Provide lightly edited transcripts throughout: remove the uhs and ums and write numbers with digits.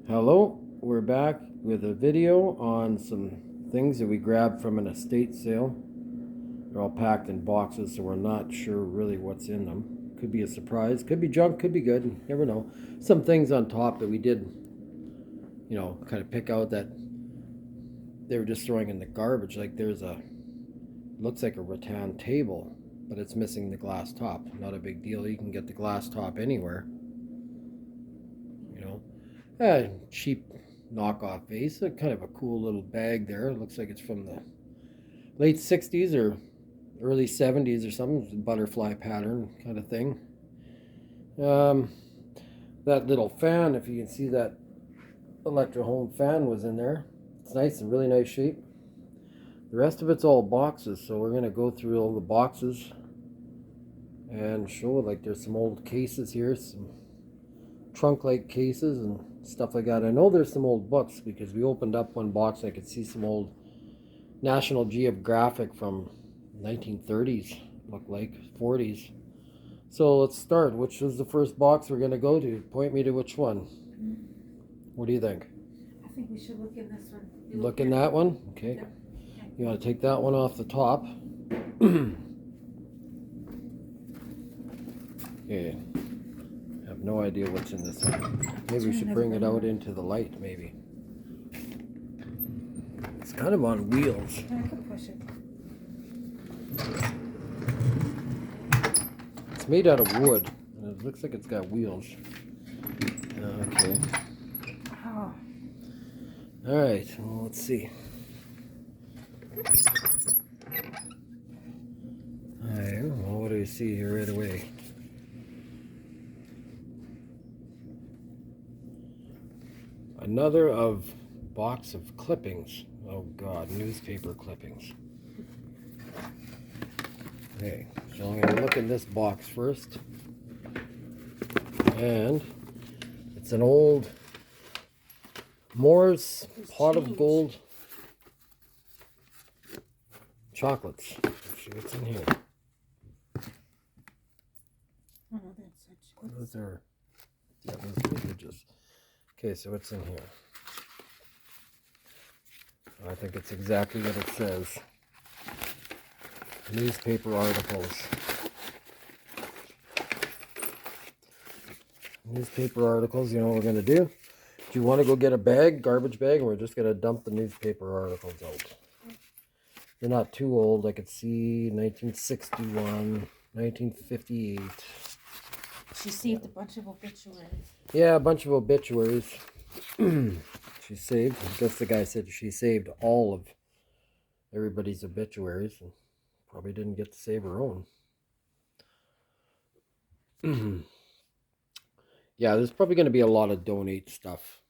Hello, we're back with a video on some things that we grabbed from an estate sale. They're all packed in boxes, so we're not sure really what's in them. Could be a surprise, could be junk, could be good, you never know. Some things on top that we did, kind of pick out that they were just throwing in the garbage. Like there's looks like a rattan table, but it's missing the glass top. Not a big deal, you can get the glass top anywhere. Cheap knockoff vase. Kind of a cool little bag there. It looks like it's from the late 60s or early 70s or something. Butterfly pattern kind of thing. That little fan, if you can see that Electro Home fan was in there. It's nice and really nice shape. The rest of it's all boxes, so we're going to go through all the boxes and show like there's some old cases here, some trunk-like cases and stuff like that. I know there's some old books because we opened up one box and I could see some old National Geographic from 1930s, look like 40s. So let's start. Which is the first box we're going to go to? Point me to which one. What do you think? I think we should look in this one. Look in that one? Okay. Yeah. You want to take that one off the top. Okay. I have no idea what's in this one. Maybe we should bring it out into the light, maybe. It's kind of on wheels. I could push it. It's made out of wood, and it looks like it's got wheels. Okay. Oh. All right. Well, let's see. All right. Well, what do we see here right away? Another box of clippings. Oh God, newspaper clippings. Okay, so I'm going to look in this box first. And it's an old Moore's Pot of Gold chocolates. Let's see what's in here. Oh, that's such. Those are religious. Okay, so what's in here? I think it's exactly what it says. Newspaper articles. Newspaper articles, you know what we're going to do? Do you want to go get a bag, garbage bag, and we're just going to dump the newspaper articles out? They're not too old. I could see 1961, 1958. She saved a bunch of obituaries. Yeah, a bunch of obituaries. She saved. I guess the guy said she saved all of everybody's obituaries and probably didn't get to save her own. Yeah, there's probably going to be a lot of donate stuff,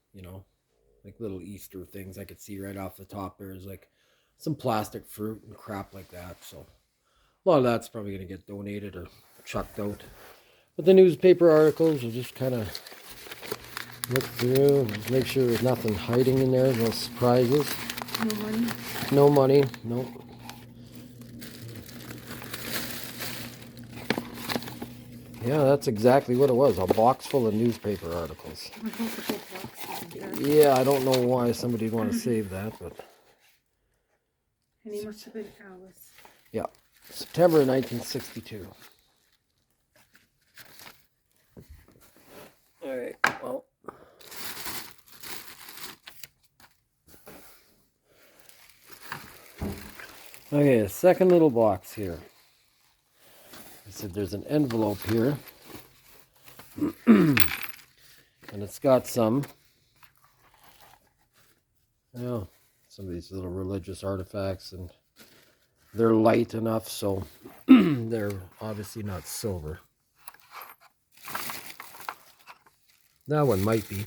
like little Easter things. I could see right off the top there's like some plastic fruit and crap like that. So a lot of that's probably going to get donated or chucked out. But the newspaper articles will just kind of look through, make sure there's nothing hiding in there, no surprises. No money? No money, no. Yeah, that's exactly what it was, a box full of newspaper articles. Yeah, I don't know why somebody would want to save that, but... Her name must have been Alice. Yeah, September 1962. All right, well... Okay, a second little box here. I said there's an envelope here. And it's got some of these little religious artifacts, and they're light enough, so they're obviously not silver. That one might be.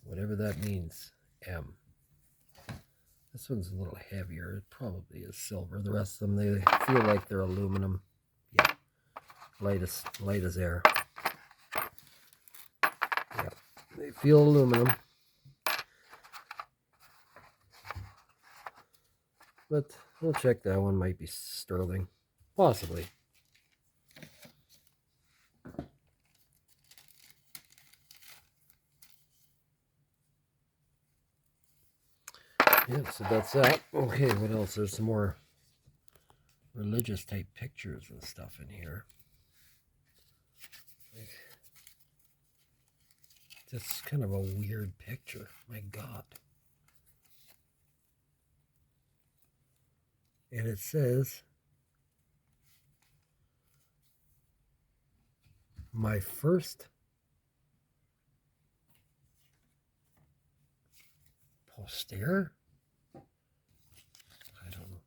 Whatever that means. M. This one's a little heavier. It probably is silver. The rest of them, they feel like they're aluminum. Yeah. Light as air. Yeah. They feel aluminum. But we'll check that one. Might be sterling. Possibly. Yeah, so that's that. Okay, what else? There's some more religious type pictures and stuff in here. Like, just kind of a weird picture. My God. And it says, my first poster? I don't know.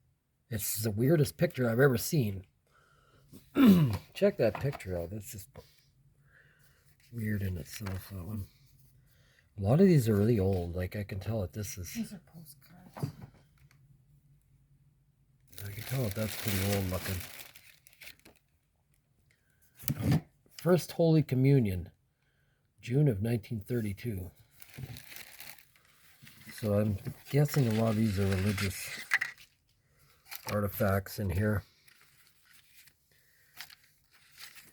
It's the weirdest picture I've ever seen. Check that picture out. That's just weird in itself, that one. A lot of these are really old. Like, I can tell that this is... These are postcards. I can tell that that's pretty old looking. First Holy Communion, June of 1932. So I'm guessing a lot of these are religious artifacts in here.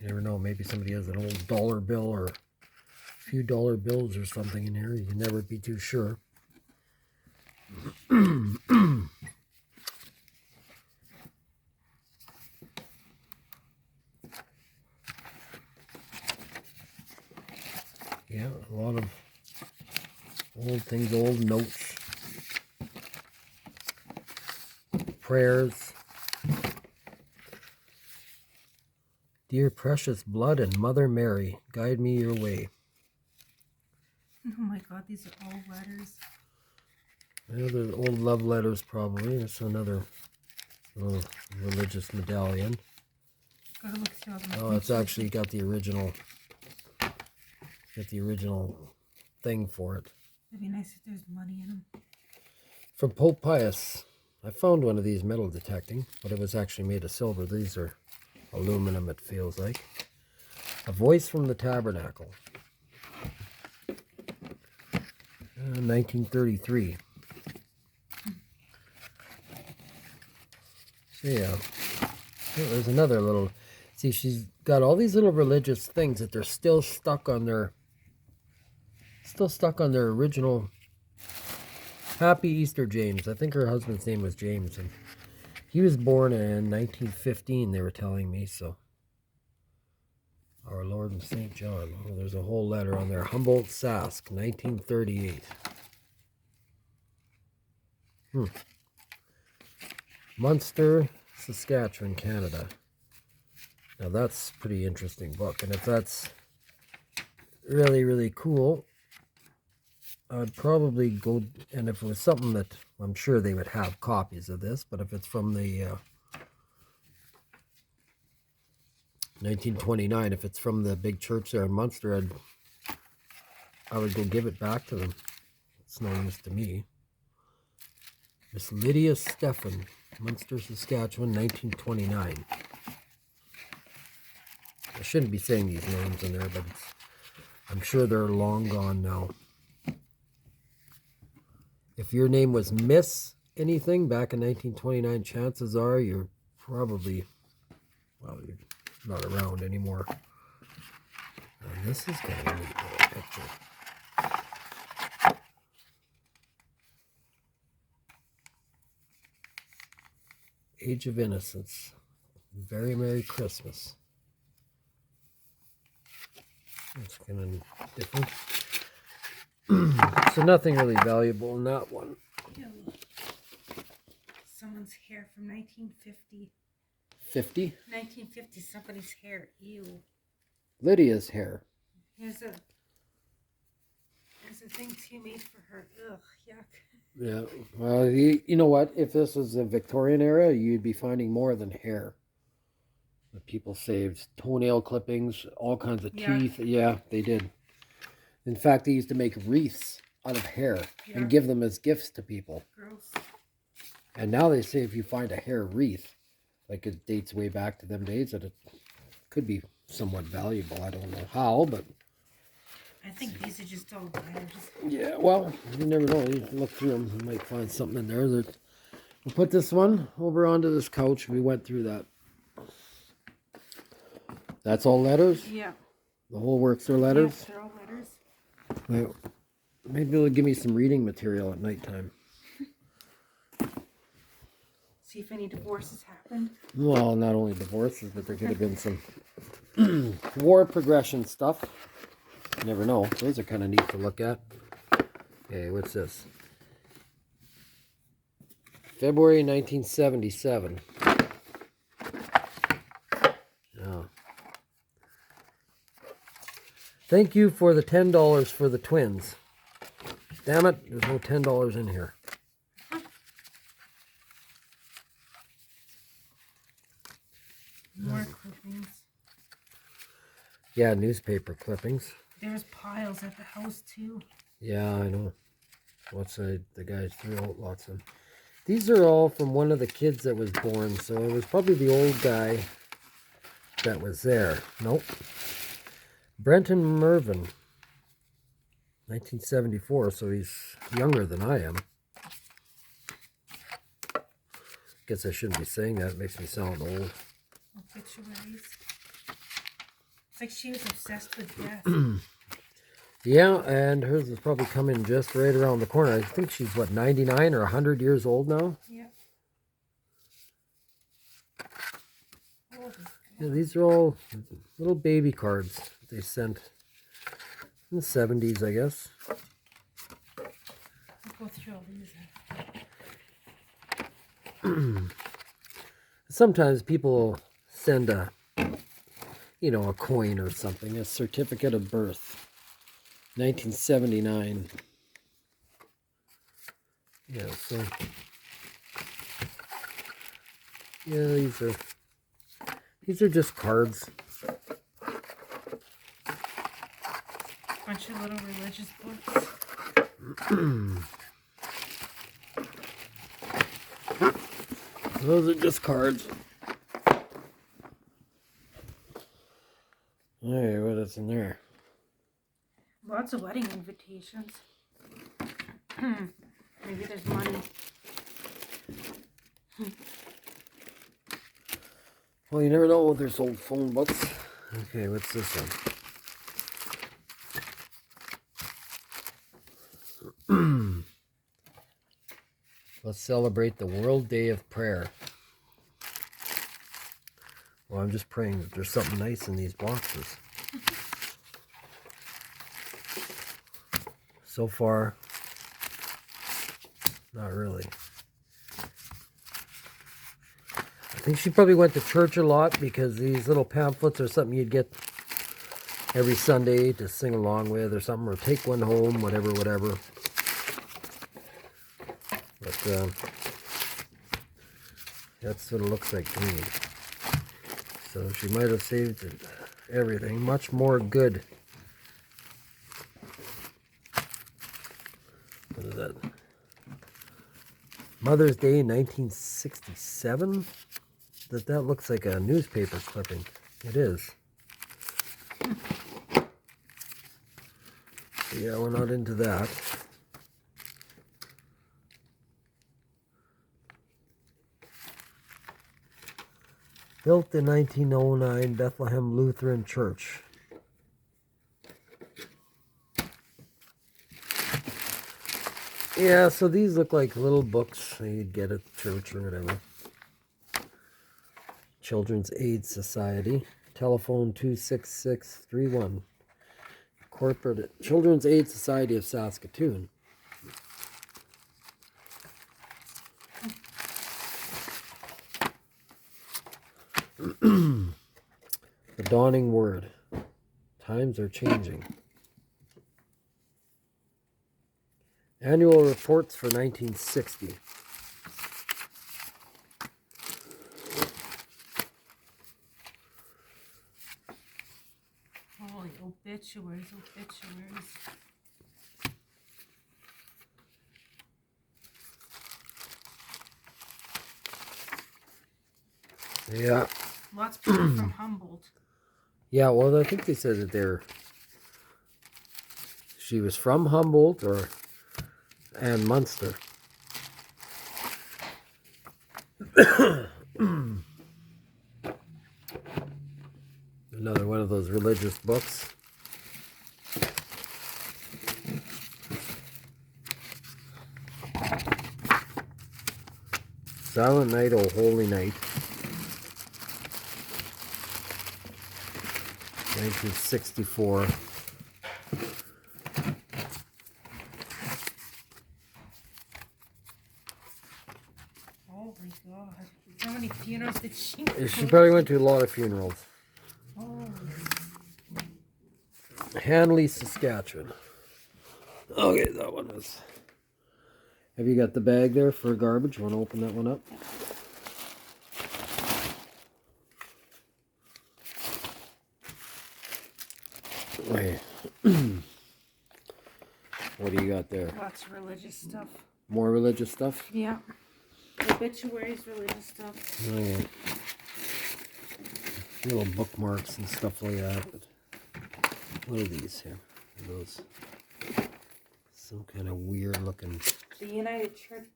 You never know, maybe somebody has an old dollar bill or a few dollar bills or something in here. You can never be too sure. Yeah, a lot of old things, old notes, prayers. Dear precious blood and Mother Mary, guide me your way. Oh my God, these are all letters. Yeah, they're old love letters probably. There's another little religious medallion. Gotta look through all the Oh, it's actually got the original thing for it. It'd be nice if there's money in them. From Pope Pius. I found one of these metal detecting, but it was actually made of silver. These are aluminum, it feels like. A voice from the tabernacle. 1933. So yeah. There's another little... See, she's got all these little religious things that they're still stuck on their original. Happy Easter, James. I think her husband's name was James, and he was born in 1915, they were telling me, so. Our Lord and St. John. Oh, there's a whole letter on there. Humboldt Sask, 1938. Munster, Saskatchewan, Canada. Now that's a pretty interesting book, and if that's really, really cool, I'd probably go, and if it was something that, I'm sure they would have copies of this, but if it's from the 1929, if it's from the big church there in Munster, I would go give it back to them. It's no use to me. Miss Lydia Stephan, Munster, Saskatchewan, 1929. I shouldn't be saying these names in there, but I'm sure they're long gone now. If your name was Miss anything back in 1929, chances are you're probably, well, you're not around anymore. And this is kind of a neat little picture. Age of Innocence. Very Merry Christmas. That's kind of different. So nothing really valuable in that one. Yeah, look. Someone's hair from 1950. 50? 1950, somebody's hair. Ew. Lydia's hair. Here's a thing she made for her. Ugh, yuck. Yeah, well, you know what? If this was the Victorian era, you'd be finding more than hair. The people saved toenail clippings, all kinds of teeth. Yeah, they did. In fact, they used to make wreaths out of hair and give them as gifts to people. Gross. And now they say if you find a hair wreath, like it dates way back to them days, that it could be somewhat valuable. I don't know how, but... I think these are just old letters. Yeah, well, you never know. You can look through them. You might find something in there. We'll put this one over onto this couch. We went through that. That's all letters? Yeah. The whole works are letters? Yes, they're all letters. Well, maybe it'll give me some reading material at nighttime. See if any divorces happened. Well, not only divorces, but there could have been some war progression stuff. You never know. Those are kind of neat to look at. Okay, what's this? February 1977. Oh. Thank you for the $10 for the twins. Damn it, there's no $10 in here. More clippings. Yeah, newspaper clippings. There's piles at the house too. Yeah, I know. What's the guy threw out lots of them. These are all from one of the kids that was born, so it was probably the old guy that was there. Nope. Brenton Mervyn, 1974, so he's younger than I am. Guess I shouldn't be saying that. It makes me sound old. Obituaries. It's like she was obsessed with death. Yeah, and hers is probably coming just right around the corner. I think she's, what, 99 or 100 years old now? Yeah. Yeah, these are all little baby cards they sent in the 70s, I guess. I'll go through all these. Sometimes people send a coin or something, a certificate of birth. 1979. Yeah, so yeah, these are just cards. Bunch of little religious books. Those are just cards. Hey, what is in there? Lots of wedding invitations. Maybe there's money. Well, you never know with there's old phone books. Okay, what's this one? Let's celebrate the World Day of Prayer. Well, I'm just praying that there's something nice in these boxes. So far, not really. I think she probably went to church a lot because these little pamphlets are something you'd get every Sunday to sing along with or something, or take one home, whatever. But that's what it looks like to me. So she might have saved everything. Much more good. What is that? Mother's Day 1967? That looks like a newspaper clipping. It is. Yeah, we're not into that. Built in 1909, Bethlehem Lutheran Church. Yeah, so these look like little books you'd get at church or whatever. Children's Aid Society. Telephone 26631. Corporate Children's Aid Society of Saskatoon. The Dawning Word. Times are changing. Annual reports for 1960. Holy obituaries. Yeah. Lots of people from Humboldt. Yeah, well, I think they said that she was from Humboldt and Munster. Another one of those religious books. Silent Night, Oh Holy Night. 1964. Oh my god. How many funerals did she go She probably went to a lot of funerals. Oh. Hanley, Saskatchewan. Okay, that one is. Have you got the bag there for garbage? Want to open that one up? Wait. What do you got there? Lots of religious stuff. More religious stuff? Yeah. Obituaries, religious stuff. Okay. Little bookmarks and stuff like that. But what are these here? Are those some kind of weird looking. The United Church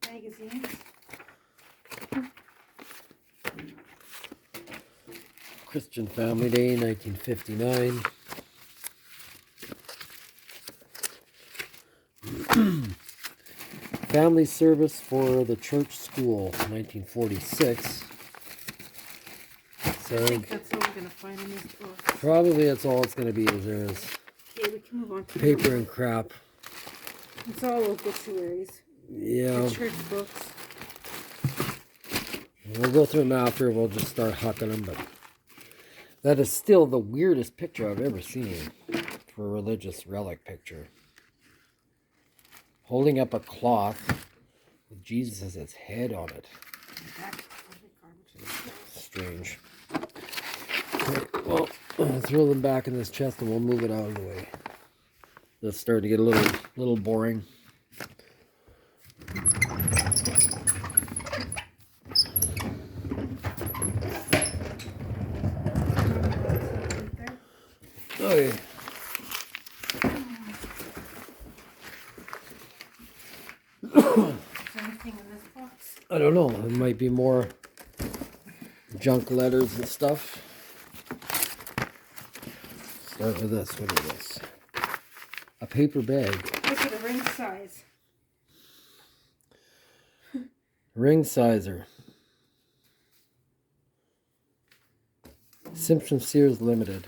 magazines. Christian Family Day, 1959. Family Service for the Church School, 1946. So I think that's all we're going to find in this book. probably that's all it's going to be is there's Okay, we can move on to paper and crap. It's all obituaries. Yeah. The church books. We'll go through them after. We'll just start hucking them, but that is still the weirdest picture I've ever seen for a religious relic picture. Holding up a cloth with Jesus' head on it. Strange. Okay, well, I'll throw them back in this chest and we'll move it out of the way. That's starting to get a little boring. Okay. Is there anything in this box? I don't know. There might be more junk letters and stuff. Start with this. What is this? A paper bag. Look at the ring size. Ring sizer. Simpson Sears Limited.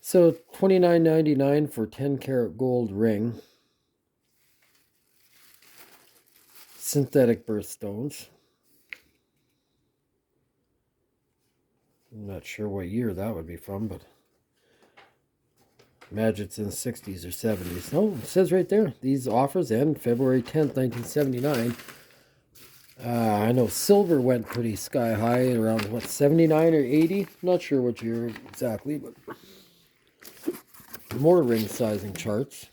So $29.99 for 10-karat gold ring. Synthetic birthstones. I'm not sure what year that would be from, but imagine it's in the 60s or 70s. No, it says right there. These offers end February 10th, 1979. I know silver went pretty sky high around, what, 79 or 80? Not sure what year exactly, but more ring sizing charts.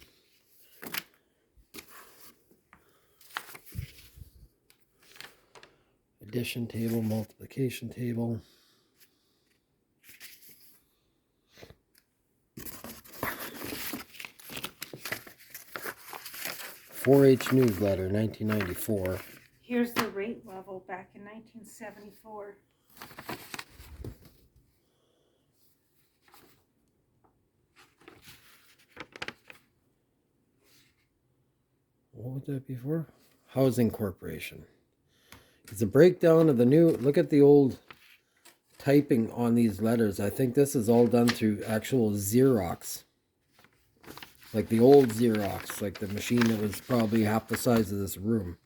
Addition table, multiplication table. 4-H newsletter, 1994. Here's the rate level back in 1974. What would that be for? Housing Corporation. It's a breakdown of the new, look at the old typing on these letters. I think this is all done through actual Xerox. Like the old Xerox, like the machine that was probably half the size of this room.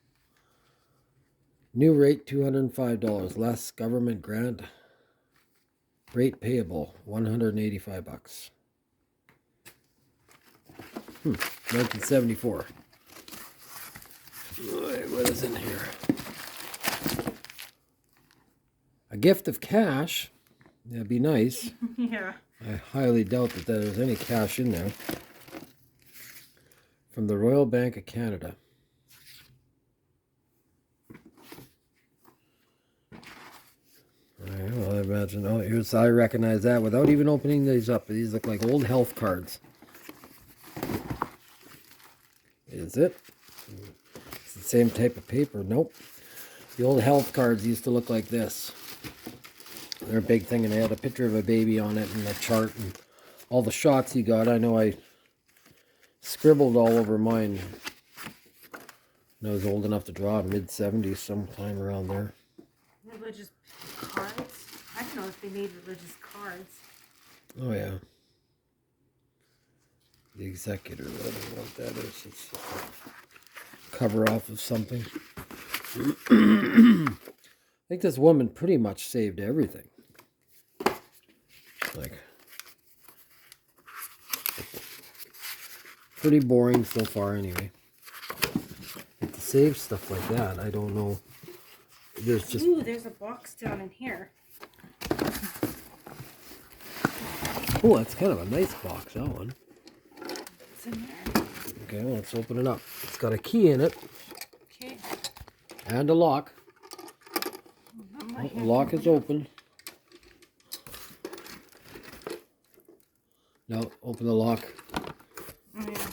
New rate, $205. Less government grant. Rate payable, $185. 1974. What is in here? A gift of cash. That'd be nice. Yeah. I highly doubt that there's any cash in there. From the Royal Bank of Canada. Well, I imagine. Oh, here's. I recognize that without even opening these up. These look like old health cards. Is it? It's the same type of paper. Nope. The old health cards used to look like this. They're a big thing, and they had a picture of a baby on it and a chart and all the shots he got. I know I scribbled all over mine. And I was old enough to draw, mid-70s, sometime around there. Religious cards? I don't know if they made religious cards. Oh yeah. The Executor, I don't know what that is. It's a cover off of something. I think this woman pretty much saved everything. Like, pretty boring so far anyway. But to save stuff like that, I don't know. There's just... Ooh, there's a box down in here. Oh, that's kind of a nice box, that one. What's in there? Okay, well, let's open it up. It's got a key in it. Okay. And a lock. Oh, the lock is open. No, open the lock. Oh, yeah.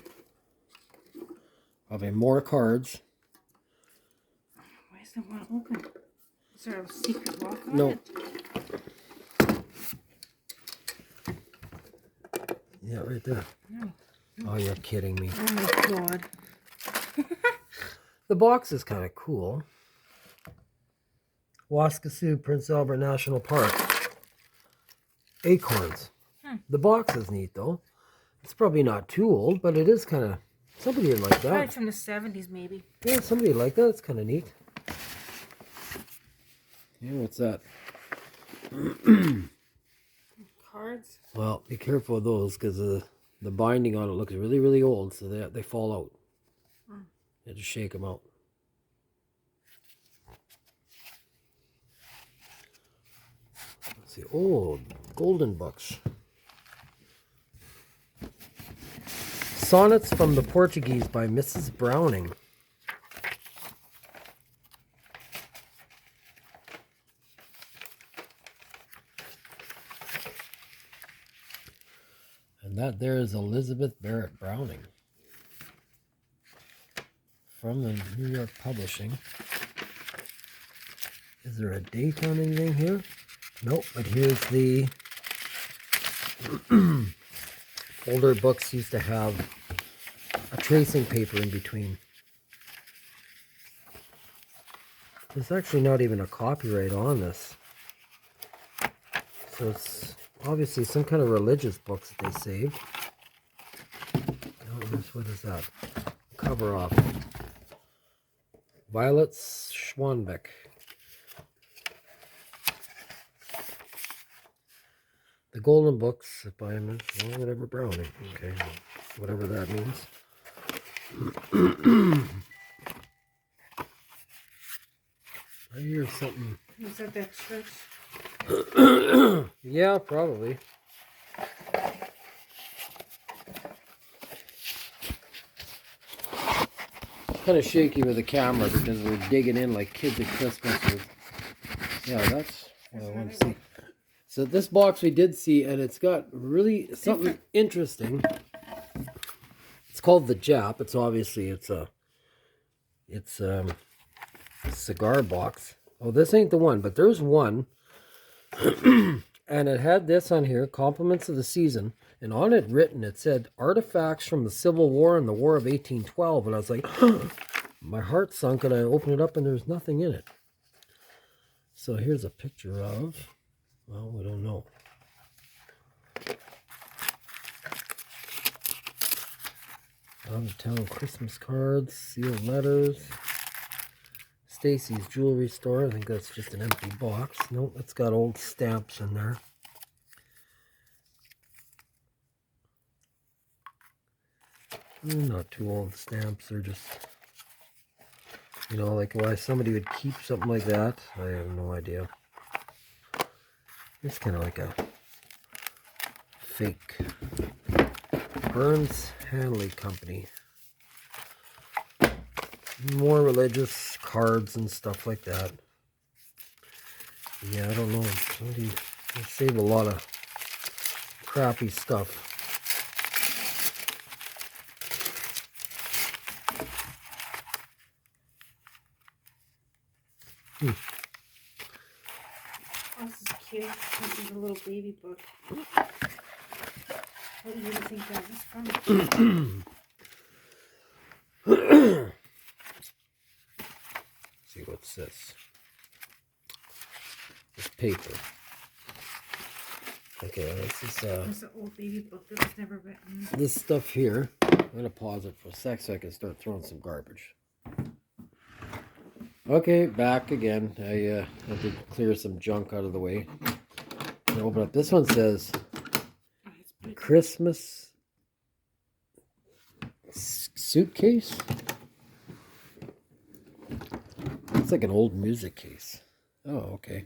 Probably more cards. Why is that one open? Is there a secret lock on No. it? Yeah, right there. No. Oh, you're kidding me. Oh my god. The box is kind of cool. Waskesiu, Prince Albert National Park. Acorns. The box is neat, though. It's probably not too old, but it is kind of... Somebody would like Probably that. from the 70s, maybe. Yeah, somebody would like that. It's kind of neat. Yeah, what's that? Cards? Well, be careful of those, because the binding on it looks really, really old, so they fall out. You have to shake them out. Let's see. Oh, golden books. Sonnets from the Portuguese by Mrs. Browning. And that there is Elizabeth Barrett Browning. From the New York Publishing. Is there a date on anything here? Nope, but here's the... Older books used to have a tracing paper in between. There's actually not even a copyright on this. So it's obviously some kind of religious books that they saved. What is that? Cover off. Violet Schwanbeck. The Golden Books by whatever Browning. Okay, whatever that means. I hear something. Is that church? Yeah, probably. Kind of shaky with the camera because we're digging in like kids at Christmas. Yeah, that's what I want to see. So this box we did see, and it's got really something interesting. It's called the Jap. It's obviously it's a cigar box. Oh, this ain't the one, but there's one. And it had this on here, Compliments of the Season, and on it written, it said artifacts from the Civil War and the War of 1812. And I was like, my heart sunk, and I opened it up, and there's nothing in it. So here's a picture of, well, we don't know. Out of town Christmas cards, sealed letters. Stacy's Jewelry Store. I think that's just an empty box. Nope, it's got old stamps in there. Not too old stamps. They're just, you know, like why somebody would keep something like that. I have no idea. It's kind of like a fake Burns Hanley Company. More religious cards and stuff like that. Yeah, I don't know. They save a lot of crappy stuff. Oh, this is cute. This is a little baby book. What do you think that is from? See, what's this? This paper. Okay, this is There's an old baby book that was never written. this stuff here. I'm gonna pause it for a sec so I can start throwing some garbage. Okay, back again. I had to clear some junk out of the way. I open up. This one says Oh, it's pretty. Christmas suitcase. It's like an old music case. Oh, okay.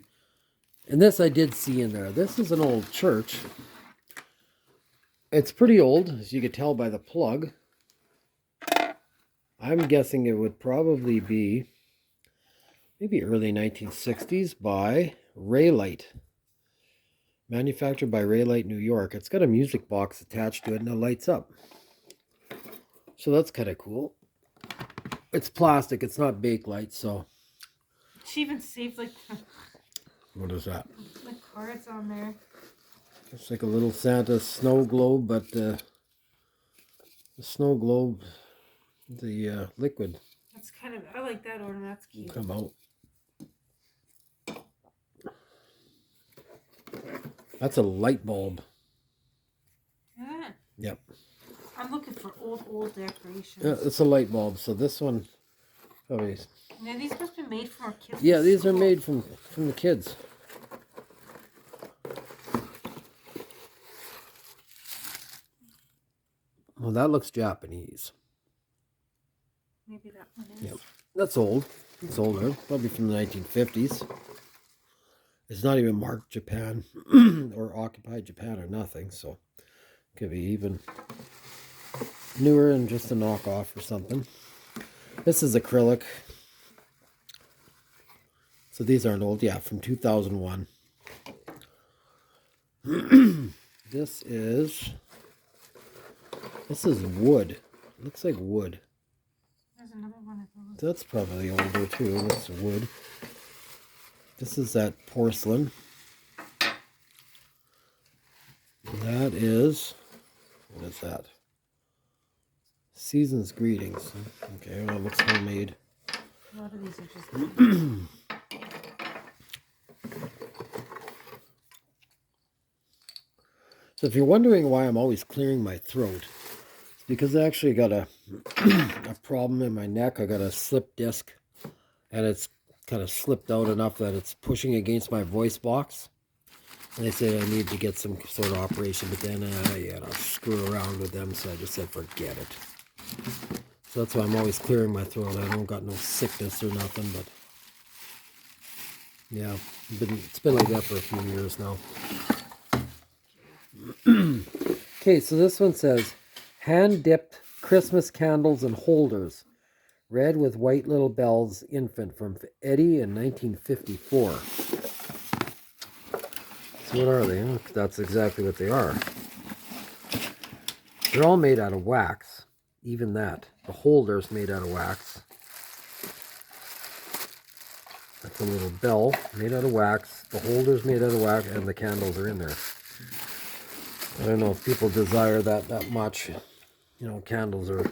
And this I did see in there. This is an old church. It's pretty old, as you could tell by the plug. I'm guessing it would probably be maybe early 1960s by Raylight. Manufactured by Raylight, New York. It's got a music box attached to it and it lights up. So that's kind of cool. It's plastic. It's not Bakelite, so... She even saved like What is that? the cards on there. It's like a little Santa snow globe, but the snow globe, the liquid That's kind of, I like that ornament. That's will cute. come out. That's a light bulb. Yeah. Yep. I'm looking for old decorations. Yeah, it's a light bulb. So this one, probably. Now these must be made from our kids. Yeah, these are made from the kids. Well, that looks Japanese. Maybe that one is. Yep. That's old. It's older. Probably from the 1950s. It's not even marked Japan or occupied Japan or nothing. So could be even newer and just a knockoff or something. This is acrylic. So these aren't old. Yeah, from 2001. This is wood. Looks like wood. There's another one of those. That's probably older too. That's wood. This is that porcelain. That is, what is that? Season's Greetings. Okay, well, it looks homemade. A lot of these are just. So if you're wondering why I'm always clearing my throat, it's because I actually got a problem in my neck. I got a slip disc, and it's kind of slipped out enough that it's pushing against my voice box. And they said I need to get some sort of operation, but then I'll screw around with them, so I just said forget it. So that's why I'm always clearing my throat. I don't got no sickness or nothing, but yeah, it's been like that for a few years now. Okay, so this one says hand-dipped Christmas candles and holders, red with white little bells, infant, from Eddie in 1954. So what are they? Look, that's exactly what they are. They're all made out of wax, even that. The holder's made out of wax. That's a little bell made out of wax. The holder's made out of wax, and the candles are in there. I don't know if people desire that much. You know, candles are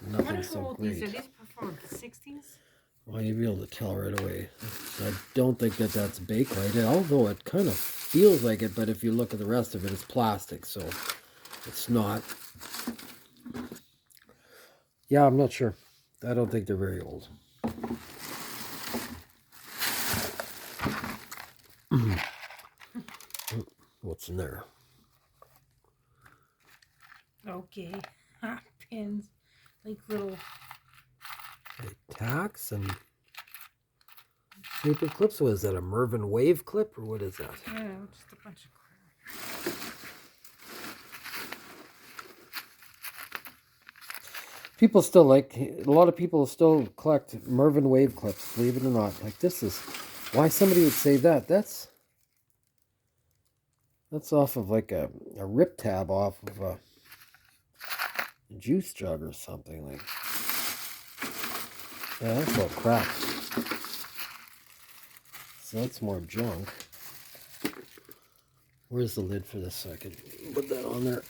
nothing so great. These are. These from the 60s? Well, you'll be able to tell right away. I don't think that's Bakelite, although it kind of feels like it, but if you look at the rest of it, it's plastic, so it's not. Yeah, I'm not sure. I don't think they're very old. What's in there? Okay. Pins. Like little. Tacks and paper clips. What is that, a Mervyn wave clip, or what is that? I don't know, just a bunch of crap. People still a lot of people still collect Mervyn wave clips, believe it or not. Like, this is why somebody would say that. That's off of like a rip tab off of a juice jug or something. Like, yeah, that's all crap. So that's more junk. Where's the lid for this so I can put that on there?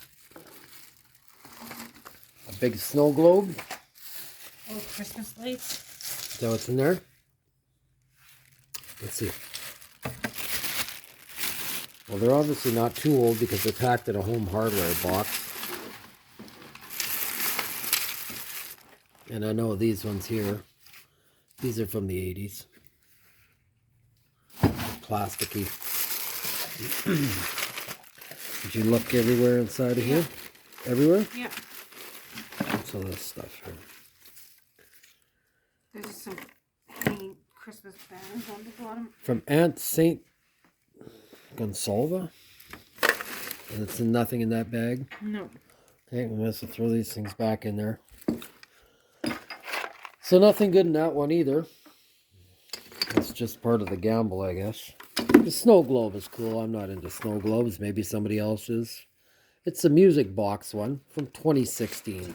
A big snow globe. Oh, Christmas lights. Is that what's in there? Let's see. Well, they're obviously not too old because they're packed in a home hardware box. And I know these ones here, these are from the 80s. Plasticky. Did you look everywhere inside of here? Everywhere? Yeah. What's all this stuff here? There's just some hanging Christmas banners on the bottom. From Aunt Saint Gonsalva? And it's nothing in that bag? No. Okay, we must throw these things back in there. So nothing good in that one either. That's just part of the gamble, I guess. The snow globe is cool. I'm not into snow globes. Maybe somebody else is. It's a music box one from 2016.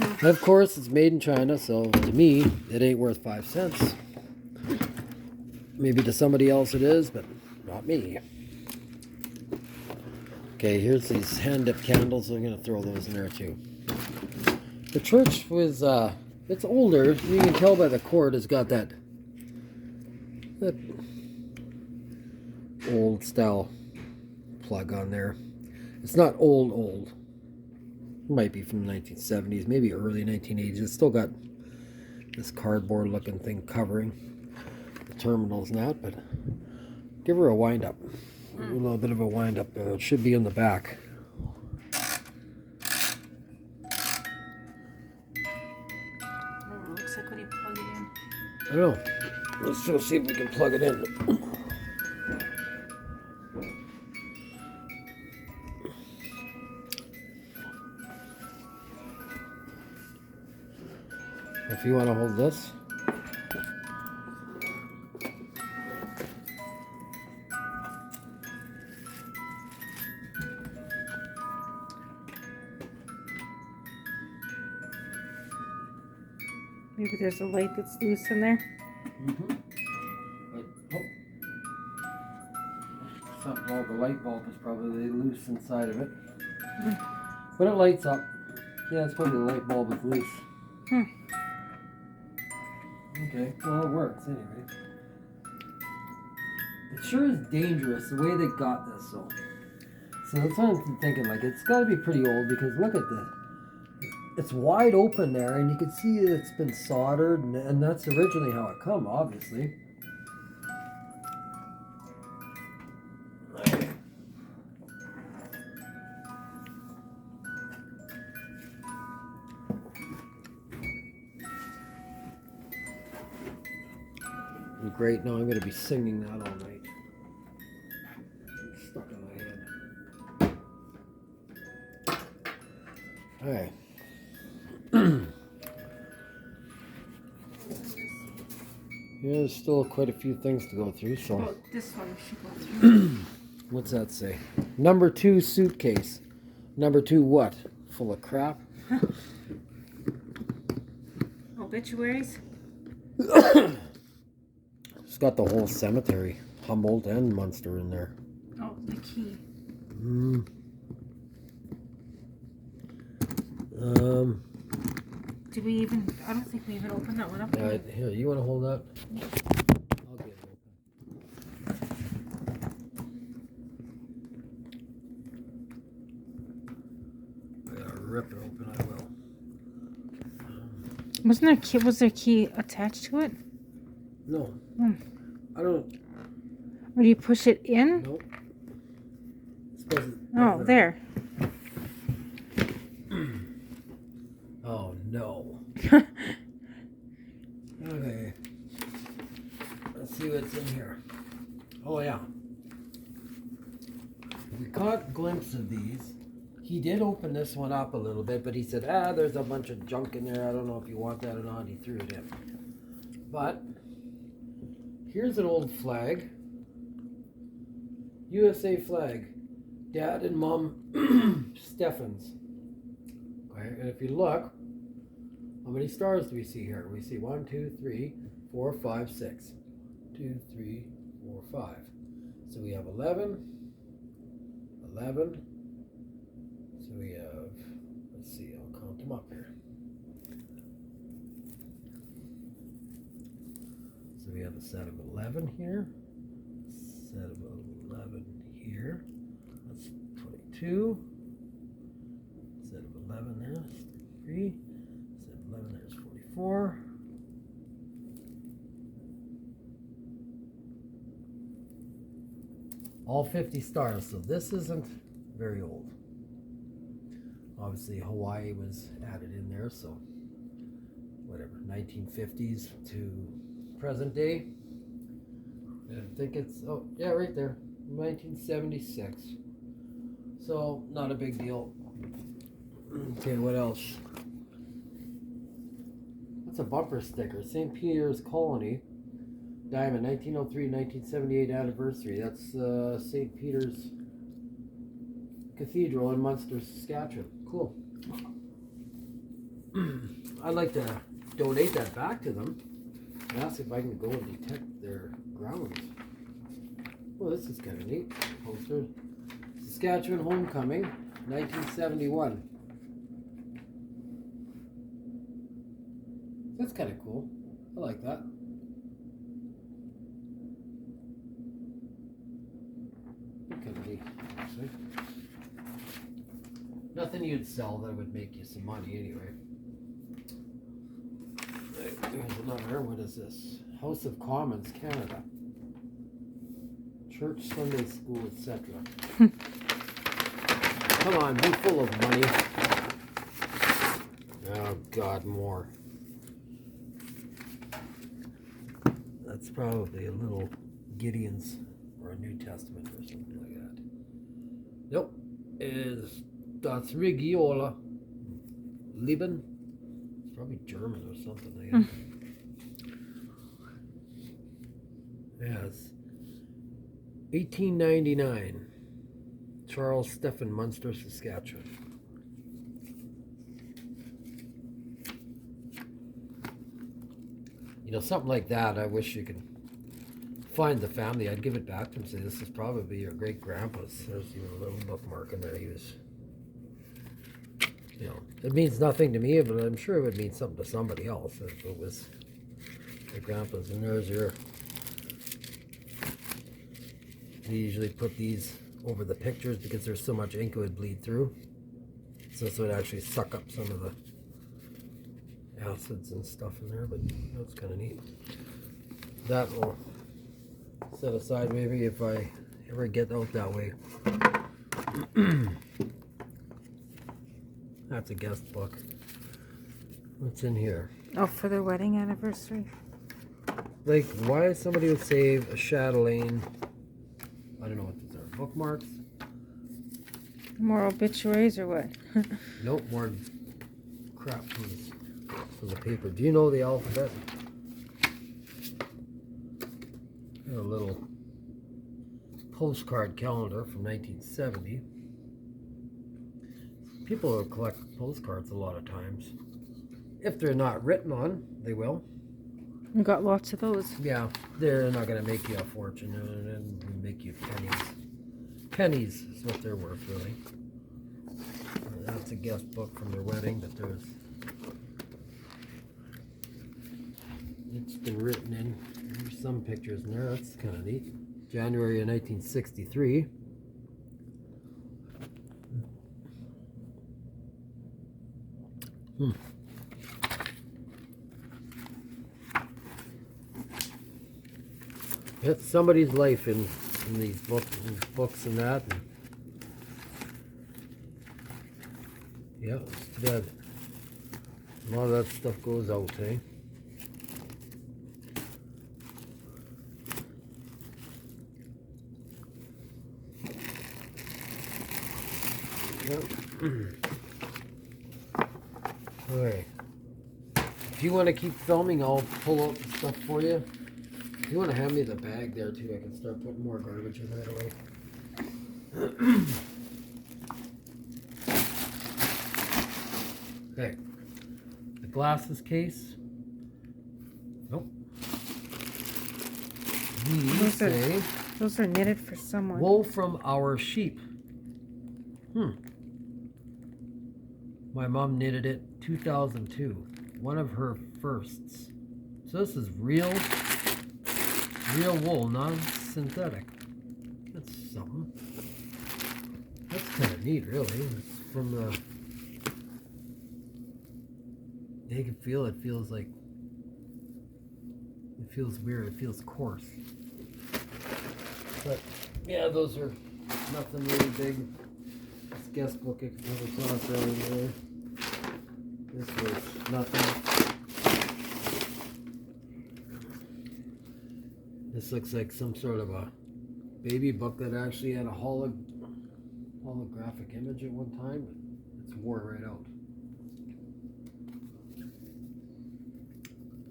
And of course, it's made in China, so to me, it ain't worth 5 cents. Maybe to somebody else it is, but not me. Okay, here's these hand-dipped candles. I'm going to throw those in there too. The church was, it's older. You can tell by the cord it's got that old style plug on there. It's not old. It might be from the 1970s, maybe early 1980s. It's still got this cardboard looking thing covering the terminals and that, but give her a wind up. A little bit of a wind up. It should be in the back. Oh, it looks like when you plug it in. I know. Let's go see if we can plug it in. If you want to hold this. Maybe there's a light that's loose in there. Something, the light bulb is probably loose inside of it. But it lights up. Yeah, it's probably the light bulb is loose. Okay, well it works anyway. It sure is dangerous the way they got this, so that's what I'm thinking, like it's gotta be pretty old because look at this. It's wide open there and you can see it's been soldered and that's originally how it come, obviously. Great, now I'm going to be singing that all night. It's stuck in my head. Alright. Yeah, there's still quite a few things to go through, so. Oh, this one should go through. What's that say? Number 2 suitcase. Number 2 what? Full of crap? Obituaries? It's got the whole cemetery, Humboldt and Munster in there. Oh, the key. Do we even, I don't think we even opened that one up. Here, you want to hold that? I'll get it open. I gotta rip it open, I will. Wasn't there key, was there key attached to it? No. I don't. Or do you push it in? Nope. Oh, there. Oh, no. Okay. Let's see what's in here. Oh, yeah. We caught a glimpse of these. He did open this one up a little bit, but he said, there's a bunch of junk in there. I don't know if you want that or not. He threw it in. But here's an old flag. USA flag. Dad and Mom Steffens. Okay, and if you look, how many stars do we see here? We see 1, 2, 3, 4, 5, 6. 2, 3, 4, 5. So we have 11. So we have, let's see, I'll count them up here. we have a set of 11 here. Set of 11 here. That's 22. Set of 11 there. That's 3. Set of 11 there's 44. All 50 stars, so this isn't very old. Obviously Hawaii was added in there, so whatever, 1950s to present day. I think it's, oh yeah, right there, 1976. So not a big deal. Okay, what else? That's a bumper sticker. St. Peter's Colony Diamond, 1903-1978 anniversary. That's St. Peter's Cathedral in Munster, Saskatchewan. Cool. I'd like to donate that back to them and ask if I can go and detect their grounds. Well, this is kind of neat. Poster. Saskatchewan Homecoming, 1971. That's kind of cool. I like that. Kind of neat, actually. Nothing you'd sell that would make you some money anyway. Right, there's another. What is this? House of Commons, Canada. Church, Sunday school, etc. Come on, be full of money. Oh God, more. That's probably a little Gideon's or a New Testament or something like that. Nope. Das Regiola. Lieben. It's probably German or something like that. Yes. 1899. Charles Stephen, Munster, Saskatchewan. You know, something like that, I wish you could find the family. I'd give it back to him and say, this is probably your great grandpa's. There's even a little bookmark in there. He was, you know, it means nothing to me, but I'm sure it would mean something to somebody else if it was your grandpa's. And there's your, they usually put these over the pictures because there's so much ink it would bleed through. So this would actually suck up some of the acids and stuff in there, but that's kind of neat. That will set aside maybe if I ever get out that way. That's a guest book. What's in here? Oh, for their wedding anniversary. Like, why somebody would save a chatelaine? I don't know what these are. Bookmarks? More obituaries or what? Nope, more crap for the paper. Do you know the alphabet? A little postcard calendar from 1970. People will collect postcards a lot of times. If they're not written on, they will. We got lots of those. Yeah, they're not going to make you a fortune and make you pennies. Pennies is what they're worth, really. That's a guest book from their wedding, but it's been written in. There's some pictures in there. That's kind of neat. January of 1963. It's somebody's life in these books and that. And yeah, it's too bad. A lot of that stuff goes out, eh? Alright. If you want to keep filming, I'll pull out the stuff for you. If you want to hand me the bag there too, I can start putting more garbage in that away. Okay. The glasses case. Nope. These say Those are knitted for someone. wool from our sheep. My mom knitted it 2002. One of her firsts. So this is real Real wool, non-synthetic. That's something. That's kind of neat, really. It's from the... You can feel it. Feels like... It feels weird. It feels coarse. But, yeah, those are nothing really big. This guest book I could never cross right in there. This was nothing. This looks like some sort of a baby book that actually had a holographic image at one time, but it's wore right out.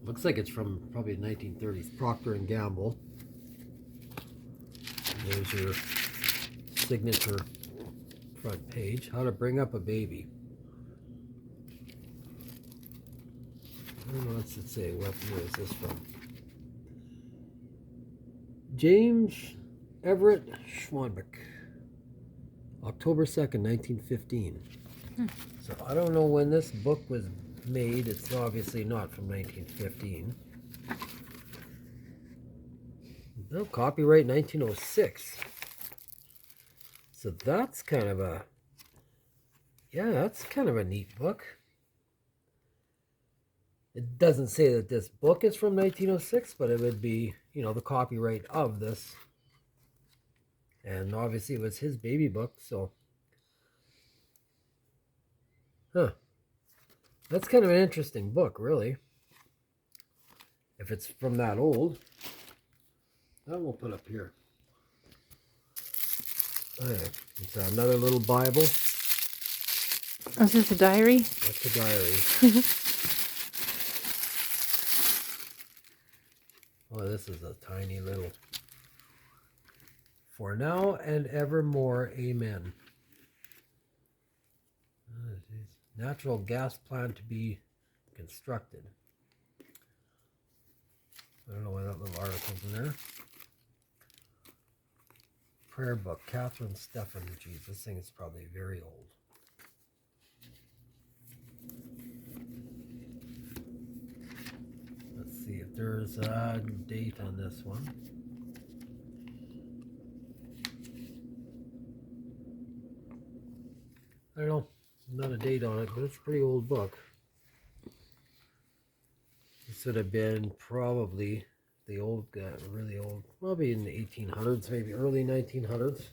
Looks like it's from probably the 1930s. Procter and Gamble. There's your signature front page. How to bring up a baby. I don't know what's it say. What year is this from? James Everett Schwanbeck. October 2nd, 1915. So I don't know when this book was made. It's obviously not from 1915. No, copyright 1906. So that's kind of a... Yeah, that's kind of a neat book. It doesn't say that this book is from 1906, but it would be, you know, the copyright of this. And obviously it was his baby book, so... Huh. That's kind of an interesting book, really. If it's from that old. That we'll put up here. Okay. It's another little Bible. Is this a diary? That's a diary. Oh, this is a tiny little... For now and evermore, amen. Oh, natural gas plant to be constructed. I don't know why that little article's in there. Prayer book, Catherine Stephan. Geez, this thing is probably very old. Let's see if there's a date on this one. I don't know, not a date on it, but it's a pretty old book. This would have been probably the old guy, really old, probably in the 1800s, maybe early 1900s.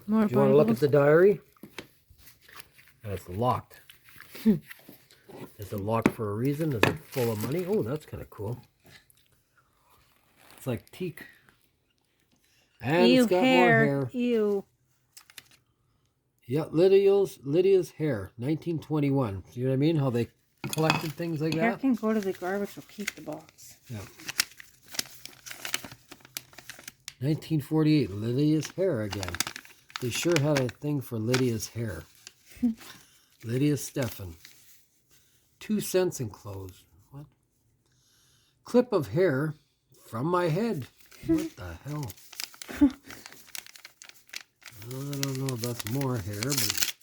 More Do you want to look at the diary? And it's locked. Is it locked for a reason? Is it full of money? Oh, that's kind of cool. It's like teak. And Ew, it's got hair. more hair. Ew. Yeah, Lydia's hair, 1921. See what I mean? How they collected things like Hair that? can go to the garbage or keep the box. Yeah. 1948, Lydia's hair again. They sure had a thing for Lydia's hair. Lydia Stephan. 2 cents enclosed. What? Clip of hair from my head. What the hell? I don't know if that's more hair, but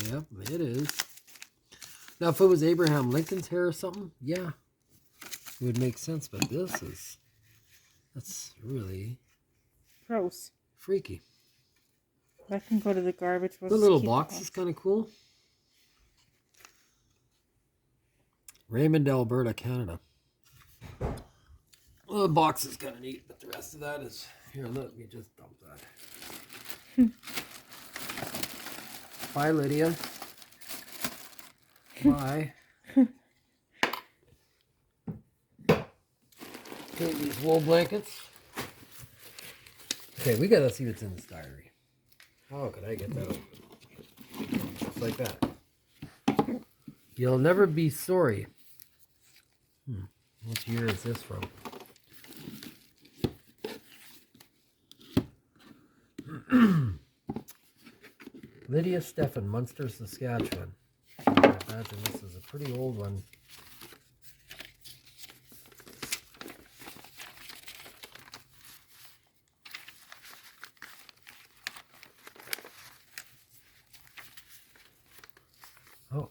yep, it is. Now, if it was Abraham Lincoln's hair or something, yeah, it would make sense. But that's really Gross. freaky. That can go to the garbage. We'll The just little keep box is kind of cool. Raymond, Alberta, Canada. Well, the box is kind of neat, but the rest of that is... Here, let me just dump that. Bye, Lydia. Bye. Okay, these wool blankets. Okay, we gotta see what's in this diary. How could I get that open? Just like that. You'll never be sorry. What year is this from? Lydia Stephan, Munster, Saskatchewan. I imagine this is a pretty old one. Oh,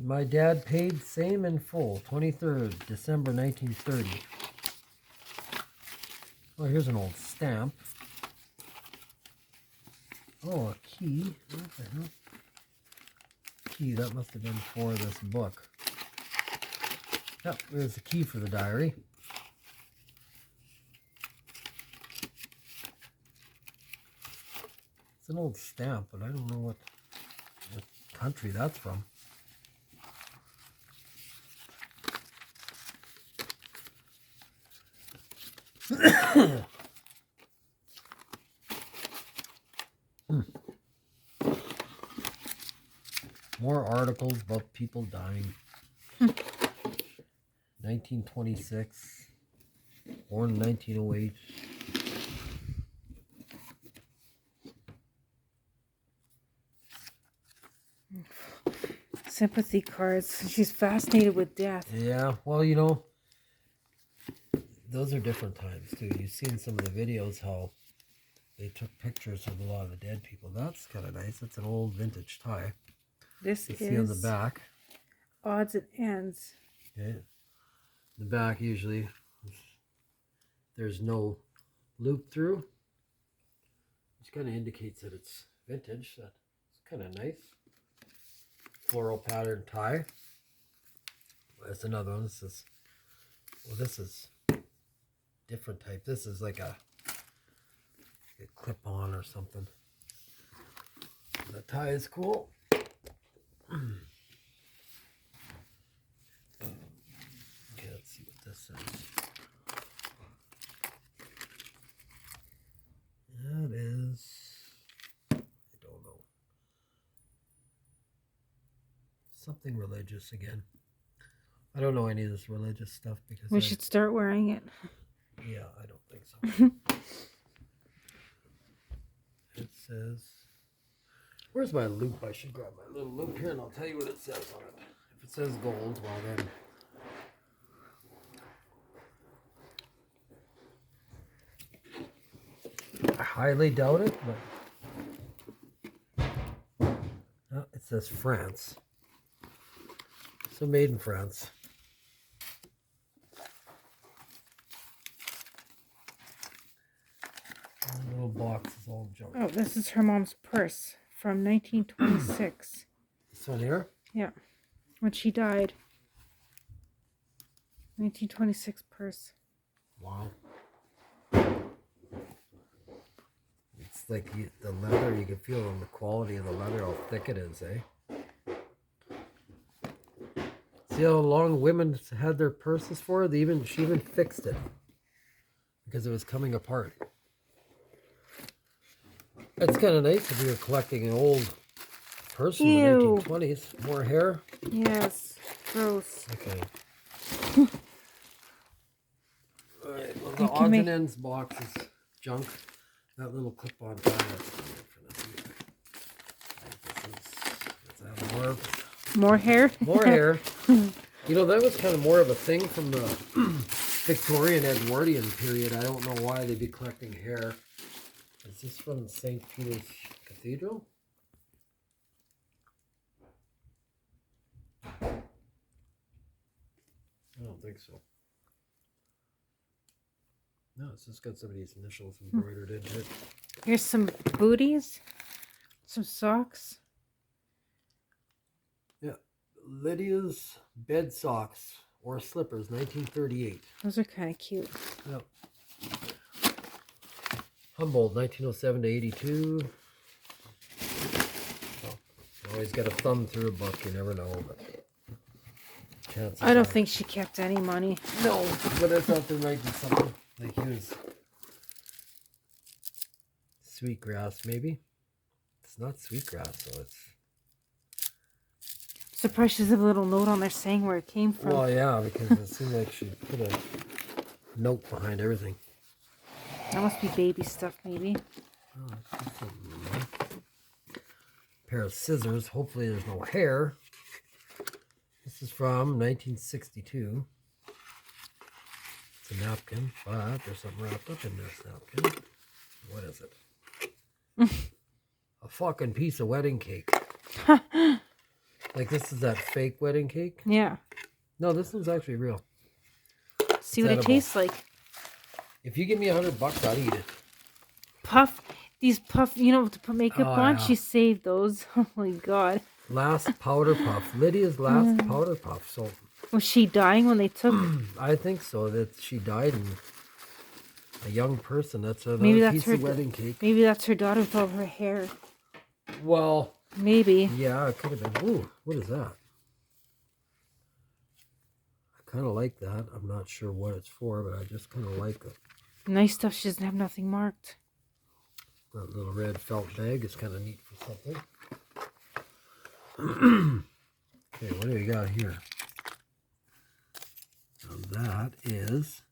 my dad paid same in full, 23rd December 1930. Oh, here's an old stamp. Oh, a key. What the hell? Key, that must have been for this book. Yep, there's the key for the diary. It's an old stamp, but I don't know what country that's from. More articles about people dying. 1926. Born in 1908. Sympathy cards. She's fascinated with death. Yeah, well, you know, those are different times too. You've seen some of the videos how they took pictures of a lot of the dead people. That's kind of nice. It's an old vintage tie. This You is see on the back. odds and ends. Okay. The back usually there's no loop through, which kind of indicates that it's vintage. That's kind of nice. Floral pattern tie. That's another one. This is, well, this is different type. This is like a clip-on or something. The tie is cool. Okay, let's see what this says. That is, I don't know. Something religious again. I don't know any of this religious stuff because We should start wearing it. Yeah, I don't think so. It says, where's my loop? I should grab my little loop here and I'll tell you what it says on it. If it says gold, well then. I highly doubt it, but oh, it says France. So made in France. And the little box is all junk. Oh, this is her mom's purse from 1926. This one here? Yeah, when she died. 1926 purse. Wow. It's like the leather, you can feel on the quality of the leather, how thick it is, eh? See how long women had their purses for? She even fixed it because it was coming apart. It's kind of nice if you're collecting an old purse from the 1920s. More hair? Yes, gross. Okay. Alright, well, the odds and ends box is junk. That little clip-on tie. That's more. More hair? More hair. You know, that was kind of more of a thing from the Victorian Edwardian period. I don't know why they'd be collecting hair. Is this from St. Peter's Cathedral? I don't think so. No, it's just got somebody's initials embroidered into it. Here's some booties, some socks. Yeah, Lydia's bed socks or slippers, 1938. Those are kind of cute. Yep. Humboldt, 1907 to 82. Well, you always got a thumb through a book, you never know, but chances I don't are. think she kept any money. No, but I thought there might be something. Like here's sweetgrass, maybe. It's not sweetgrass, so it's. Surprised she has a little note on there saying where it came from. Well, yeah, because it seemed like she put a note behind everything. That must be baby stuff, maybe. Oh, that's something in there. Pair of scissors. Hopefully there's no hair. This is from 1962. It's a napkin, but there's something wrapped up in this napkin. What is it? A fucking piece of wedding cake. Like this is that fake wedding cake? Yeah. No, this one's actually real. See what it tastes like. If you give me $100, I'll eat it. Puff. These puff, you know, to put makeup Oh, on. yeah. She saved those. Oh my god. Last powder puff. Lydia's last powder puff. So Was she dying when they took? I think so. That she died in a young person. That's Maybe another that's piece her. of wedding cake. Maybe that's her daughter with all her hair. Well, Maybe. yeah, it could have been. Ooh, what is that? I kind of like that. I'm not sure what it's for, but I just kind of like it. Nice stuff. She doesn't have nothing marked. That little red felt bag is kind of neat for something. Okay, what do we got here? Now that is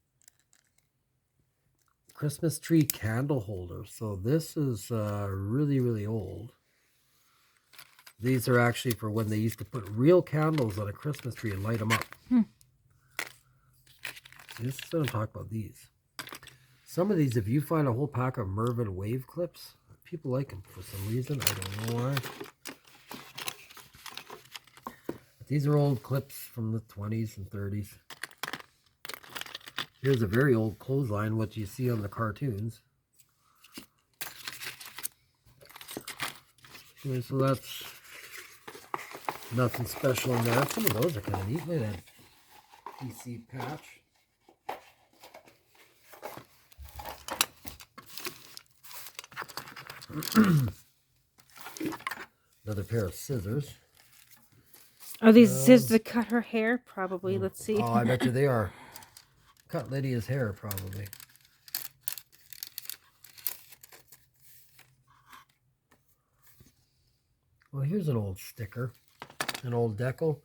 Christmas tree candle holder. So this is really, really old. These are actually for when they used to put real candles on a Christmas tree and light them up. This is going to talk about these. Some of these, if you find a whole pack of Mervyn wave clips, people like them for some reason. I don't know why. But these are old clips from the 20s and 30s. Here's a very old clothesline, what you see on the cartoons. Okay, so that's nothing special in there. Some of those are kind of neat. Look at that PC patch. Another pair of scissors. Are these scissors to cut her hair? Probably. Let's see. Oh, I bet you they are. Cut Lydia's hair, probably. Well, here's an old sticker. An old decal.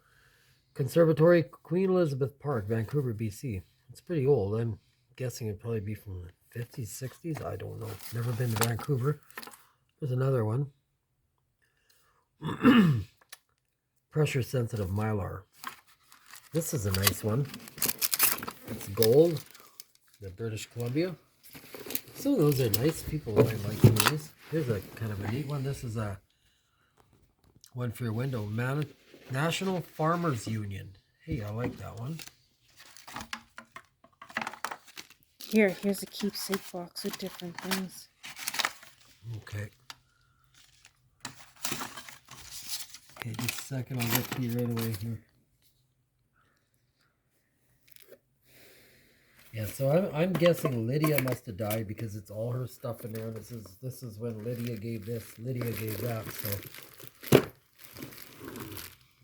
Conservatory, Queen Elizabeth Park, Vancouver, BC. It's pretty old. I'm guessing it'd probably be from the 50s, 60s. I don't know. Never been to Vancouver. There's another one. Pressure sensitive mylar. This is a nice one. It's gold. The British Columbia. Some of those are nice. People might like these. Here's a kind of a neat one. This is a one for your window. National Farmers Union. Hey, I like that one. Here's a keepsake box with different things. Okay. Okay, just a second. I'll get to you right away here. Yeah, so I'm guessing Lydia must have died because it's all her stuff in there. This is when Lydia gave this, Lydia gave that. So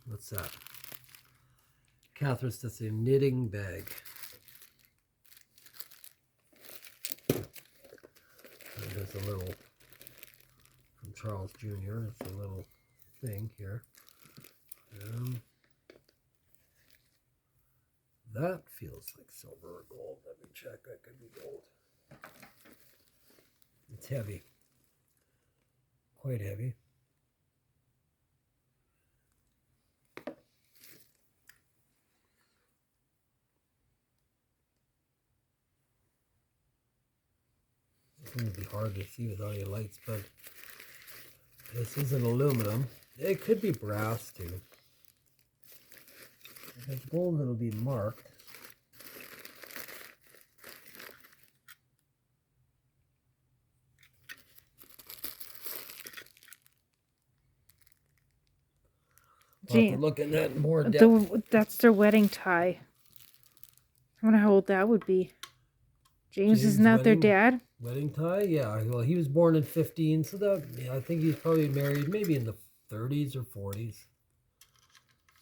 what's that? Catherine says a knitting bag. And there's a little from Charles Jr. It's a little thing here. That feels like silver or gold. Let me check. That could be gold. It's heavy. Quite heavy. It's going to be hard to see without any lights, but this is an aluminum. It could be brass too. If it's gold, it'll be marked. I'll have to look at that in more depth. That's their wedding tie. I wonder how old that would be. James isn't that their dad? Wedding tie? Yeah. Well, he was born in 15, so that I think he's probably married maybe in the 30s or 40s.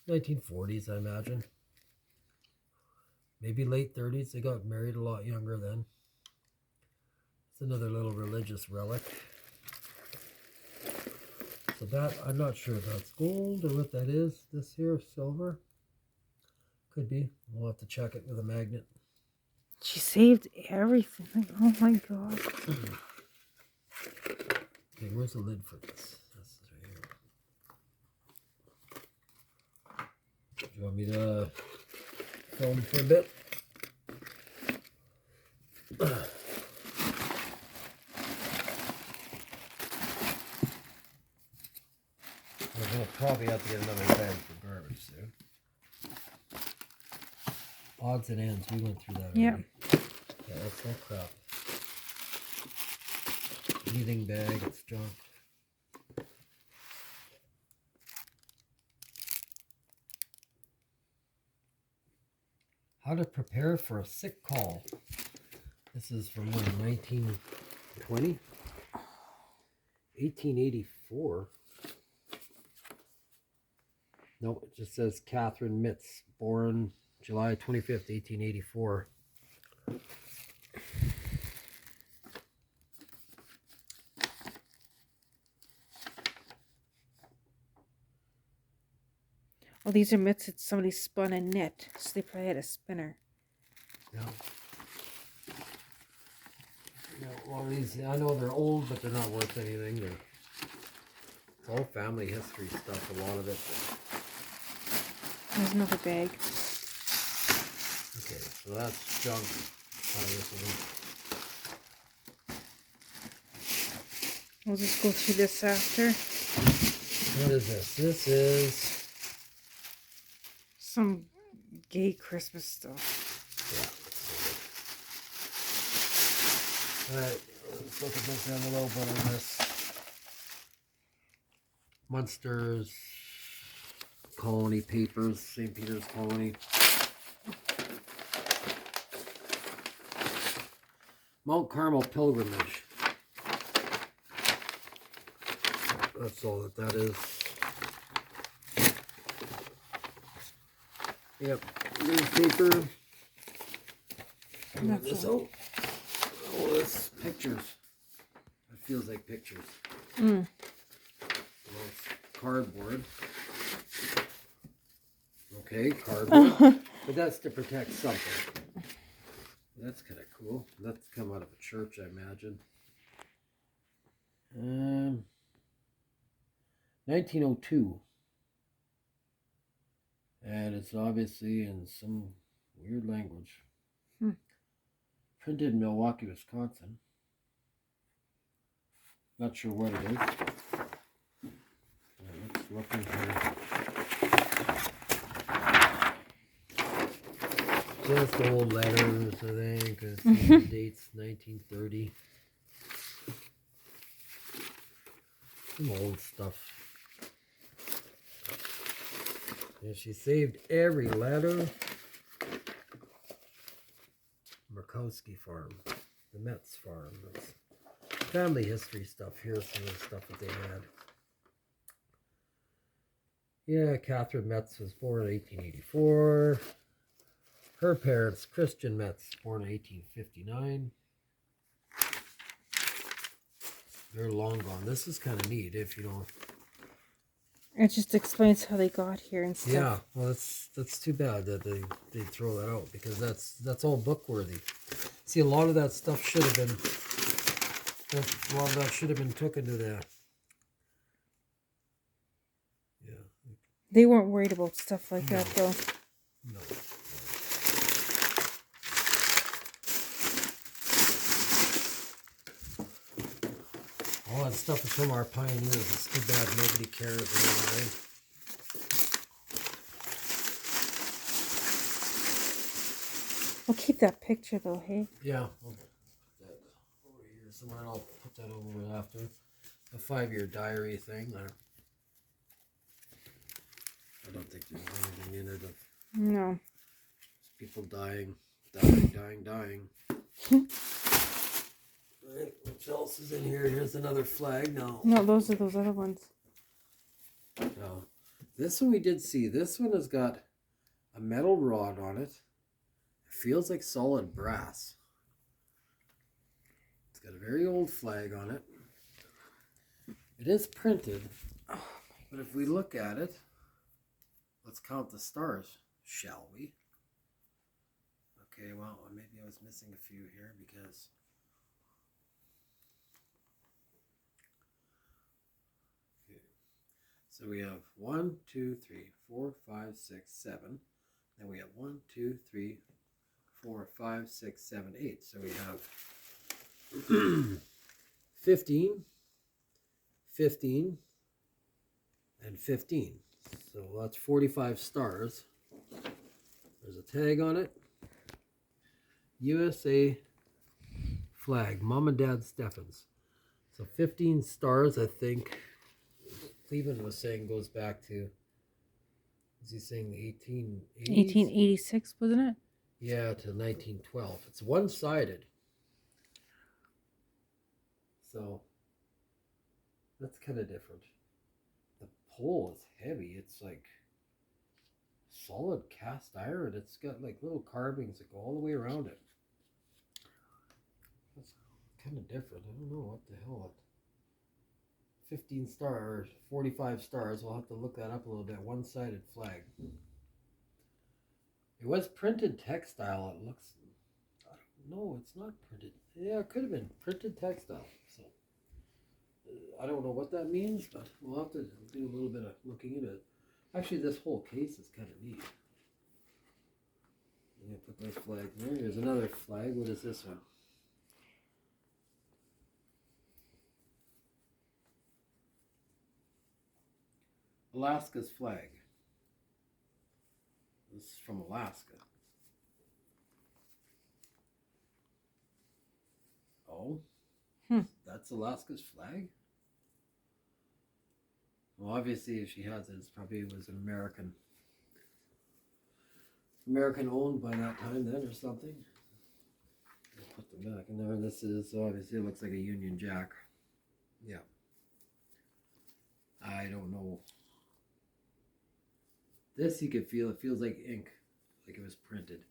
1940s, I imagine. Maybe late 30s. They got married a lot younger then. It's another little religious relic. So that, I'm not sure if that's gold or what that is. This here, silver. Could be. We'll have to check it with a magnet. She saved everything. Oh my god. Okay, where's the lid for this? This is right here. Do you want me to film for a bit? We'll probably have to get another bag for garbage soon. Odds and ends, we went through that already. Yeah, that's all crap. Eating bag, it's junk. How to prepare for a sick call. This is from when, 1920? 1884. No, it just says Catherine Mitz, born July 25th, 1884. Oh, these are mitts that somebody spun and knit, so they probably had a spinner. Yeah. Yeah, well, these, I know they're old, but they're not worth anything. It's all family history stuff, a lot of it. There's another bag. Okay, so that's junk. We'll just go through this after. What is this? This is... Some gay Christmas stuff. Yeah. Alright, let's look at this envelope on this. Munster's Colony Papers, St. Peter's Colony. Mount Carmel Pilgrimage. That's all that is. Yep, newspaper. And this out. Oh, this pictures. It feels like pictures. Well, it's cardboard. Okay, cardboard. But that's to protect something. That's kind of cool. That's come out of a church, I imagine. 1902. And it's obviously in some weird language. Printed in Milwaukee, Wisconsin. Not sure what it is. Let's look in here. Just old letters, I think. The date's 1930. Some old stuff. Yeah, she saved every letter. Murkowski Farm, the Metz Farm. That's family history stuff. Here's some of the stuff that they had. Yeah, Catherine Metz was born in 1884. Her parents, Christian Metz, born in 1859. They're long gone. This is kind of neat if you don't... It just explains how they got here and stuff. Yeah, well, that's too bad that they throw that out, because that's all book worthy. See, a lot of that stuff should have been... A lot of that should have been took into the... Yeah. They weren't worried about stuff like that, though. No. All that stuff is from our pioneers. It's too bad nobody cares anyway. We'll keep that picture, though, hey? Yeah, I'll put that over here somewhere, and I'll put that over after. A 5-year diary thing. I don't think there's anything in it of No. people dying. Right, what else is in here? Here's another flag. No. No, those are those other ones. No. This one we did see. This one has got a metal rod on it. It feels like solid brass. It's got a very old flag on it. It is printed. But if we look at it, let's count the stars, shall we? Okay, well, maybe I was missing a few here because... So we have 1, 2, 3, 4, 5, 6, 7. Then we have 1, 2, 3, 4, 5, 6, 7, 8. So we have 15, 15, and 15. So that's 45 stars. There's a tag on it. USA flag, Mom and Dad Steffens. So 15 stars, I think. Cleveland was saying goes back to, is he saying the 1880s? 1886, wasn't it? Yeah, to 1912. It's one-sided. So that's kind of different. The pole is heavy. It's like solid cast iron. It's got like little carvings that go all the way around it. That's kind of different. I don't know what the hell. 15 stars, 45 stars. We'll have to look that up a little bit. One-sided flag. It was printed textile. It looks. No, it's not printed. Yeah, it could have been printed textile. So I don't know what that means, but we'll have to do a little bit of looking into it. Actually, this whole case is kind of neat. I'm gonna put those flags there. Here's another flag. What is this one? Alaska's flag. This is from Alaska. Oh, that's Alaska's flag? Well, obviously, if she has it, it's probably was an American owned by that time then or something. I'll put them back in there. This is obviously, it looks like a Union Jack. Yeah. I don't know. This you could feel, it feels like ink, like it was printed.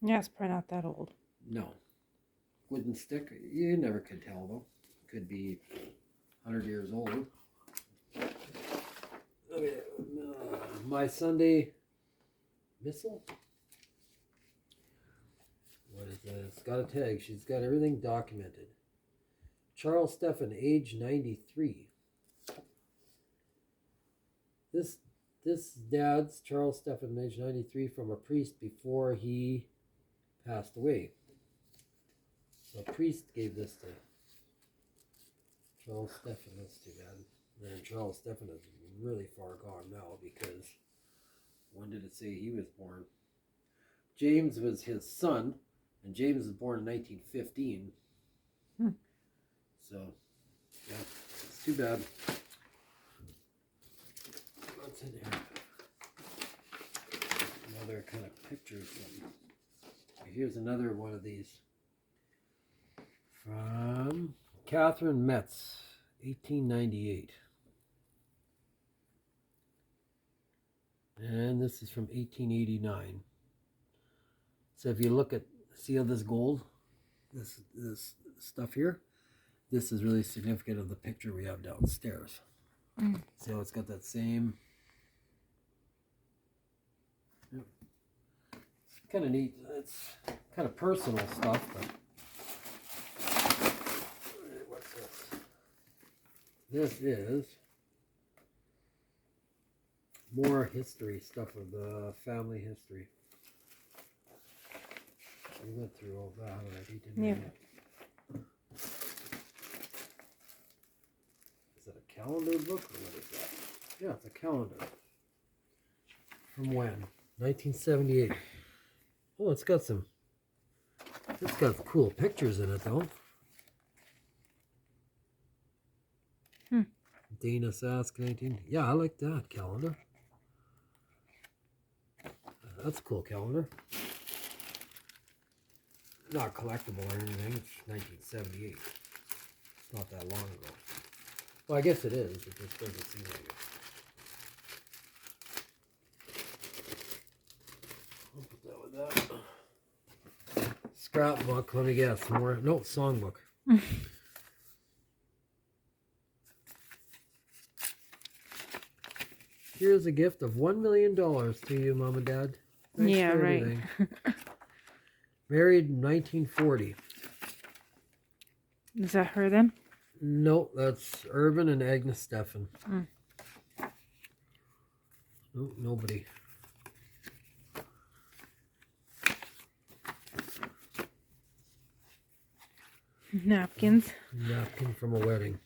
Yeah, it's probably not that old. No. Wooden stick, you never could tell though. Could be 100 years old. Okay, My Sunday Missile? What is that? It's got a tag. She's got everything documented. Charles Steffen, age 93. This dad's Charles Steffen, age 93, from a priest before he passed away. So a priest gave this to Charles Steffen. That's too bad. And Charles Steffen is really far gone now, because when did it say he was born? James was his son, and James was born in 1915. So, yeah, it's too bad. What's in here? Another kind of picture of something. Here's another one of these. From Catherine Metz, 1898. And this is from 1889. So if you look at, see all this gold? This stuff here? This is really significant of the picture we have downstairs. See how it's got that same... Yep. It's kind of neat. It's kind of personal stuff, but... What's this? This is more history stuff of the family history. We went through all that already, didn't we? Is that a calendar book or what is that? Yeah, it's a calendar. From when? 1978. Oh, it's got cool pictures in it though. Dana Sask, 19. Yeah, I like that calendar. That's a cool calendar. Not collectible or anything. It's 1978. It's not that long ago. Well, I guess it is. It just doesn't seem like it. I'll put that with that. Scrapbook. Let me guess. More. No, songbook. Here's a gift of $1 million to you, Mom and Dad. Thanks yeah, for right. everything. Married in 1940. Is that her then? No, that's Irvin and Agnes Steffen. No, nobody. Napkins. Napkin from a wedding.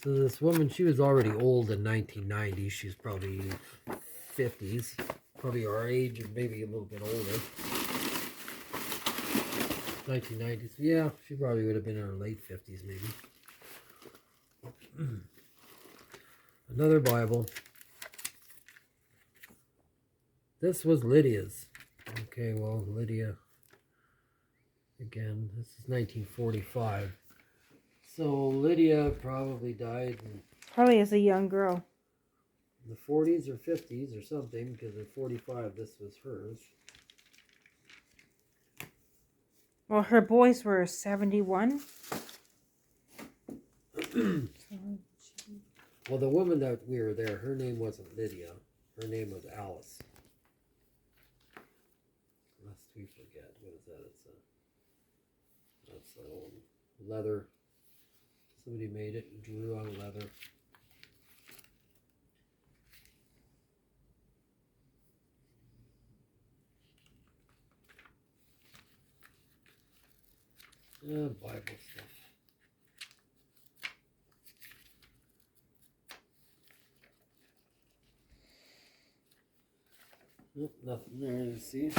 So this woman, she was already old in 1990. She's probably 50s. Probably our age or maybe a little bit older. 1990s. Yeah, she probably would have been in her late 50s, maybe. Another Bible. This was Lydia's. Okay, well, Lydia, again, this is 1945. So Lydia probably died in Probably as a young girl. the 40s or 50s or something, because in 45 this was hers. Well, her boys were 71. Well, the woman that we were there, her name wasn't Lydia. Her name was Alice. Lest we forget. What is that? That's an old leather. Somebody made it and drew on leather. Bible stuff. Nope, nothing there to see.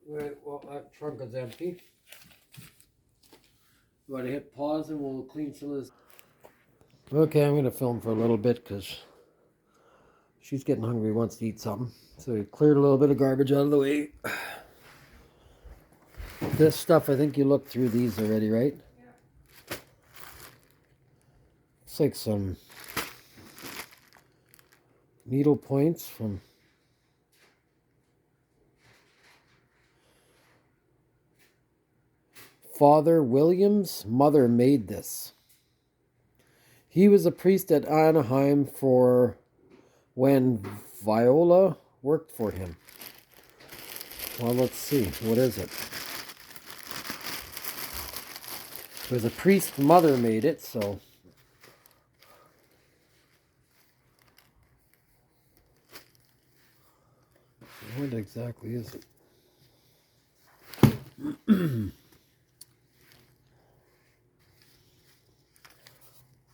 Right, well, that trunk is empty. You want to hit pause and we'll clean some of this. Okay, I'm going to film for a little bit because she's getting hungry, wants to eat something. So we cleared a little bit of garbage out of the way. This stuff, I think you looked through these already, right? Yeah. It's like some needle points from Father William's mother made this. He was a priest at Anaheim for when Viola worked for him. Well, let's see. What is it? It was a priest's mother made it, so... What exactly is it?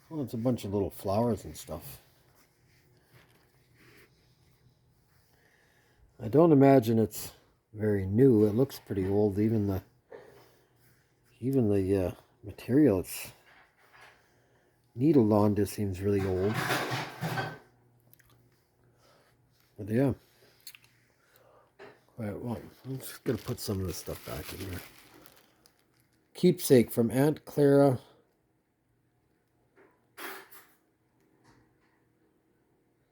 Well, it's a bunch of little flowers and stuff. I don't imagine it's very new. It looks pretty old. Even the material it's needled on just seems really old. But yeah. All right, well, I'm just gonna put some of this stuff back in here. Keepsake from Aunt Clara.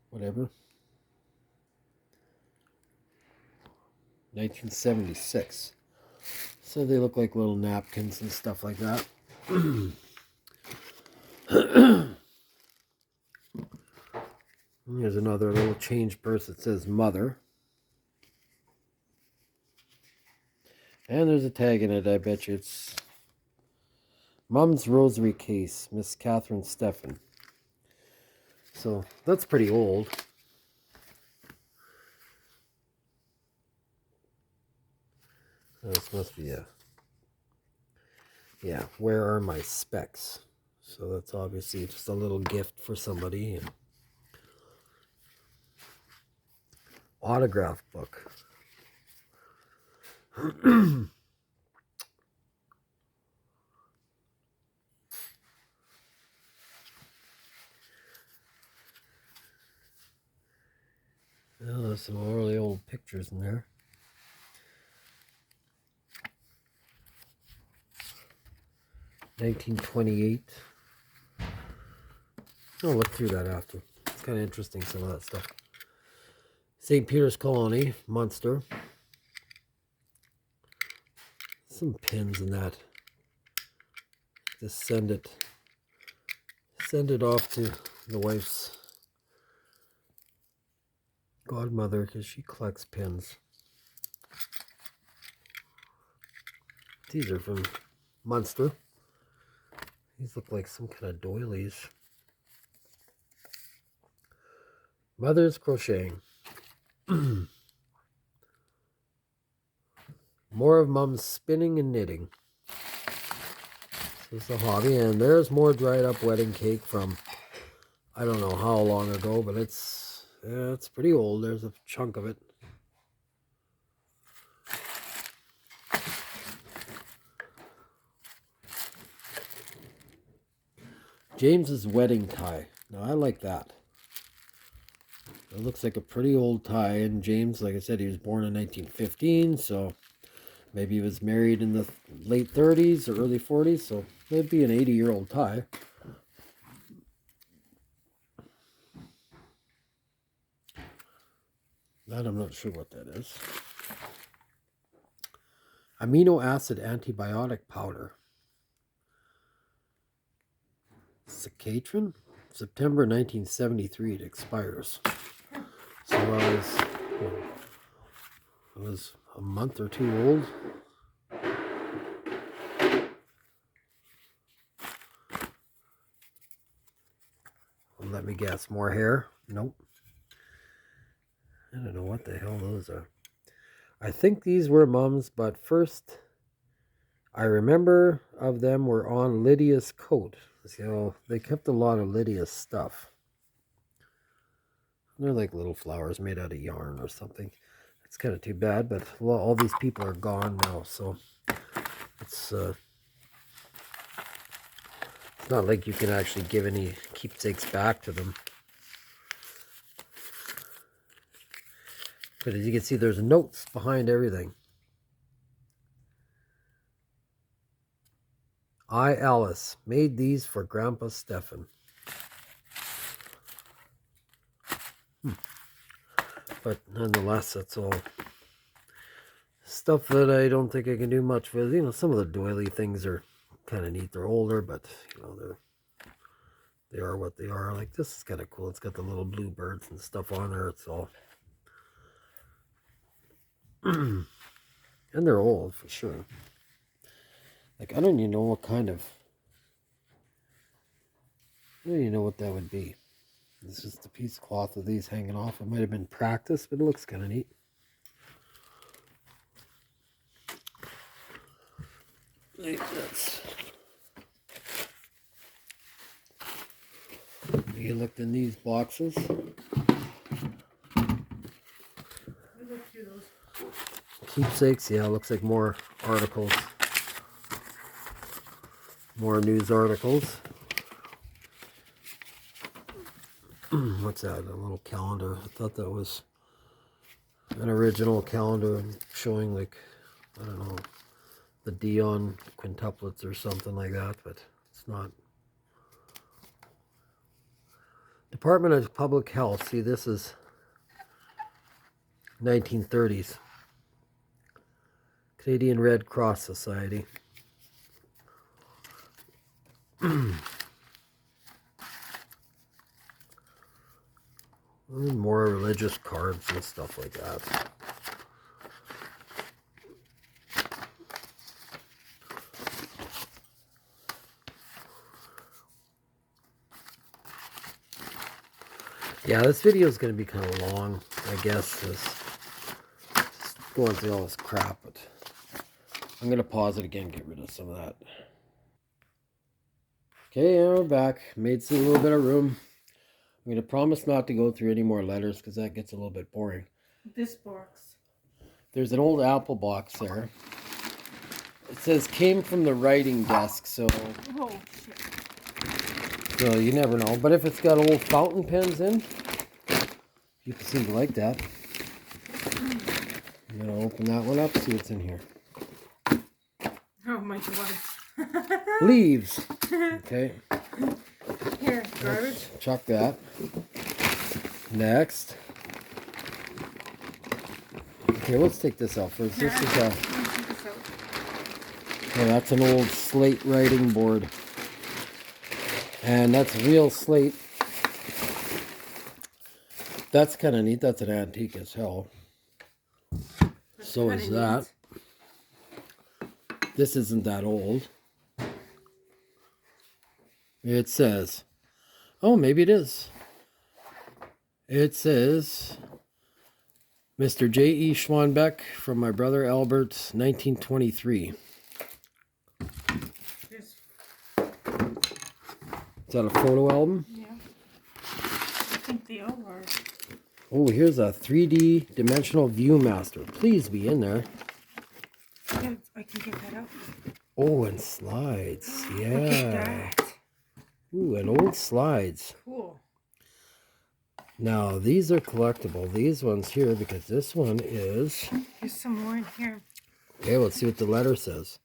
Whatever. 1976. So they look like little napkins and stuff like that. Here's another little change purse that says Mother. And there's a tag in it, I bet you it's Mom's Rosary Case, Miss Catherine Steffen. So that's pretty old. This must be yeah, where are my specs? So that's obviously just a little gift for somebody. And autograph book. Well, there's some really old pictures in there. $1928. I'll look through that after. It's kind of interesting, some of that stuff. St. Peter's Colony, Munster. Some pins in that. Just send it off to the wife's godmother because she collects pins. These are from Munster. These look like some kind of doilies. Mother's crocheting. More of Mom's spinning and knitting. This is the hobby, and there's more dried up wedding cake from I don't know how long ago, but it's pretty old. There's a chunk of it. James's wedding tie. Now I like that. It looks like a pretty old tie. And James, like I said, he was born in 1915, so maybe he was married in the late 30s or early 40s, so it'd be an 80-year-old tie. That I'm not sure what that is. Amino acid antibiotic powder. Cicatrine? September 1973 it expires. So it was a month or two old. Well, let me guess, more hair? Nope. I don't know what the hell those are. I think these were Mom's, but first I remember of them were on Lydia's coat. So they kept a lot of Lydia's stuff. They're like little flowers made out of yarn or something. It's kind of too bad, but all these people are gone now, so it's not like you can actually give any keepsakes back to them. But as you can see, there's notes behind everything. I, Alice, made these for Grandpa Stefan. But nonetheless, that's all stuff that I don't think I can do much with. You know, some of the doily things are kind of neat. They're older, but you know, they are what they are. Like this is kind of cool. It's got the little bluebirds and stuff on there. It's all and they're old for sure. Like I don't even know what kind of. I don't even know what that would be. It's just a piece of cloth with these hanging off. It might have been practice, but it looks kind of neat. Like this. You looked in these boxes. Keepsakes, yeah, looks like more articles. More news articles. What's that? A little calendar. I thought that was an original calendar showing like, I don't know, the Dion quintuplets or something like that, but it's not. Department of Public Health. See, this is 1930s. Canadian Red Cross Society. More religious cards and stuff like that. Yeah, this video is going to be kind of long, I guess, just going through all this crap, but I'm going to pause it again, get rid of some of that. Okay, and we're back. Made a little bit of room. I'm going to promise not to go through any more letters because that gets a little bit boring. This box. There's an old Apple box there. It says came from the writing desk, so... Oh, shit. So you never know. But if it's got old fountain pens in, you can seem to like that. I'm going to open that one up, see what's in here. Oh my God. Leaves. Okay. Here, garbage. Chuck that. Next. Okay, let's take this out first. This is a... Oh, that's an old slate writing board. And that's real slate. That's kind of neat. That's an antique as hell. So is that. This isn't that old. It says, oh, maybe it is. It says, Mr. J.E. Schwanbeck from my brother Albert, 1923. Is that a photo album? Yeah. I think they all are. Oh, here's a 3D dimensional Viewmaster. Please be in there. Yeah, I can get that out. Oh, and slides. Yeah. Look at that. Ooh, and old slides. Cool. Now, these are collectible. These ones here, because this one is... There's some more in here. Okay, let's see what the letter says.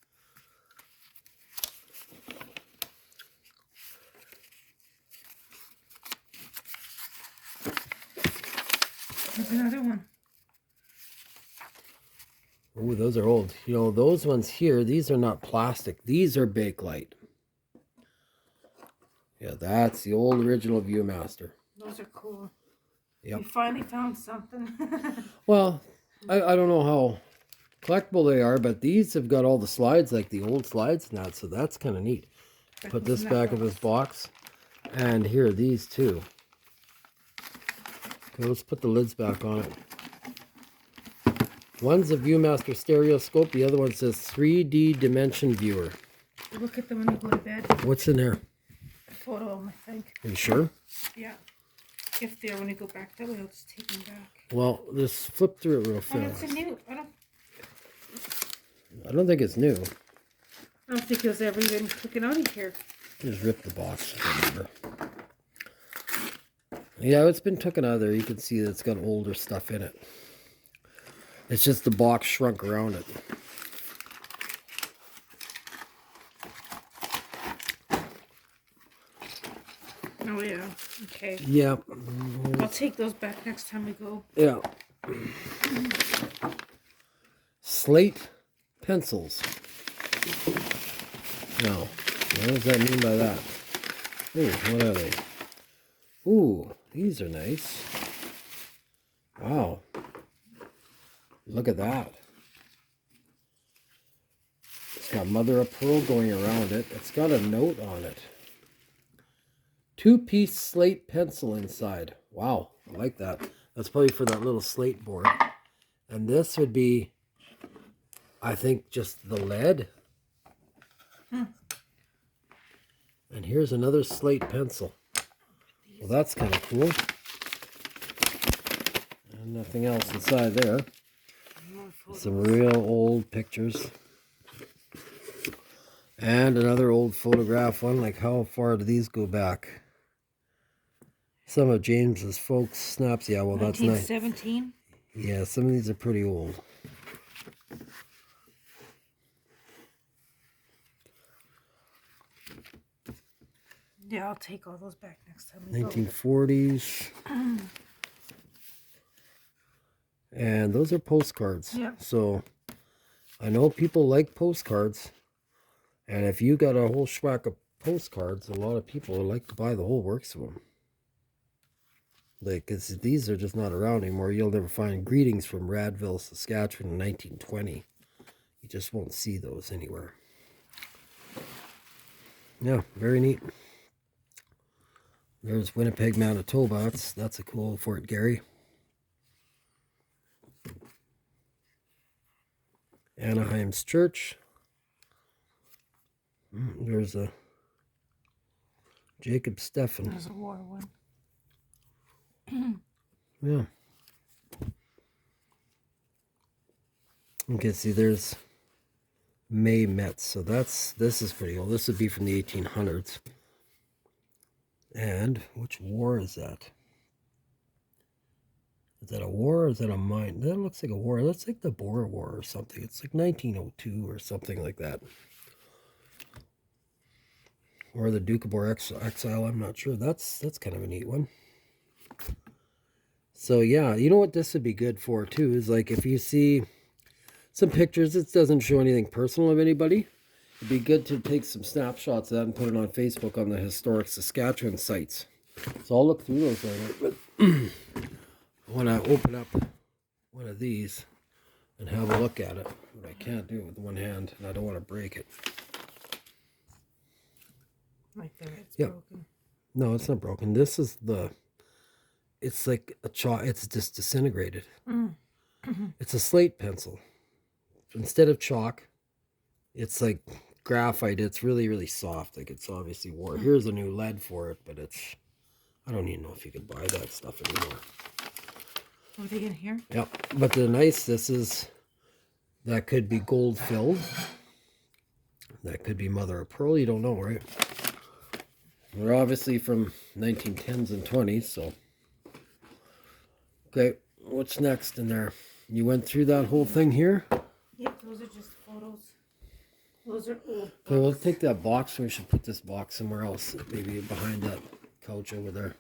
There's another one. Oh, those are old. You know, those ones here, these are not plastic. These are Bakelite. Yeah, that's the old original Viewmaster. Those are cool. Yep. We finally found something. Well, I don't know how collectible they are, but these have got all the slides, like the old slides and that, so that's kind of neat. Put this back in this box. And here, these two. Okay, let's put the lids back on it. One's a Viewmaster stereoscope, the other one says 3D dimension viewer. Look at them when you go to bed. What's in there? A photo of them, I think. Are you sure? Yeah. If they're when you go back that way, I'll just take them back. Well, just flip through it real fast. Oh, it's a new. I don't think it's new. I don't think it was ever even taken out of here. Just rip the box. I remember. Yeah, it's been taken out of there. You can see that it's got older stuff in it. It's just the box shrunk around it. Oh, yeah. Okay. Yeah. I'll take those back next time we go. Yeah. Slate pencils. Now, what does that mean by that? Ooh, what are they? Ooh, these are nice. Wow. Look at that. It's got mother of pearl going around it. It's got a note on it. 2-piece slate pencil inside. Wow, I like that. That's probably for that little slate board. And this would be, I think, just the lead. And here's another slate pencil. Well, that's kind of cool. And nothing else inside there. Some real old pictures. And another old photograph one. Like, how far do these go back? Some of James's folks snaps. Yeah, well, that's nice. 1917? Yeah, some of these are pretty old. Yeah, I'll take all those back next time we go. 1940s. And those are postcards. Yeah. So I know people like postcards. And if you got a whole schwack of postcards, a lot of people would like to buy the whole works of them. Like, 'cause these are just not around anymore. You'll never find greetings from Radville, Saskatchewan in 1920. You just won't see those anywhere. Yeah, very neat. There's Winnipeg, Manitoba. That's a cool Fort Garry. Anaheim's church. There's a Jacob Steffen. There's a war one. Yeah. Okay, see, there's May Metz. So this is pretty old. This would be from the 1800s. And which war is that? Is that a war or is that a mine? That looks like a war. That's like the Boer War or something. It's like 1902 or something like that. Or the Duke of Boer exile. I'm not sure. That's kind of a neat one. So yeah, you know what this would be good for too is like if you see some pictures, it doesn't show anything personal of anybody. It'd be good to take some snapshots of that and put it on Facebook on the historic Saskatchewan sites. So I'll look through those later. But I want to open up one of these and have a look at it. But I can't do it with one hand, and I don't want to break it. Right there, it's Yep. broken. No, it's not broken. This is it's like a chalk. It's just disintegrated. It's a slate pencil. Instead of chalk, it's like graphite. It's really, really soft. Like it's obviously war. Here's a new lead for it, but it's, I don't even know if you could buy that stuff anymore. Are they in here? Yep. But that could be gold filled. That could be mother of pearl. You don't know, right? They're obviously from 1910s and 20s, so. Okay, what's next in there? You went through that whole thing here? Yep, those are just photos. Those are old books. Okay, we'll take that box. We should put this box somewhere else. Maybe behind that couch over there.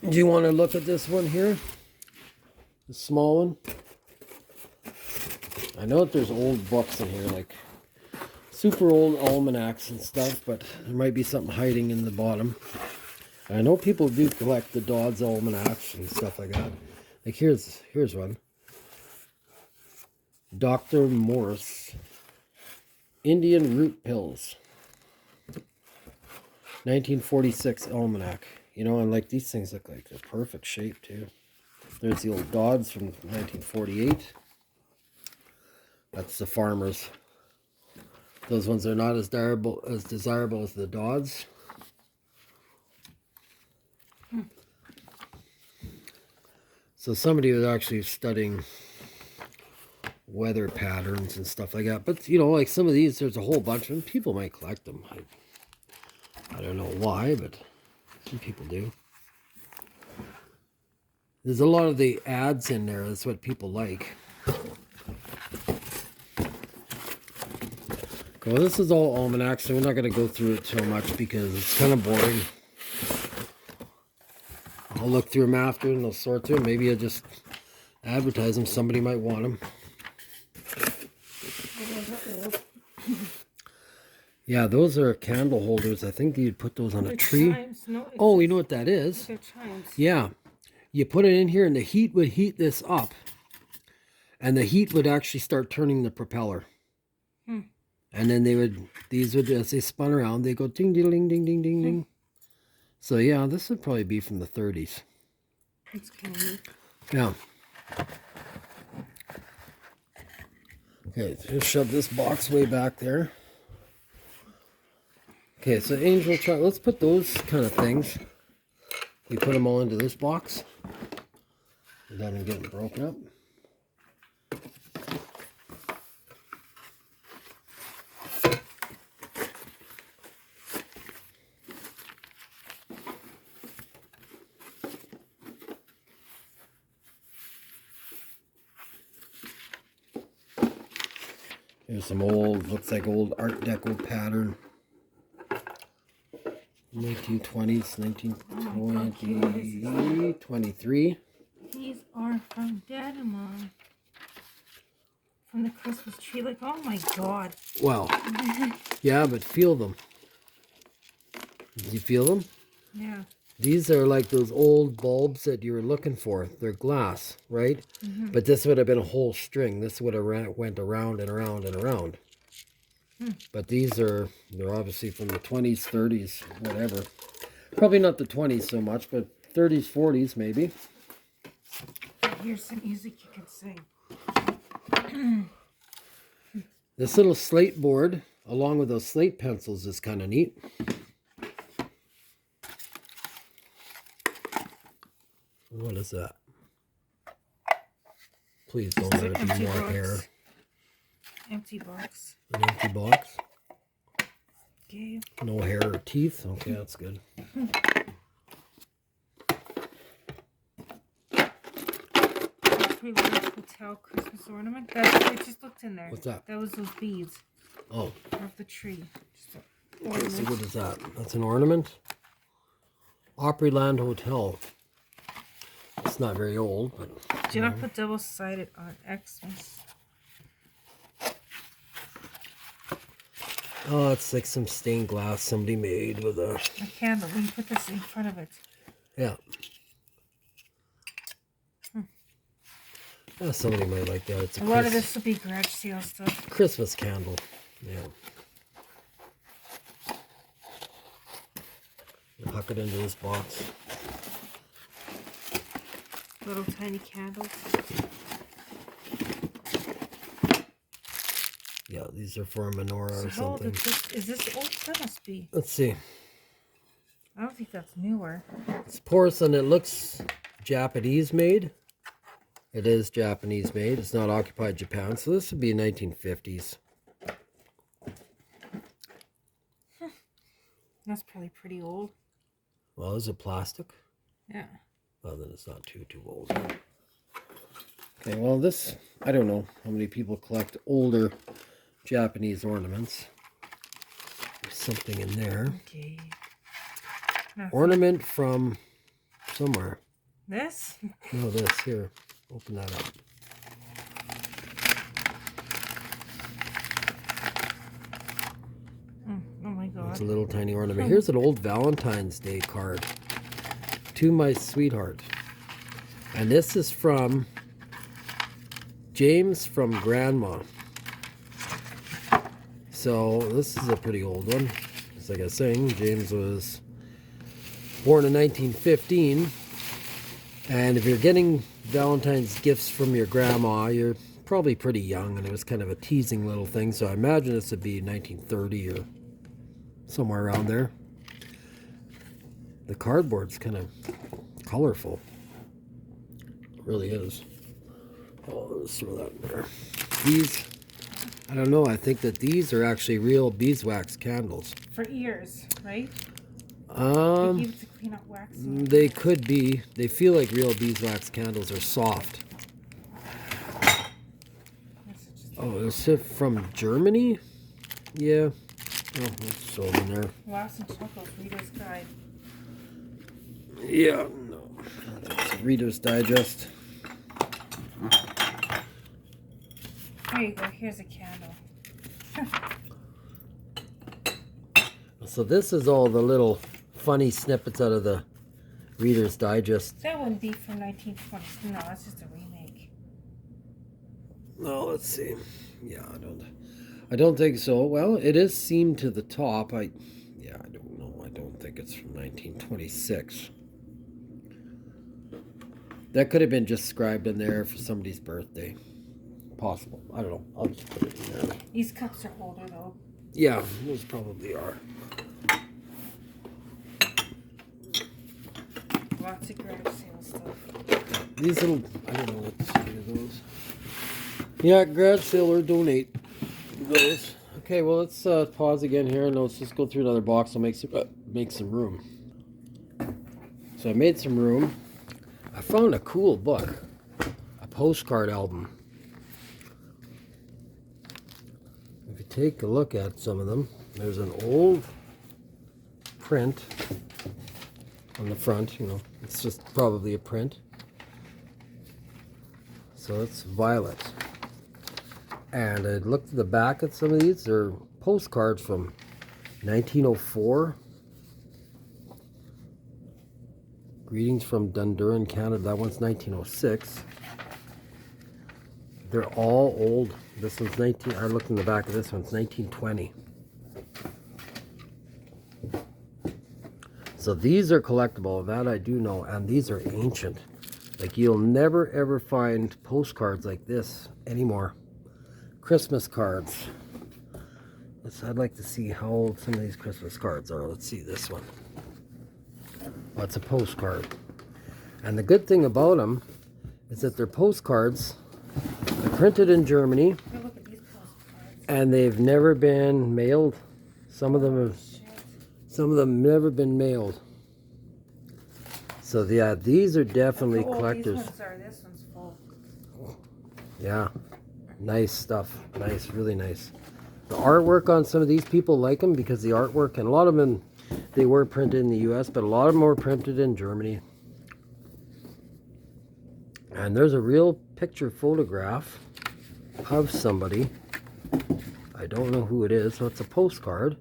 Do you want to look at this one here? The small one? I know that there's old books in here, like super old almanacs and stuff, but there might be something hiding in the bottom. I know people do collect the Dodds almanacs and stuff like that. Like here's one. Dr. Morse Indian Root Pills. 1946 almanac. You know, and like these things look like they're perfect shape too. There's the old Dodds from 1948. That's the farmers. Those ones are not as desirable as the Dodds. So somebody was actually studying weather patterns and stuff like that. But, you know, like some of these, there's a whole bunch of them. People might collect them. I don't know why, but some people do. There's a lot of the ads in there. That's what people like. Well, this is all almanacs, so we're not going to go through it too much because it's kind of boring. I'll look through them after and I'll sort through them. Maybe I'll just advertise them. Somebody might want them. Yeah, those are candle holders. I think you'd put those on a tree. Chimes. No, Oh, you know what that is? they're chimes. Yeah. You put it in here and the heat would heat this up. And the heat would actually start turning the propeller. And then these would, as they spun around, they go ding, ding, ding, ding, ding, ding, ding. So yeah, this would probably be from the 30s. It's candy. Yeah. Okay, so just shove this box way back there. Okay, so angel child, let's put those kind of things. We put them all into this box without them getting broken up. Here's some old, looks like old Art Deco pattern. 1920s, 1920, 23. These are from Dad and Mom. From the Christmas tree. Like, oh my God. Wow. Yeah, but feel them. Did you feel them? Yeah. These are like those old bulbs that you were looking for. They're glass, right? But this would have been a whole string. This would have went around and around and around. But they're obviously from the 20s, 30s, whatever. Probably not the 20s so much, but 30s, 40s maybe. Here's some music you can sing. This little slate board, along with those slate pencils, is kind of neat. What is that? Please don't let it be more hair. Empty box. An empty box. Okay. No hair or teeth. Okay, that's good. Hotel Christmas ornament. That's we just looked in there. What's that? That was those beads. Oh. Off the tree. Just Okay, so what is that? That's an ornament? Opryland Hotel. It's not very old, but... Do not put double-sided on Xmas. Oh, it's like some stained glass somebody made with a candle. We can put this in front of it. Yeah. Yeah, somebody might like that. It's a lot of this will be garage sale stuff. Christmas candle. Yeah. We'll huck it into this box. Little tiny candles. Yeah, these are for a menorah or something. Is this old? That must be. Let's see. I don't think that's newer. It's porcelain. It looks Japanese made. It is Japanese made. It's not occupied Japan, so this would be 1950s. That's probably pretty old. Well, is it plastic? Yeah. Well, then it's not too old. Okay, well this, I don't know how many people collect older Japanese ornaments. There's something in there. Okay. Nothing. Ornament from somewhere. This? No, this. Here. Open that up. Oh my God. It's a little tiny ornament. Here's an old Valentine's Day card. To my sweetheart. And this is from James from Grandma. So this is a pretty old one. Just like I was saying, James was born in 1915. And if you're getting Valentine's gifts from your grandma, you're probably pretty young, and it was kind of a teasing little thing. So I imagine this would be 1930 or somewhere around there. The cardboard's kind of colorful. It really is. Oh, let's throw that in there. These, I don't know, I think that these are actually real beeswax candles. For ears, right? They give it to clean up wax. They could be. They feel like real beeswax candles are soft. Oh, is it from Germany? Yeah. Oh, it's sold in there. Wax and Chuckles, Reader's Guide. Yeah, no. It's Reader's Digest. There you go. Here's a candle. So this is all the little funny snippets out of the Reader's Digest. That wouldn't be from 1920. No, that's just a remake. No, let's see. Yeah, I don't think so. Well, it is seamed to the top. I don't know. I don't think it's from 1926. That could have been just scribed in there for somebody's birthday. Possible. I don't know. I'll just put it in there. These cups are older though. Yeah, those probably are. Lots of garage sale stuff. These little, I don't know what to say to those. Yeah, garage sale or donate those. Okay, well let's pause again here and let's just go through another box. I'll make some room. So I made some room. I found a cool book, a postcard album. If you take a look at some of them, there's an old print on the front. You know, it's just probably a print. So it's violet. And I looked at the back at some of these. They're postcards from 1904. Greetings from Dundurn, Canada. That one's 1906. They're all old. This one's I looked in the back of this one's 1920. So these are collectible. That I do know. And these are ancient. Like you'll never ever find postcards like this anymore. Christmas cards. I'd like to see how old some of these Christmas cards are. Let's see this one. Well, it's a postcard. And the good thing about them is that they're postcards. They're printed in Germany. Look at these postcards. And they've never been mailed. Some of them never been mailed. So yeah, these are definitely collectors. These ones are. This one's full. Yeah. Nice stuff. Nice, really nice. The artwork on some of these people like them because the artwork, and a lot of them, they were printed in the US, but a lot of them were printed in Germany. And there's a real picture photograph of somebody. I don't know who it is, so it's a postcard.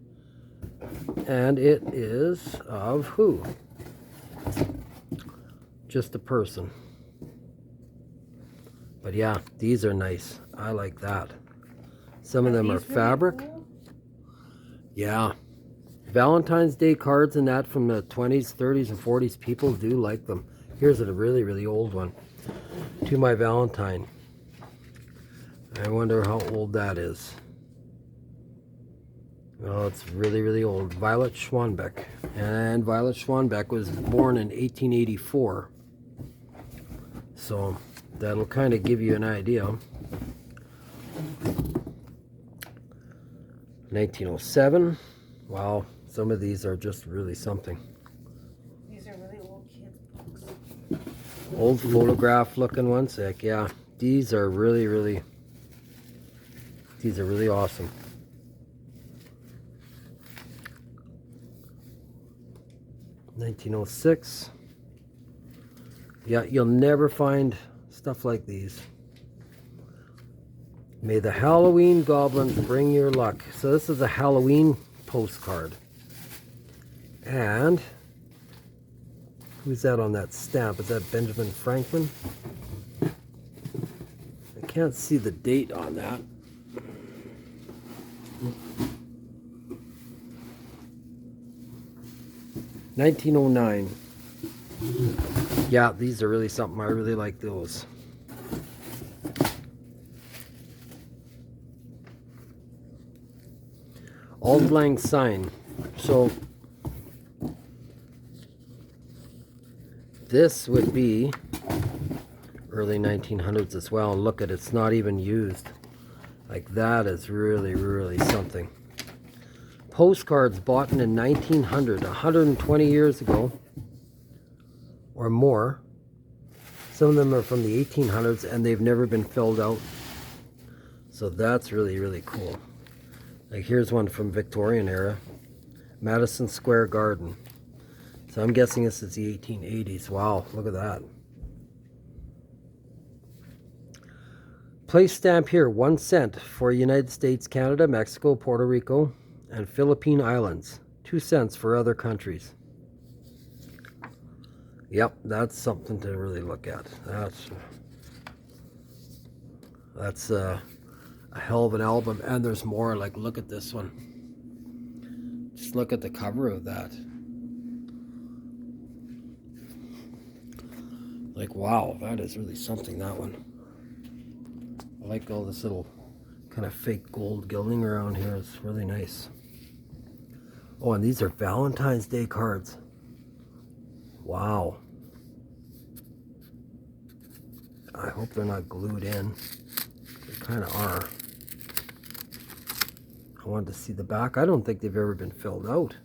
And it is of who? Just a person. But yeah, these are nice. I like that. Some of them are fabric. Cool? Yeah. Valentine's Day cards and that from the 20s, 30s, and 40s. People do like them. Here's a really, really old one. To my Valentine. I wonder how old that is. Well, it's really, really old. Violet Schwanbeck. And Violet Schwanbeck was born in 1884. So that'll kind of give you an idea. 1907. Wow, Some of these are just really something. These are really old kids' books. Old photograph looking ones. Heck yeah. These are really awesome. (1906). Yeah, you'll never find stuff like these. May the Halloween goblins bring your luck. So this is a Halloween postcard. And who's that on that stamp? Is that Benjamin Franklin? I can't see the date on that. (1909). Yeah, these are really something. I really like those. Auld Lang Syne. So this would be early 1900s as well. And look at it, it's not even used. Like that is really something. Postcards bought in 1900, 120 years ago or more. Some of them are from the 1800s and they've never been filled out. So that's really cool. Like here's one from Victorian era. Madison Square Garden. So I'm guessing this is the 1880s. Wow, look at that. Place stamp here, 1 cent for United States, Canada, Mexico, Puerto Rico, and Philippine Islands. 2 cents for other countries. Yep, that's something to really look at. That's a hell of an album. And there's more. Like, look at this one. Just look at the cover of that. Like, wow, that is really something, that one. I like all this little kind of fake gold gilding around here. It's really nice. Oh, and these are Valentine's Day cards. Wow. I hope they're not glued in. They kind of are. I wanted to see the back. I don't think they've ever been filled out.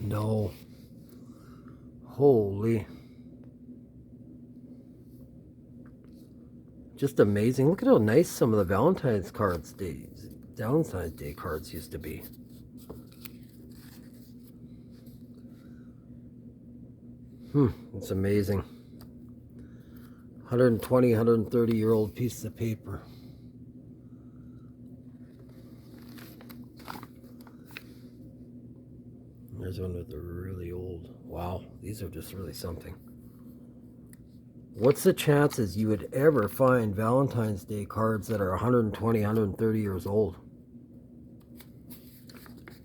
No. Holy. Just amazing. Look at how nice some of the Valentine's Day cards used to be. It's amazing. 120, 130-year-old piece of paper. There's one with the really old. Wow, these are just really something. What's the chances you would ever find Valentine's Day cards that are 120, 130 years old?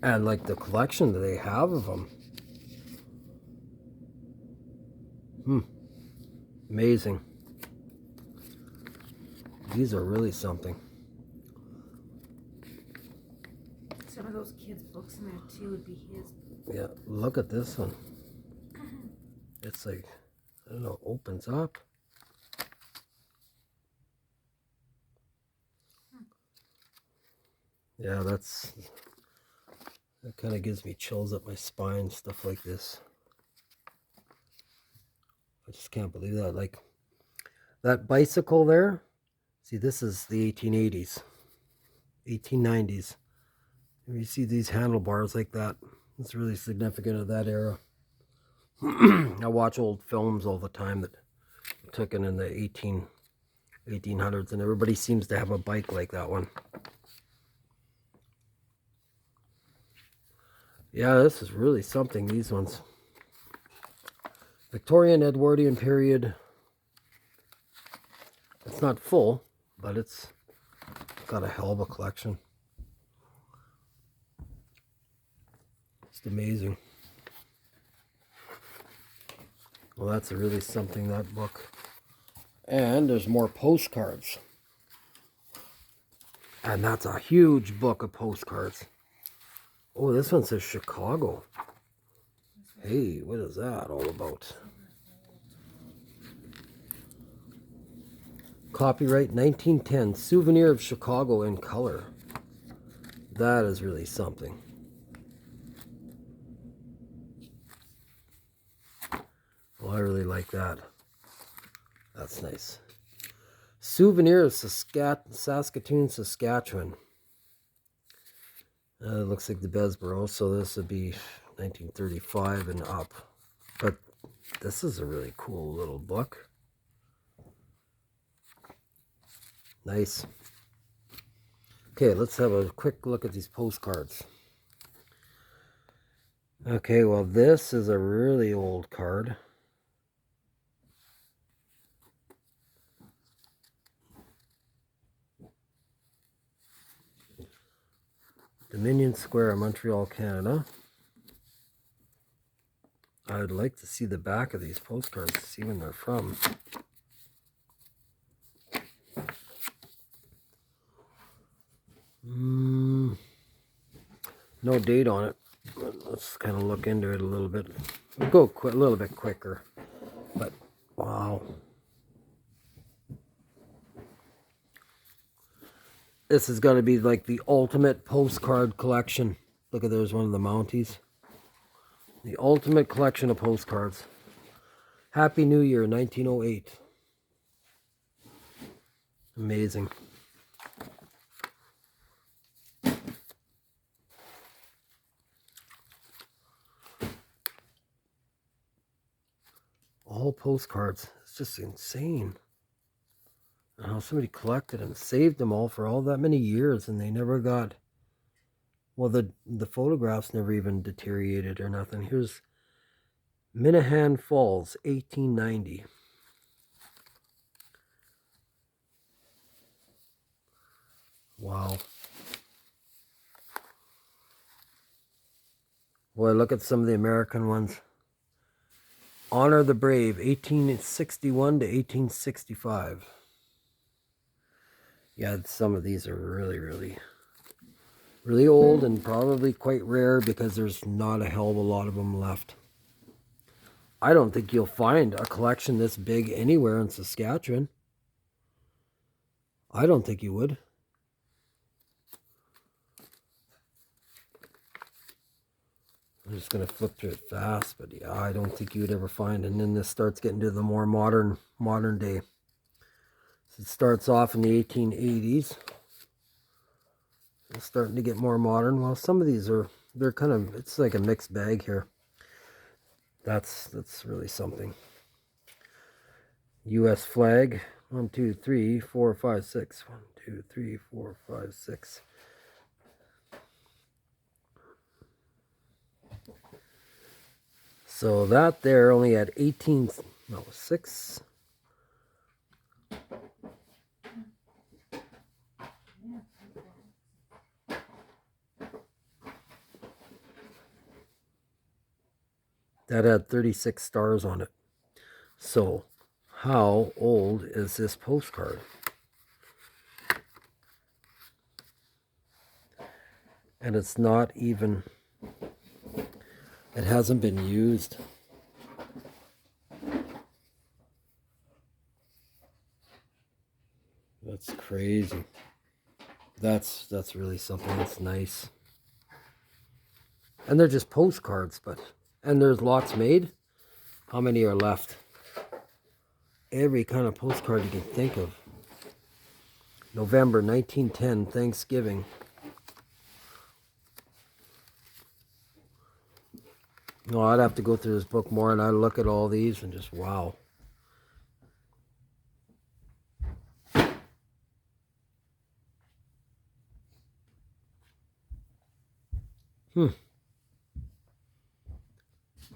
And like the collection that they have of them. Amazing. These are really something. Some of those kids' books in there too would be his. Yeah, look at this one. It's like, I don't know, opens up. Yeah, that kind of gives me chills up my spine, stuff like this. I just can't believe that. Like, that bicycle there, see, this is the 1880s, 1890s. And you see these handlebars like that. It's really significant of that era. I watch old films all the time that were taken in the 1800s, and everybody seems to have a bike like that one. Yeah, this is really something, these ones. Victorian, Edwardian period. It's not full, but it's got a hell of a collection. Just amazing. Well, that's really something, that book. And there's more postcards. And that's a huge book of postcards. Oh, this one says Chicago. Hey, what is that all about? Copyright 1910, Souvenir of Chicago in color. That is really something. Well, I really like that. That's nice. Souvenir of Saskatoon, Saskatchewan. It looks like the Besborough, so this would be 1935 and up. But this is a really cool little book. Nice. Okay, let's have a quick look at these postcards. Okay, well, this is a really old card. Dominion Square, Montreal, Canada. I would like to see the back of these postcards to see when they're from. No date on it. Let's kind of look into it a little bit. We'll go a little bit quicker. But, wow. This is going to be like the ultimate postcard collection. Look at there's one of the Mounties. The ultimate collection of postcards. Happy New Year, 1908. Amazing. All postcards. It's just insane. How somebody collected and saved them all for all that many years, and they never got... Well, the photographs never even deteriorated or nothing. Here's Minahan Falls, 1890. Wow. Boy, look at some of the American ones. Honor the Brave, 1861 to 1865. Yeah, some of these are really, really old and probably quite rare because there's not a hell of a lot of them left. I don't think you'll find a collection this big anywhere in Saskatchewan. I don't think you would. I'm just going to flip through it fast, but yeah, I don't think you would ever find. And then this starts getting to the more modern day. So it starts off in the 1880s. It's starting to get more modern. Well, some of these are, they're kind of, it's like a mixed bag here. That's really something. U.S. flag. 1, 2, 3, 4, 5, 6. 1, 2, 3, 4, 5, 6. So that there only had 6. That had 36 stars on it. So how old is this postcard? And it's not even, it hasn't been used. That's crazy. That's really something. That's nice. And they're just postcards, but, and there's lots made. How many are left? Every kind of postcard you can think of. November 1910, Thanksgiving. No, I'd have to go through this book more and I'd look at all these and just wow.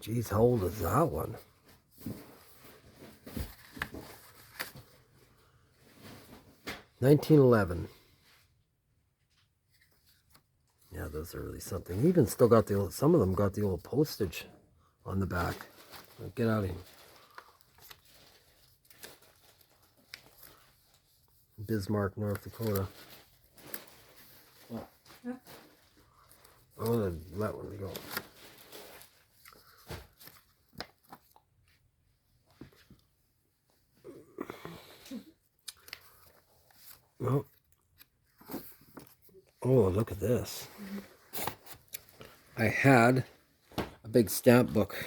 Geez, how old is that one? $1911. Yeah, those are really something. Even still got the old, some of them got the old postage on the back. Get out of here. Bismarck, North Dakota. I'm gonna let one go. Oh, look at this. I had a big stamp book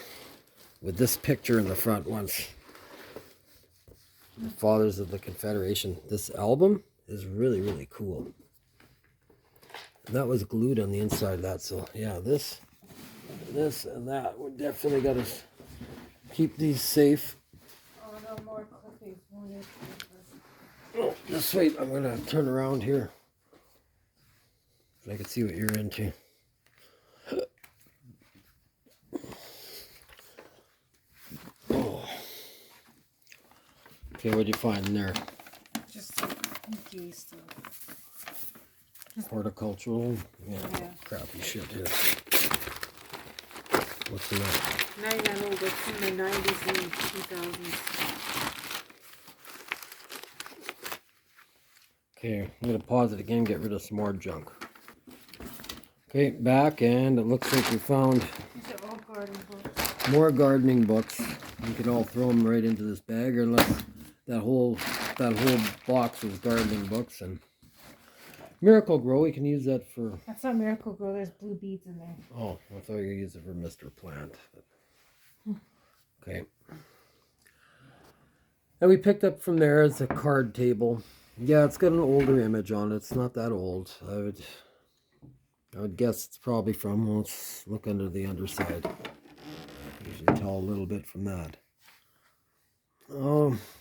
with this picture in the front once. The Fathers of the Confederation. This album is really, really cool. And that was glued on the inside of that. So yeah, this and that. We definitely got to keep these safe. Oh, no more clippings. Oh, just wait. I'm going to turn around here so I can see what you're into. Oh. Okay, what do you find in there? Just like geeky stuff. Horticultural? Yeah, Yeah. crappy shit here. What's in that? 99 old, it's in the 90s and 2000s. Okay, I'm going to pause it again, get rid of some more junk. Okay, back, and it looks like we found These are all garden books. more gardening books. You can all throw them right into this bag, unless that whole box was gardening books. And Miracle Grow, we can use that for... That's not Miracle Grow, there's blue beads in there. Oh, I thought you could use it for Mr. Plant. Okay. And we picked up from there is a card table. Yeah, it's got an older image on it. It's not that old. I would guess it's probably from, let's look under the underside. Usually tell a little bit from that.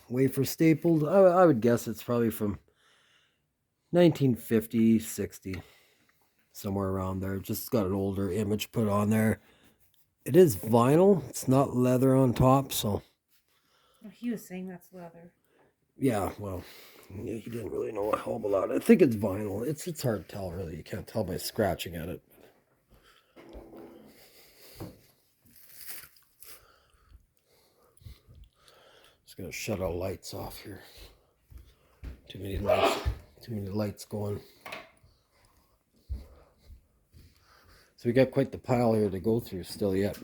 Wafer stapled. I would guess it's probably from 1950, 60. Somewhere around there. Just got an older image put on there. It is vinyl. It's not leather on top, so... Oh, he was saying that's leather. Yeah, well, yeah, he didn't really know a hell of a lot. I think it's vinyl. It's hard to tell, really. You can't tell by scratching at it. Just gonna shut all lights off here. Too many lights going. So we got quite the pile here to go through still yet.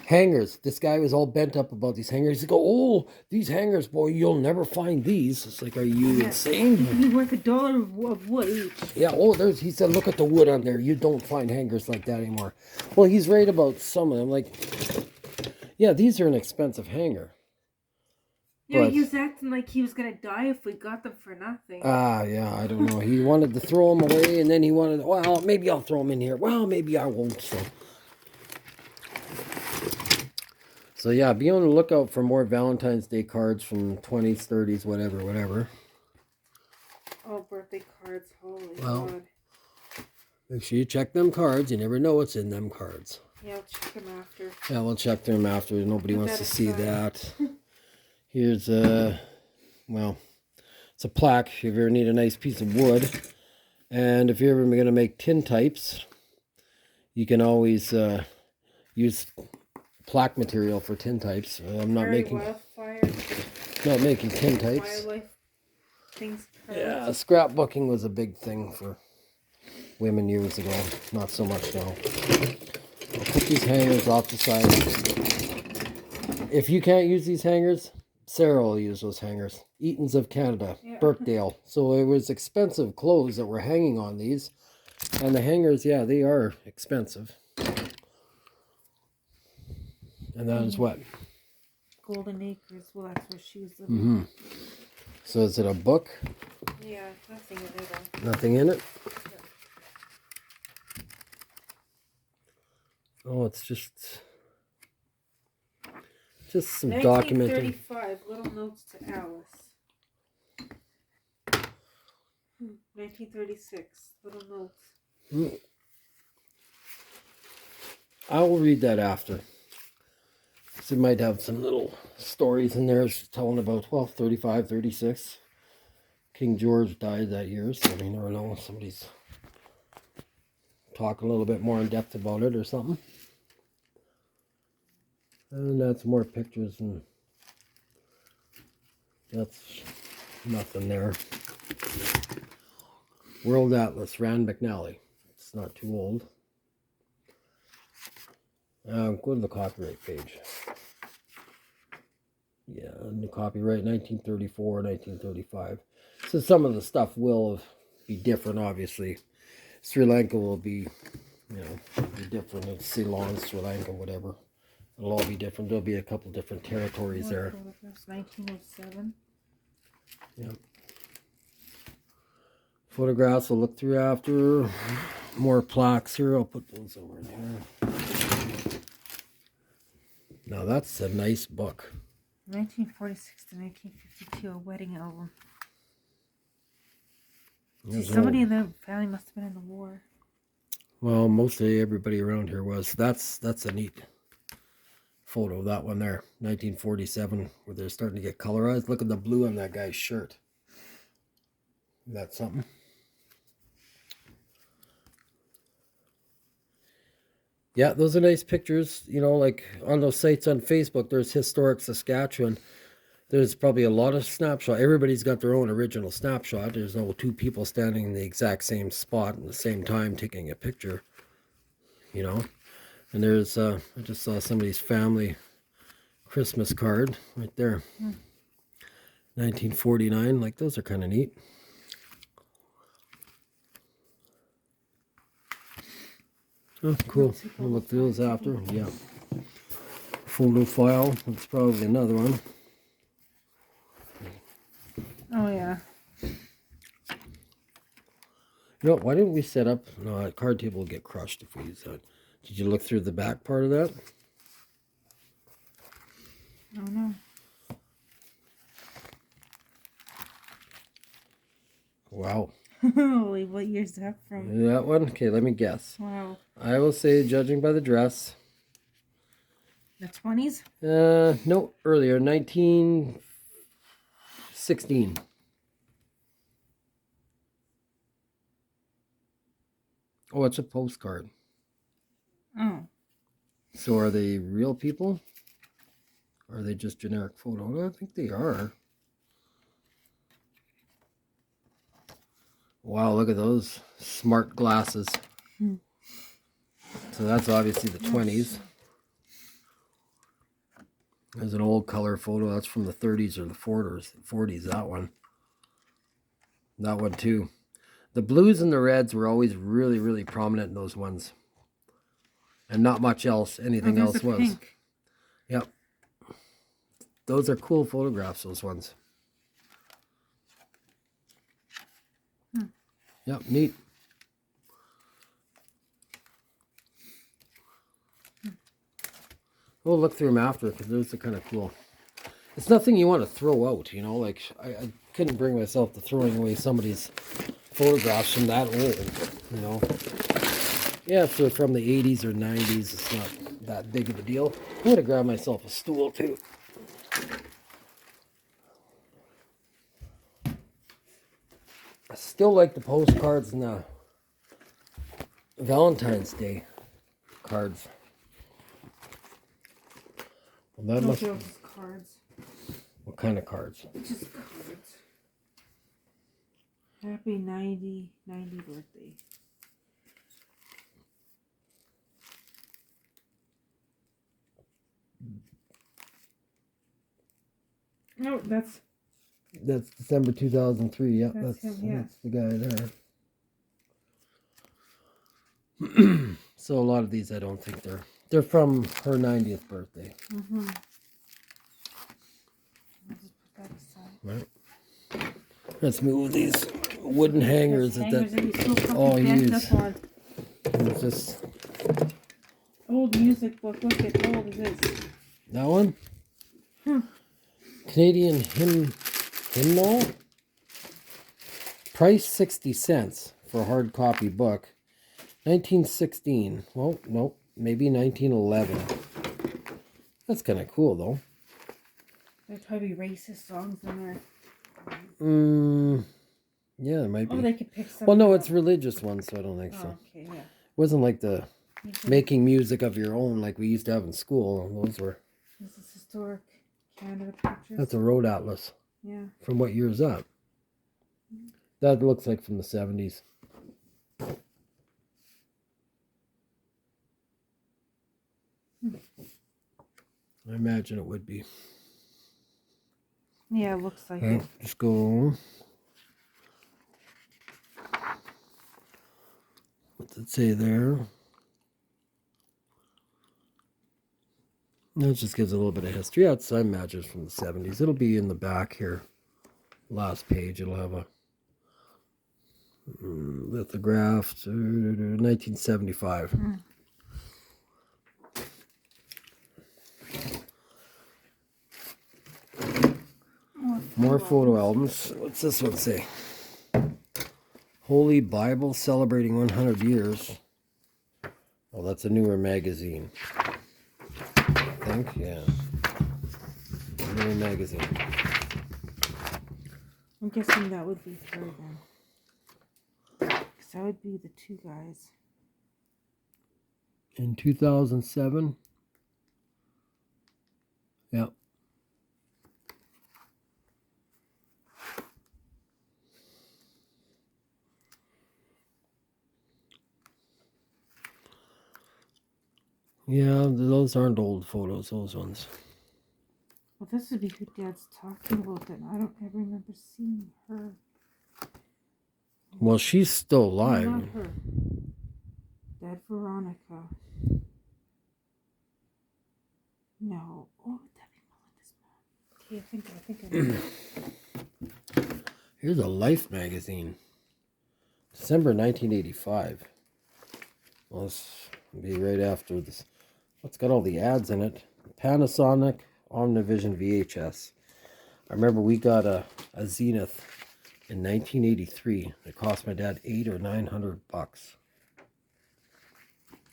Hangers. This guy was all bent up about these hangers. He'd go, oh, these hangers, boy, you'll never find these. It's like, are you insane? He's worth $1 of wood each. Yeah, he said, look at the wood on there. You don't find hangers like that anymore. Well, he's right about some of them. Like, yeah, these are an expensive hanger. Yeah, but he was acting like he was going to die if we got them for nothing. Yeah, I don't know. He wanted to throw them away, and then he wanted, well, maybe I'll throw them in here. Well, maybe I won't, So yeah, be on the lookout for more Valentine's Day cards from 20s, 30s, whatever. Oh, birthday cards, holy God. God. Make sure you check them cards. You never know what's in them cards. Yeah, I'll check them after. Yeah, we'll check them after. Nobody wants to see that. Here's well, it's a plaque if you ever need a nice piece of wood. And if you're ever going to make tin types, you can always use plaque material for tin types. I'm not making tin types. Wildlife things. Yeah, scrapbooking was a big thing for women years ago. Not so much now. I'll put these hangers off the side. If you can't use these hangers, Sarah will use those hangers. Eaton's of Canada, yeah. Birkdale. So it was expensive clothes that were hanging on these. And the hangers, yeah, they are expensive. And that is what? Golden Acres. Well, that's where she was living. So is it a book? Yeah, nothing in it. Nothing in it? Yeah. Oh, it's just some documenting. 1935, Little Notes to Alice. 1936, Little Notes. I will read that after. So it might have some little stories in there telling about, well, 35, 36. King George died that year, so you never know. Somebody's talking a little bit more in depth about it or something. And that's more pictures, and that's nothing there. World Atlas, Rand McNally. It's not too old. Go to the copyright page. Yeah, the copyright 1934, 1935. So some of the stuff will be different, obviously. Sri Lanka will be, be different. It's Ceylon, Sri Lanka, whatever. It'll all be different. There'll be a couple different territories there. Photographs, 1907. Yeah. Photographs we'll look through after. More plaques here. I'll put those over in here. Now that's a nice book. 1946 to 1952, a wedding album. See, There's somebody in the family must have been in the war. Well, mostly everybody around here was. That's a neat photo, that one there. 1947, where they're starting to get colorized. Look at the blue on that guy's shirt. That's something. Yeah, those are nice pictures. You know, like on those sites on Facebook, there's Historic Saskatchewan. There's probably a lot of snapshot. Everybody's got their own original snapshot. There's no two people standing in the exact same spot at the same time taking a picture. You know, and there's I just saw somebody's family Christmas card right there. 1949. Like, those are kind of neat. Oh, cool. We'll look through those after. Yeah. Photo file. That's probably another one. Oh, yeah. You know, why didn't we set up... No, that card table will get crushed if we use that. Did you look through the back part of that? Oh, no. Wow. Holy, what year's that from? That one? Okay, let me guess. Wow. I will say, judging by the dress... The 20s? No, earlier. 1916. Oh, it's a postcard. Oh. So are they real people? Or are they just generic photo? Well, I think they are. Wow, look at those smart glasses. So that's obviously the 20s. There's an old color photo. That's from the 30s or the 40s, that one. That one too. The blues and the reds were always really, really prominent in those ones. And not much else, anything else was. Pink. Yep. Those are cool photographs, those ones. Yep, neat. We'll look through them after because those are kind of cool. It's nothing you want to throw out, you know. Like, I couldn't bring myself to throwing away somebody's photographs from that old, you know. Yeah, if they're from the 80s or 90s, it's not that big of a deal. I'm going to grab myself a stool, too. I still like the postcards and the Valentine's Day cards. Well, that No, must... just cards. What kind of cards? Just cards. Happy 90 birthday. No, that's December 2003. Yeah, That's him, yeah. that's the guy there. So a lot of these, I don't think they're from her 90th birthday. Mm-hmm. I'll just put that aside. Right. Let's move these wooden hangers. Hangers that you still Oh, fucking use. this one. It's just Old music book. Look at how old is this? that one. Canadian hymnal. Price 60 cents for a hard copy book. 1916. Well, nope. Maybe 1911. That's kind of cool, though. There's probably racist songs in there. Yeah, there might be. Oh, they could pick some. Well, no, it's religious ones, so I don't think so. Oh, okay, yeah. It wasn't like the making music of your own like we used to have in school. Those were... This is historic Canada pictures. That's a road atlas. Yeah. From what year is that? That looks like from the 70s. I imagine it would be. Yeah, it looks like Okay, it. just go. What's it say there? That just gives a little bit of history. Yeah, I imagine it's from the 70s. It'll be in the back here. Last page, it'll have a lithograph, 1975. More photo albums. What's this one say? Holy Bible celebrating 100 years. Oh, that's a newer magazine. I think, yeah. Newer magazine. I'm guessing that would be her then. Because that would be the two guys. In 2007. Yep. Yeah, those aren't old photos, those ones. Well, this would be who Dad's talking about then. I don't ever remember seeing her. Well, she's still alive. No, not her. Dead Veronica. No. Oh, that'd be Melinda's mom. Okay, I think I know. Here's a Life magazine. December 1985. Well, this will be right after this. It's got all the ads in it. Panasonic Omnivision VHS. I remember we got a Zenith in 1983. It cost my dad $800 or $900.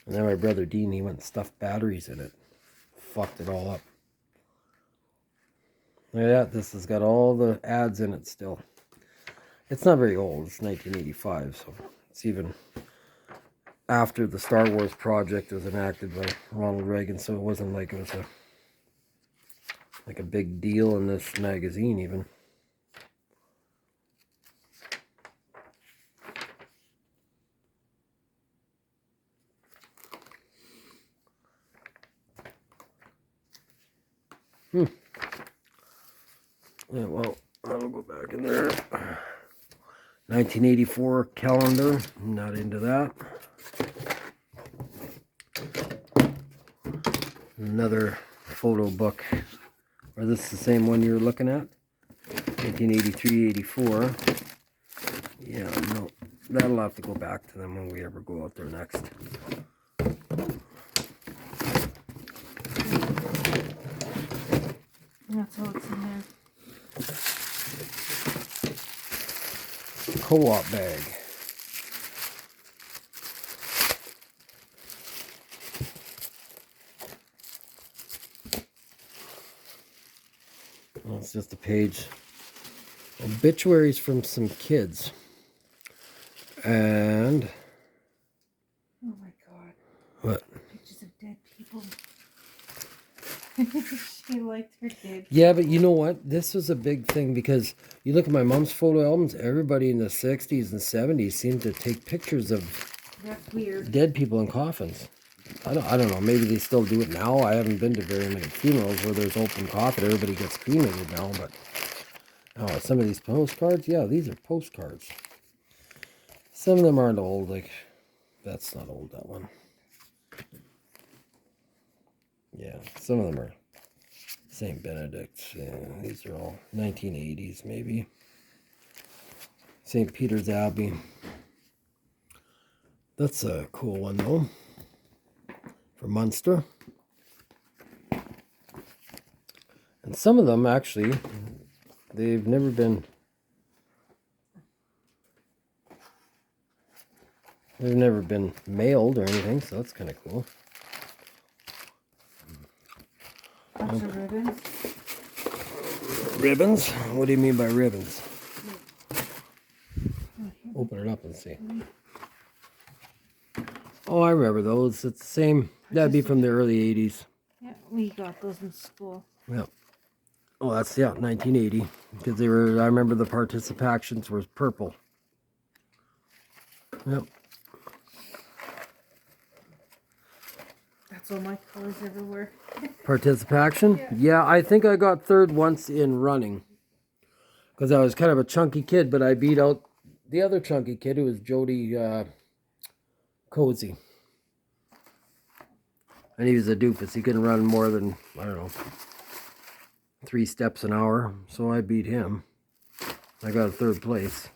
And then my brother Dean, he went and stuffed batteries in it. Fucked it all up. Look at that. This has got all the ads in it still. It's not very old. It's 1985, so it's even after the Star Wars project was enacted by Ronald Reagan, so it wasn't like it was a big deal in this magazine even. Yeah, well, I'll go back in there. 1984 calendar. I'm not into that. Another photo book. Or this the same one you're looking at? 1983-84. Yeah, no. That'll have to go back to them when we ever go out there next. That's all it's in there. Co-op bag. Well, it's just a page. Obituaries from some kids. And Oh my god. what? Pictures of dead people. She liked her dead. Yeah, but you know what? This was a big thing because you look at my mom's photo albums, everybody in the 60s and 70s seemed to take pictures of That's weird. dead people in coffins. I don't know. Maybe they still do it now. I haven't been to very many funerals where there's open coffin. Everybody gets cremated now, but oh, some of these postcards, yeah, these are postcards. Some of them aren't old. Like that's not old. That one. Yeah, some of them are St. Benedict. Yeah, these are all 1980s maybe. St. Peter's Abbey. That's a cool one though. For Munster. And some of them actually, they've never been mailed or anything, so that's kind of cool. Bunch of ribbons. Ribbons? What do you mean by ribbons? Open it up and see. Oh, I remember those. It's the same. That'd be from the early 80s. Yeah, we got those in school. Yeah. Oh, that's, yeah, 1980. Because they were, I remember the participations were purple. Yep. That's all my colors ever were. Participation? Yeah, I think I got third once in running. because I was kind of a chunky kid, but I beat out the other chunky kid who was Jody Cozy. And he was a doofus. He couldn't run more than, I don't know, 3 steps an hour. So I beat him. I got a 3rd place.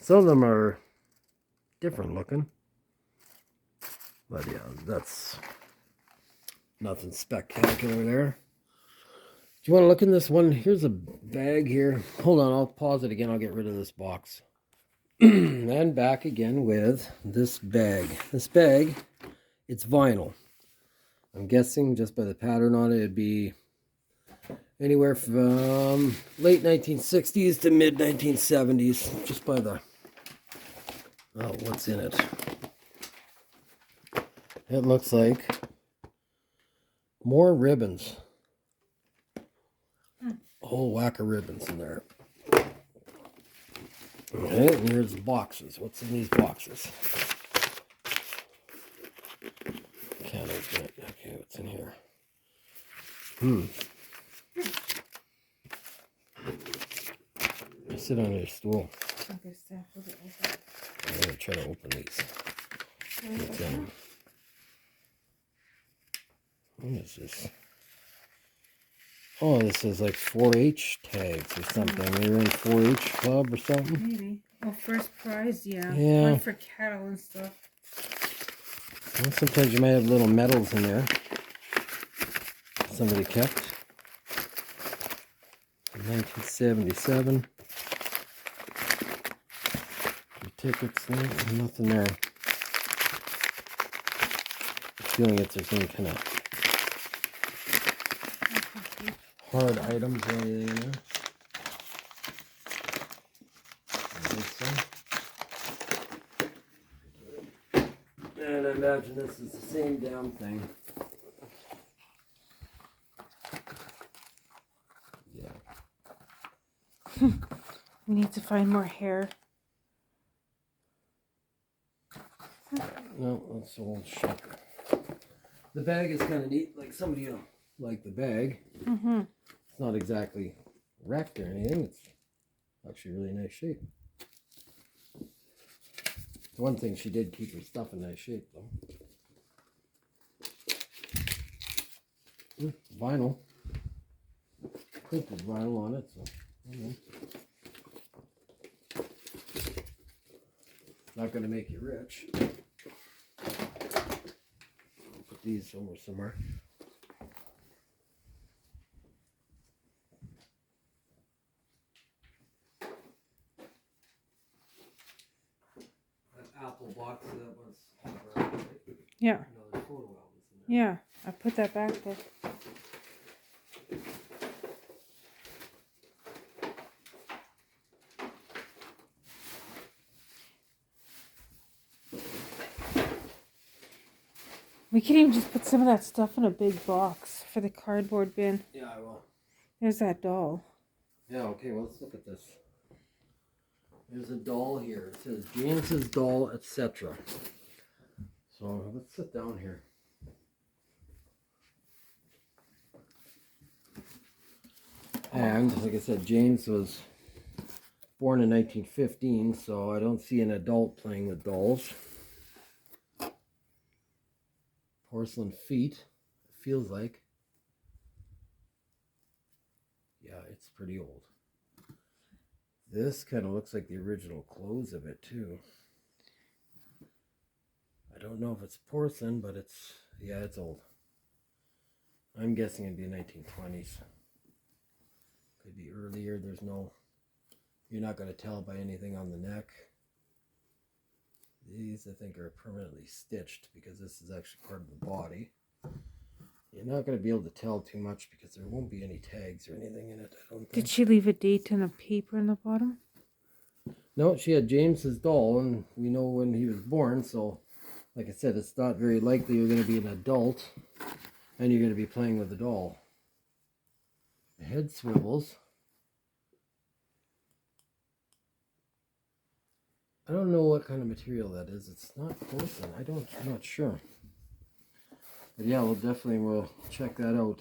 Some of them are different looking. But yeah, that's nothing spectacular there. Do you want to look in this one? Here's a bag here. Hold on, I'll pause it again. I'll get rid of this box. And back again with this bag. This bag, it's vinyl. I'm guessing just by the pattern on it, it'd be anywhere from late 1960s to mid 1970s. Just by the, oh, what's in it? It looks like more ribbons. A whole whack of ribbons in there. Okay, and here's the boxes. What's in these boxes? Can't open it. Okay, what's in here? Sit on your stool. I'm gonna try to open these. What's in them? What is this? Oh, this is like 4-H tags or something. You're in 4-H club or something? Maybe. Oh, first prize, yeah. Yeah. One for cattle and stuff. Well, sometimes you might have little medals in there. Somebody kept. 1977. Tickets, nothing there. I'm feeling it's there's any kind of hard items or anything in there. I think so. And I imagine this is the same damn thing. Yeah. We need to find more hair. No, that's old shit. The bag is kind of neat. Like somebody will like the bag. It's not exactly wrecked or anything. It's actually really nice shape. One thing, she did keep her stuff in nice shape though. Vinyl. I think there's vinyl on it, so I don't know. Not going to make you rich. I'll put these over somewhere. That apple box that was. Yeah. Another photo albums in there. Yeah. I put that back there. We can even just put some of that stuff in a big box for the cardboard bin. Yeah, I will. There's that doll. Yeah, okay, well, let's look at this. There's a doll here. It says James's doll, etc. So let's sit down here. And like I said, James was born in 1915, so I don't see an adult playing with dolls. Porcelain feet, it feels like. Yeah, it's pretty old. This kind of looks like the original clothes of it too. I don't know if it's porcelain, but it's, yeah, it's old. I'm guessing it'd be 1920s. Could be earlier. There's no, you're not going to tell by anything on the neck. These, I think, are permanently stitched because this is actually part of the body. You're not going to be able to tell too much because there won't be any tags or anything in it, I don't think. Did she leave a date and a paper in the bottom? No, she had James's doll, and we know when he was born, so like I said, it's not very likely you're going to be an adult and you're going to be playing with a doll. The head swivels. I don't know what kind of material that is. It's not porcelain. I'm not sure. But yeah, we'll check that out.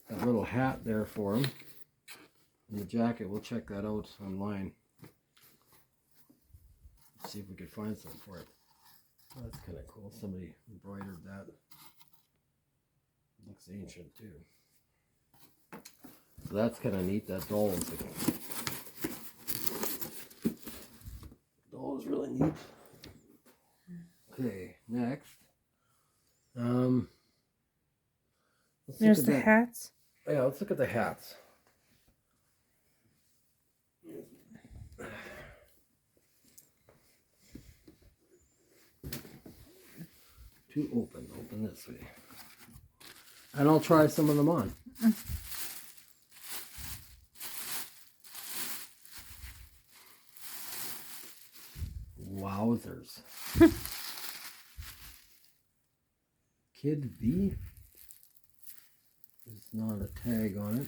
That little hat there for him. And the jacket, we'll check that out online. See if we can find something for it. Oh, that's kind of cool. Somebody embroidered that. Looks ancient too. So that's kind of neat. That doll is really neat. Okay, next. There's the hats. Yeah, let's look at the hats. To open this way. And I'll try some of them on. Wowzers. Kid V. There's not a tag on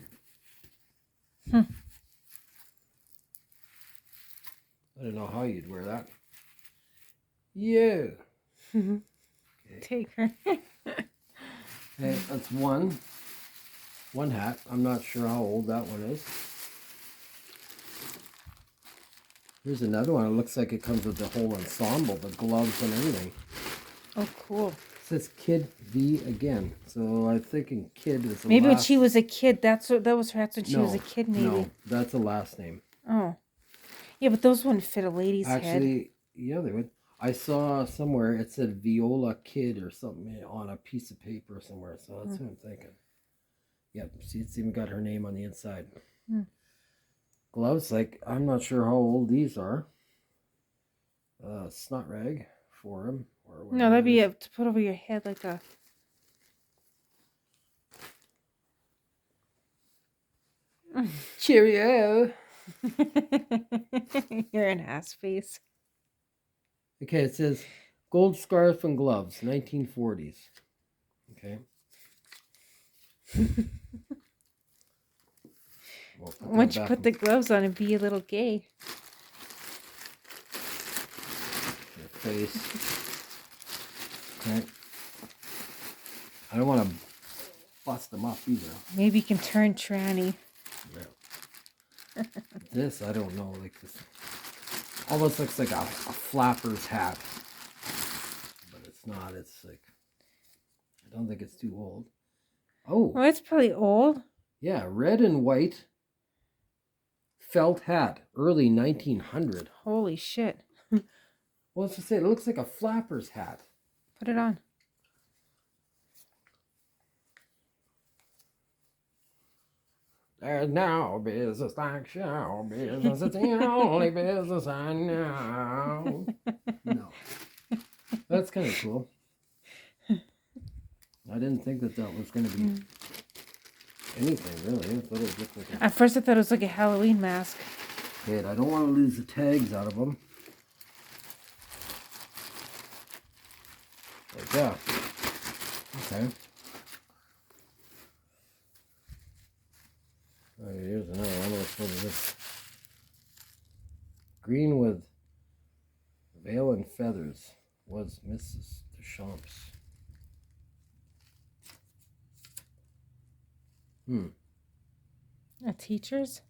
it. I don't know how you'd wear that. Yeah. Okay. Take her. Okay, that's one hat. I'm not sure how old that one is. Here's another one. It looks like it comes with the whole ensemble, the gloves and everything. Oh, cool. It says Kid V again. So I'm thinking Kid is the Maybe last... when she was a kid, that was her hats when she was a kid, maybe. No, that's a last name. Oh. Yeah, but those wouldn't fit a lady's head. Actually, yeah, they would. I saw somewhere it said Viola Kid or something on a piece of paper somewhere. So that's what I'm thinking. Yep, see, it's even got her name on the inside. Gloves, like, I'm not sure how old these are. Snot rag for them. No, that'd be to put over your head like a... Cheerio! You're an ass face. Okay, it says gold scarf and gloves, 1940s. Okay. Once you put the gloves on and be a little gay. Your face. Okay. I don't want to bust them up either. Maybe you can turn tranny. Yeah. This, I don't know. Like this, almost looks like a flapper's hat, but it's not. It's like, I don't think it's too old. Oh, Well, it's probably old. Yeah, red and white felt hat, early 1900. Holy shit. Well, let's just say it looks like a flapper's hat. Put it on. There's no business like show business. It's the only business I know. No. That's kind of cool. I didn't think that was going to be anything, really. I thought it looked like At first I thought it was like a Halloween mask. Good. I don't want to lose the tags out of them. Like that. Okay. Oh, here's another one. What is this? Green with veil and feathers was Mrs. Deschamps. A teacher's?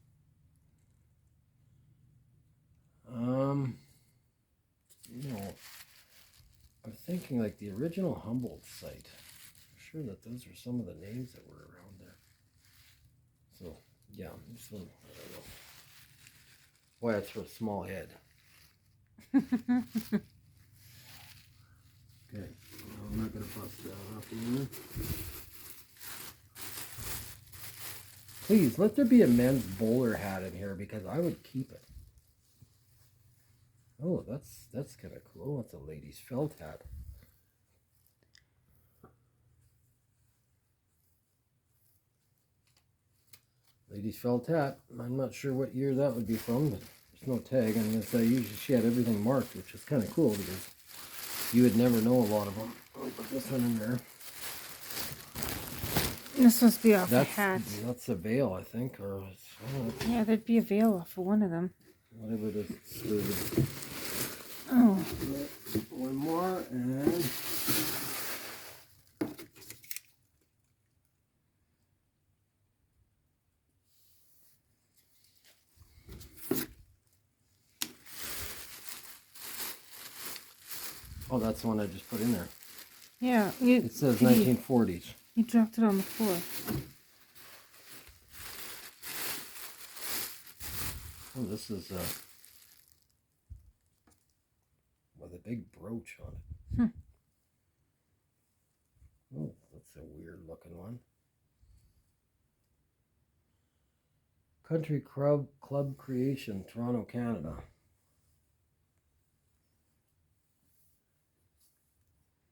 No. I'm thinking like the original Humboldt site. I'm sure that those are some of the names that were around there. So, yeah, this one, I don't know. Boy, that's for a small head. Okay, I'm not going to bust that off either. Please, let there be a men's bowler hat in here because I would keep it. Oh, that's kind of cool. That's a lady's felt hat. Lady's felt hat. I'm not sure what year that would be from, but there's no tag. I'm going to say usually she had everything marked, which is kind of cool because you would never know a lot of them. I'll put this one in there. This must be off the hat. That's a veil, I think. Or yeah, there'd be a veil off of one of them. Whatever it is. Oh. One more and... Oh, that's the one I just put in there. Yeah. It says 1940s. You dropped it on the floor. Oh, this is with a big brooch on it. Hmm. Oh, that's a weird looking one. Country Club Creation, Toronto, Canada.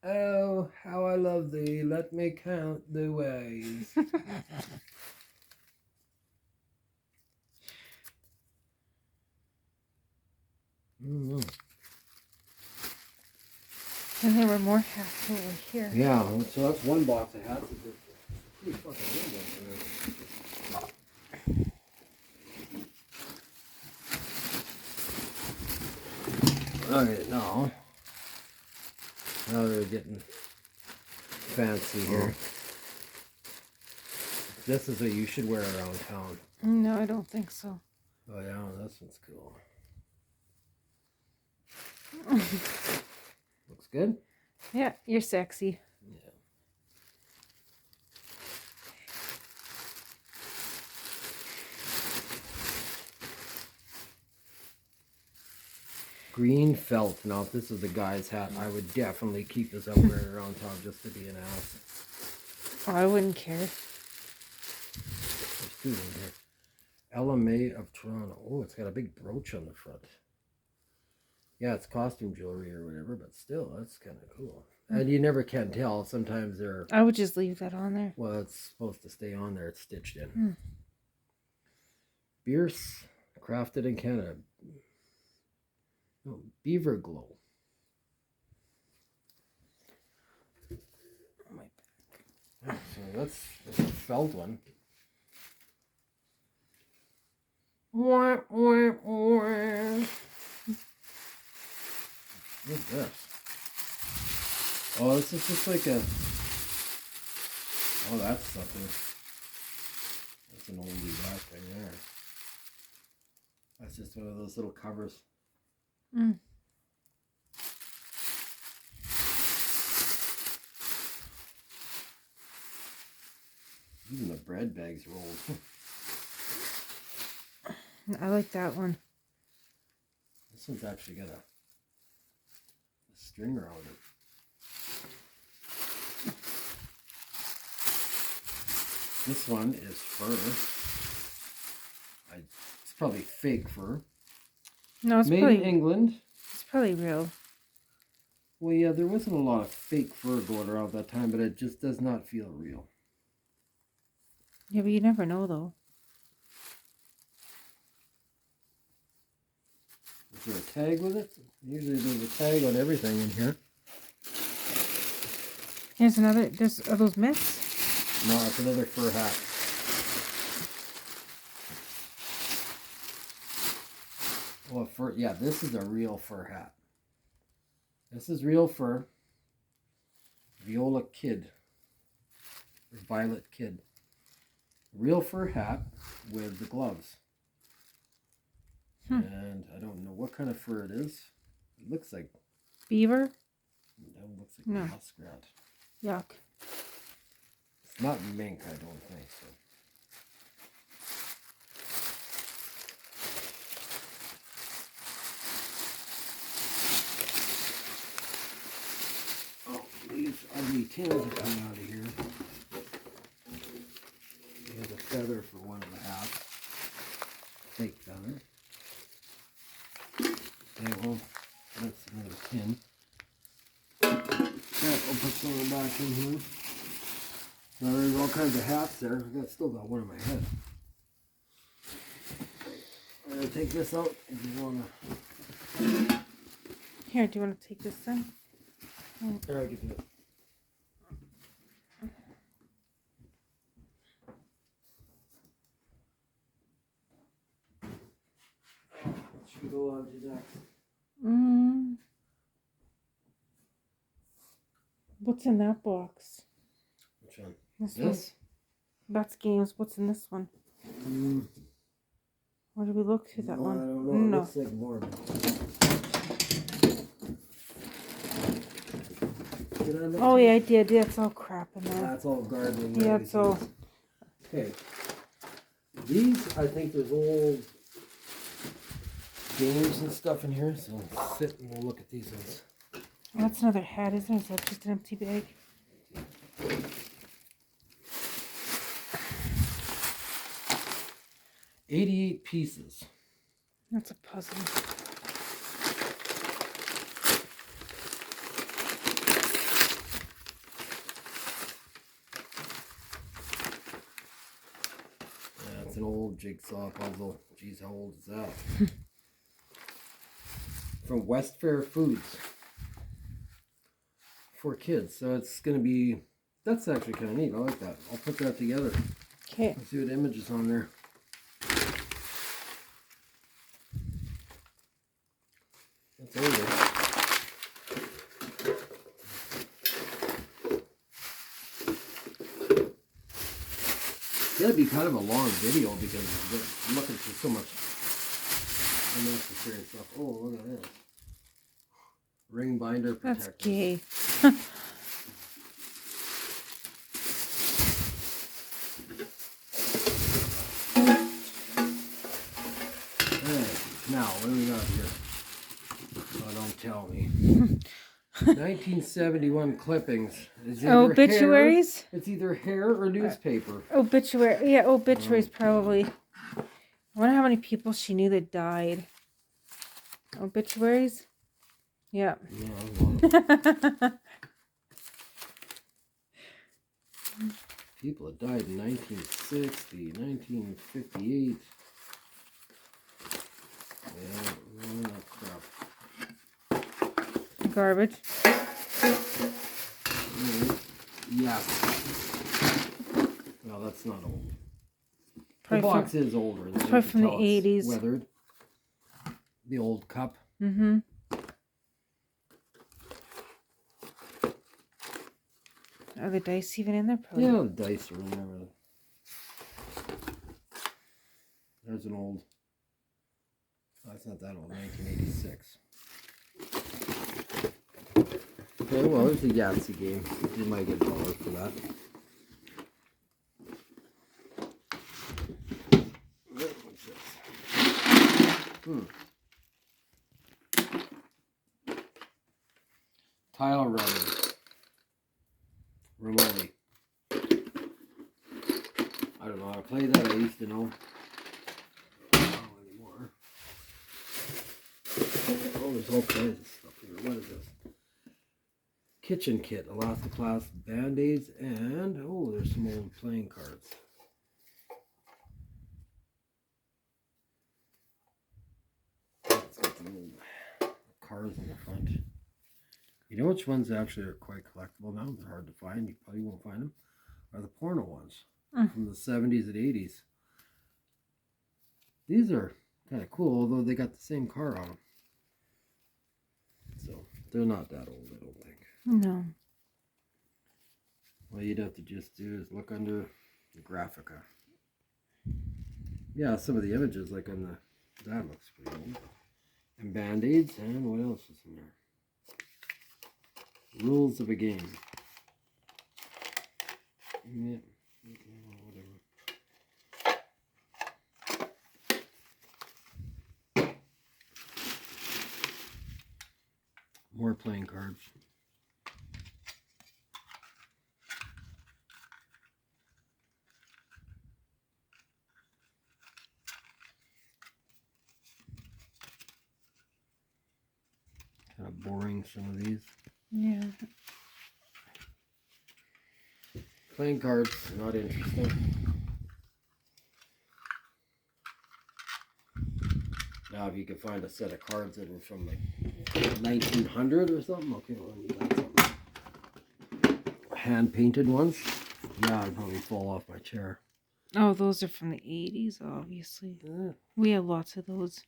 Oh, how I love thee, let me count the ways. Mm-hmm. And there were more hats over here. Yeah, so that's one box of hats. It's pretty fucking big one. Okay, now they're getting fancy here. This is what you should wear around town. No, I don't think so. Oh yeah, this one's cool. Looks good? Yeah, you're sexy. Yeah. Green felt. Now, if this is a guy's hat, I would definitely keep this up wearing around town just to be an ass. Oh, I wouldn't care. There's two in here. LMA of Toronto. Oh, it's got a big brooch on the front. Yeah, it's costume jewelry or whatever, but still, that's kind of cool. And you never can tell. Sometimes they're... I would just leave that on there. Well, it's supposed to stay on there. It's stitched in. Bierce, crafted in Canada. Oh, Beaver Glow. Yeah, so that's a felt one. What's this? Oh, this is just like a... Oh, that's something. That's an oldie that thing there. That's just one of those little covers. Mm. Even the bread bag's rolled. I like that one. This one's actually got a string around it. This one is fur. It's probably fake fur. No, it's Made probably in England. It's probably real. Well, yeah, there wasn't a lot of fake fur going around that time, but it just does not feel real. Yeah, but you never know though. Is there a tag with it? Usually there's a tag on everything in here. Here's another. Are those mitts? No, it's another fur hat. Well, fur. Yeah, this is a real fur hat. This is real fur. Viola Kid. Or Violet Kid. Real fur hat with the gloves. And I don't know what kind of fur it is. It looks like Beaver? It looks like No. muskrat. Yuck. It's not mink, I don't think so. Oh, these ugly tins are coming out of here. There's a feather for one of the hats. Fake feather. Okay, well, that's another tin. Yeah, I'll put some of them back in here. Now there's all kinds of hats there. Still got one in my head. I'm gonna take this out if you wanna. Here, do you want to take this then? There, I can do it. What should go on to next? What's in that box? Which one? This This? one. That's games. What's in this one? Where did we look through that one? I don't know. No. It looks like more. that? Oh yeah, I did. That's all crap in there. That's all gardening. Yeah, it's all. Okay. These, I think there's old games and stuff in here, so let's sit and we'll look at these ones. Oh, that's another hat, isn't it? Is that just an empty bag? $88 pieces. That's a puzzle. Yeah, it's an old jigsaw puzzle. Geez, how old is that? From West Fair Foods. For kids. So it's going to be... That's actually kind of neat. I like that. I'll put that together. Okay. Let's see what image is on there. That's older. It's going to be kind of a long video because I'm looking for so much unnecessary stuff. Oh, look at this. Ring binder protector. That's gay. Now, what do we got here? Oh, don't tell me. 1971 clippings. It's either Obituaries? Hair, it's either hair or newspaper. Obituary. Yeah, obituaries probably. I wonder how many people she knew that died. Obituaries? Yeah. Yeah, people that died in 1960, 1958. Yeah, crap. Garbage. Yes. No, that's not old. Probably The box is older. It's probably from the 80s. Weathered. The old cup. Mm-hmm. Are the dice even in there? Probably. Yeah, the dice are in there. There's an old... That's not that old. 1986. Okay, well, there's a Yahtzee game. You might get $1 for that. What's this? Tile running. Remotely. I don't know how to play that. I used to know. Not anymore. Oh, there's all kinds of stuff here. What is this? Kitchen kit, Elasticlast band-aids, and oh, there's some old playing cards. It's got the old cars in the front. You know which ones actually are quite collectible now? They're hard to find. You probably won't find them. Are the porno ones from the 70s and 80s. These are kind of cool, although they got the same car on them. So they're not that old, I don't think. No. What you'd have to just do is look under the Graphica. Yeah, some of the images, like on the... That looks pretty old. And band-aids, and what else is in there? Rules of a game. Yeah, whatever. More playing cards. Kind of boring, some of these. Yeah. Playing cards, not interesting. Now, if you could find a set of cards that were from like 1900 or something, okay, well, you got some hand painted ones. Yeah, I'd probably fall off my chair. Oh, those are from the 80s, obviously. We have lots of those.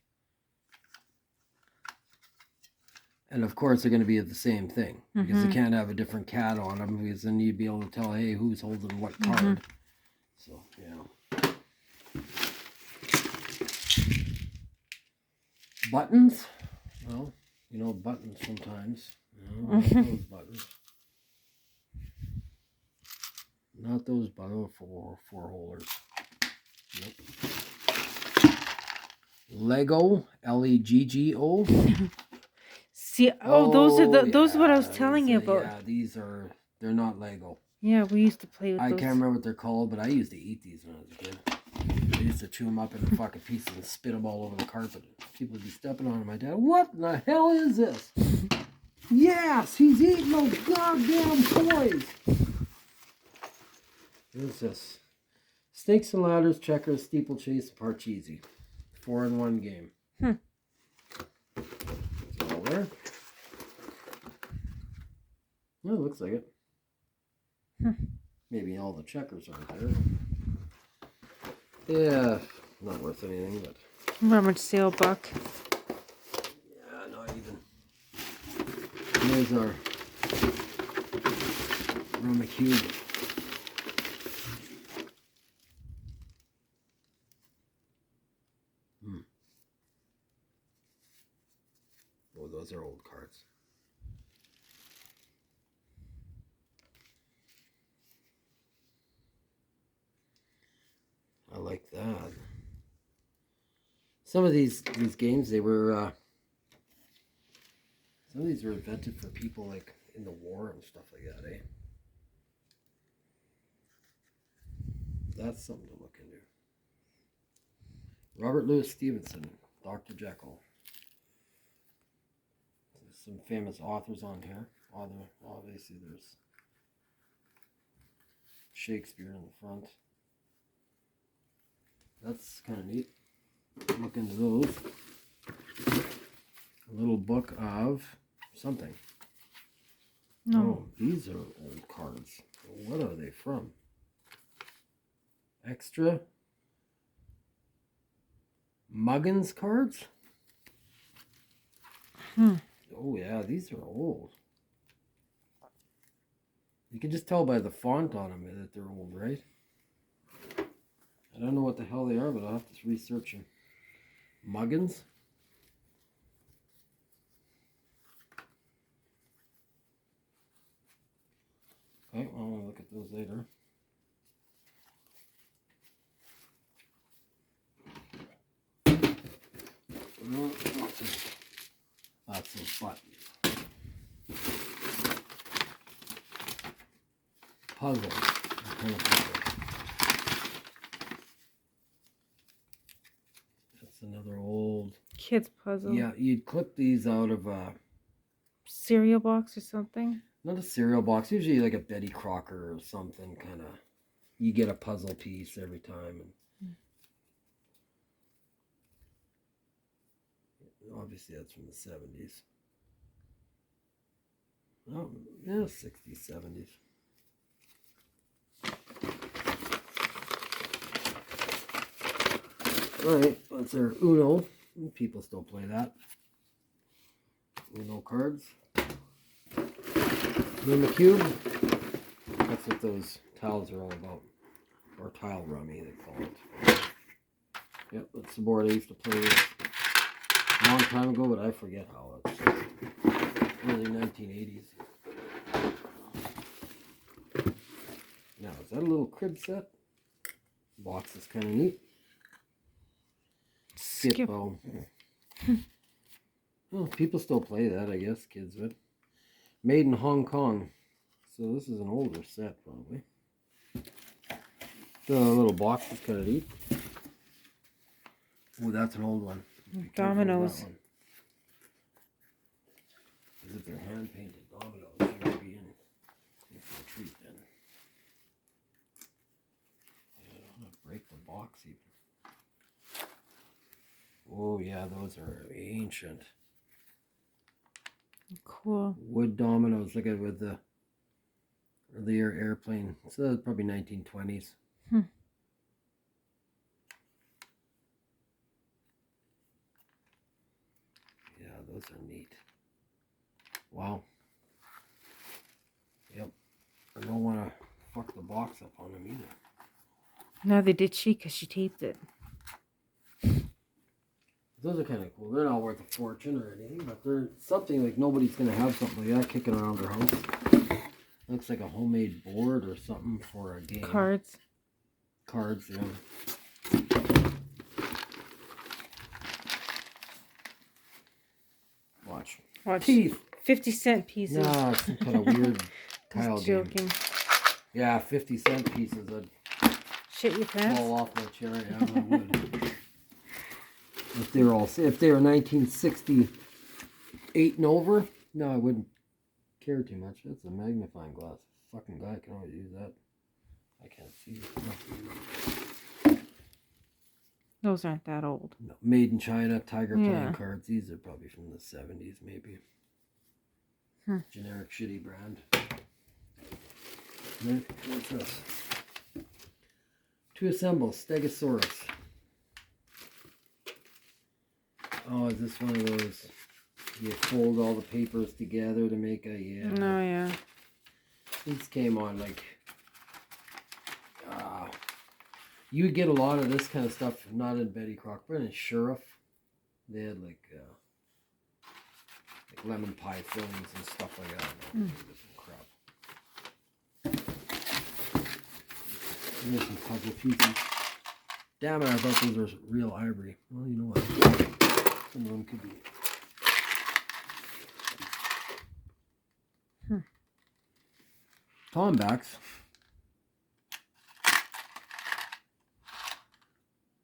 And of course, they're going to be the same thing because you can't have a different cat on them because then you'd be able to tell, hey, who's holding what card. So, yeah. Buttons. Well, you know, buttons sometimes. You know, I like those buttons. Not those four holders. Nope. Lego, Leggo. See, those are those are what I was yeah, telling you about. Yeah, they're not Lego. Yeah, we used to play with I those. can't remember what they're called, but I used to eat these when I was a kid. I used to chew them up into fucking pieces and spit them all over the carpet. People would be stepping on them. My dad, what in the hell is this? Yes, he's eating those goddamn toys. What is this? Snakes and ladders, checkers, steeplechase, parcheesi. 4-in-1 game. It's all there. Well, it looks like it. Maybe all the checkers aren't there. Yeah, not worth anything, but... Rummage sale buck. Yeah, not even. Here's our Roma Cube. Oh, those are old cards. I like that. Some of these games, they were some of these were invented for people like in the war and stuff like that, eh? That's something to look into. Robert Louis Stevenson, Dr. Jekyll. There's some famous authors on here. Obviously, there's Shakespeare in the front. That's kind of neat. Look into those. A little book of something. No. Oh, these are old cards. What are they from? Extra Muggins cards? Oh yeah, these are old. You can just tell by the font on them that they're old, right? I don't know what the hell they are, but I'll have to research them. Muggins? Okay, well, I'll look at those later. Lots of buttons. Puzzles. What kind of puzzles? That's another old... Kids puzzle. Yeah, you'd clip these out of cereal box or something. not a cereal box, usually like a Betty Crocker or something, kind of. You get a puzzle piece every time. And obviously that's from the 70s. Oh, yeah, 60s, 70s. Alright, that's our Uno. People still play that. Uno cards. Roma Cube. That's what those tiles are all about. Or tile rummy, they call it. Yep, that's the board I used to play with a long time ago, but I forget how. It's early 1980s. Now, is that a little crib set? Box is kind of neat. Skip-o. Well, people still play that, I guess, kids would. Made in Hong Kong. So this is an older set, probably. The little box is kind of neat. Oh, that's an old one. Dominoes. As if they're hand-painted dominoes. You might be in for a treat then. Yeah, I don't want to break the box even. Oh yeah, those are ancient. Cool. Wood dominoes. Look at with the earlier airplane. So that's probably 1920s. Yeah, those are neat. Wow. Yep. I don't want to fuck the box up on them either. No, they did she because she taped it. Those are kind of cool. They're not worth a fortune or anything, but they're something like nobody's going to have something like that kicking around their house. Looks like a homemade board or something for a game. Cards. Cards, yeah. Watch. Teeth. 50-cent pieces. No, it's some kind of weird Kyle Just game. joking. Yeah, 50-cent pieces. I'd Shit your pants. fall off my chair. Yeah, I would. If they were 1968 and over, no, I wouldn't care too much. That's a magnifying glass. Fucking guy can always use that. I can't see it. Those aren't that old. No, made in China, Tiger playing Yeah. cards. These are probably from the 70s, maybe. Generic shitty brand. What's this? To assemble, Stegosaurus. Oh, is this one of those? You fold all the papers together to make a, yeah. No, yeah. These came on like, you would get a lot of this kind of stuff, not in Betty Crocker, but in Sheriff. They had like lemon pie fillings and stuff like that. Crap. There's some puzzle pieces. Damn it, I thought those were real ivory. Well, you know what? Some of them could be. Tombacks.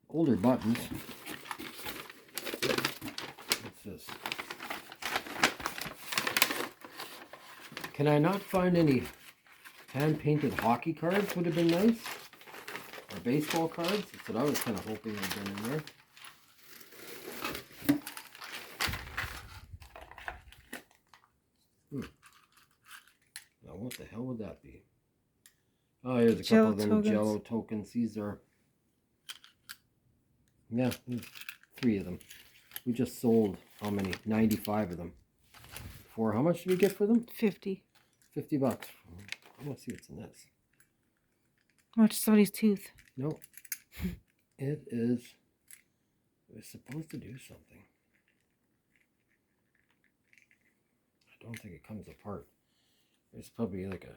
Older buttons. What's this? Can I not find any hand-painted hockey cards? Would have been nice. Or baseball cards. That's what I was kind of hoping had been in there. Now what the hell would that be? Oh, here's a couple of them Jello tokens. These are, yeah, 3 of them. We just sold how many? 95 of them. For how much did we get for them? 50. $50. I want to see what's in this. Watch somebody's tooth. No. It is. It was supposed to do something. I don't think it comes apart. It's probably like a.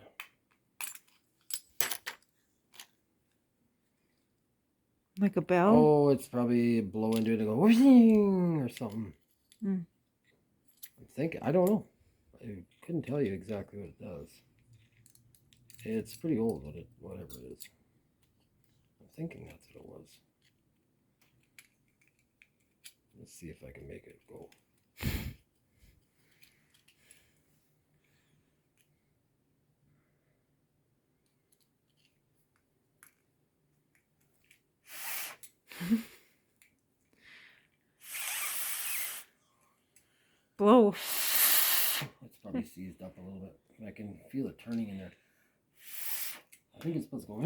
Like a bell? Oh, it's probably blow into it and go whooshing or something. I'm thinking. I don't know. I couldn't tell you exactly what it does. It's pretty old, whatever it is. I'm thinking that's what it was. Let's see if I can make it go. Blow. It's probably seized up a little bit. I can feel it turning in there. I think it's supposed to go.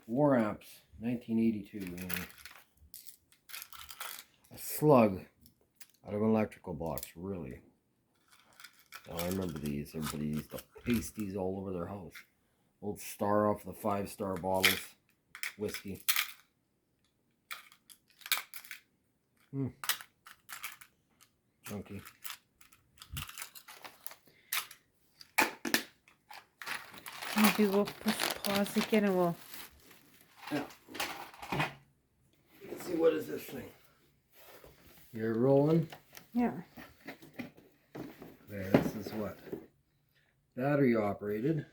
War Amps, 1982. A slug out of an electrical box, really. Now, I remember these. Everybody used to paste these all over their house. Old Star off the 5-star bottles. Whiskey. Chunky. Maybe we'll push pause again and we'll. Yeah. Let's see, what is this thing? You're rolling? Yeah. There, this is what? Battery operated.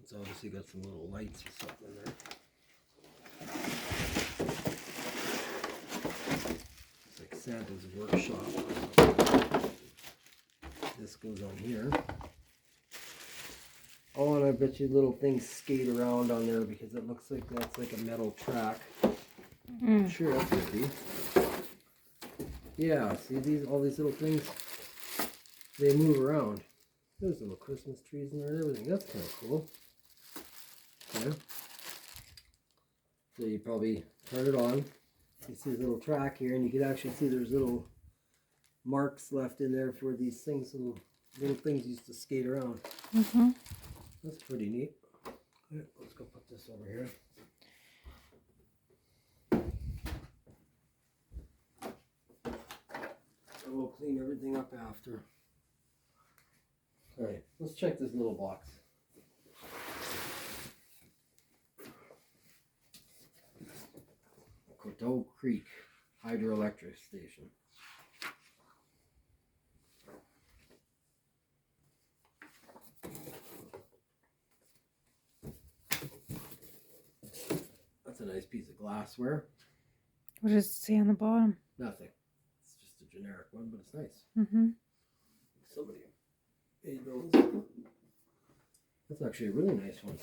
It's obviously got some little lights or something in there. It's like Santa's workshop. This goes on here. Oh, and I bet you little things skate around on there because it looks like that's like a metal track. I'm sure that could be. Yeah, see all these little things? They move around. There's little Christmas trees in there and everything. That's kind of cool. Yeah. So you probably turn it on. You see this little track here, and you can actually see there's little marks left in there for these things. Little things used to skate around. That's pretty neat. Okay, let's go put this over here. And we'll clean everything up after. Alright, let's check this little box. Coteau Creek Hydroelectric Station. That's a nice piece of glassware. What does it say on the bottom? Nothing. It's just a generic one, but it's nice. Mm-hmm. Somebody made those. That's actually a really nice one.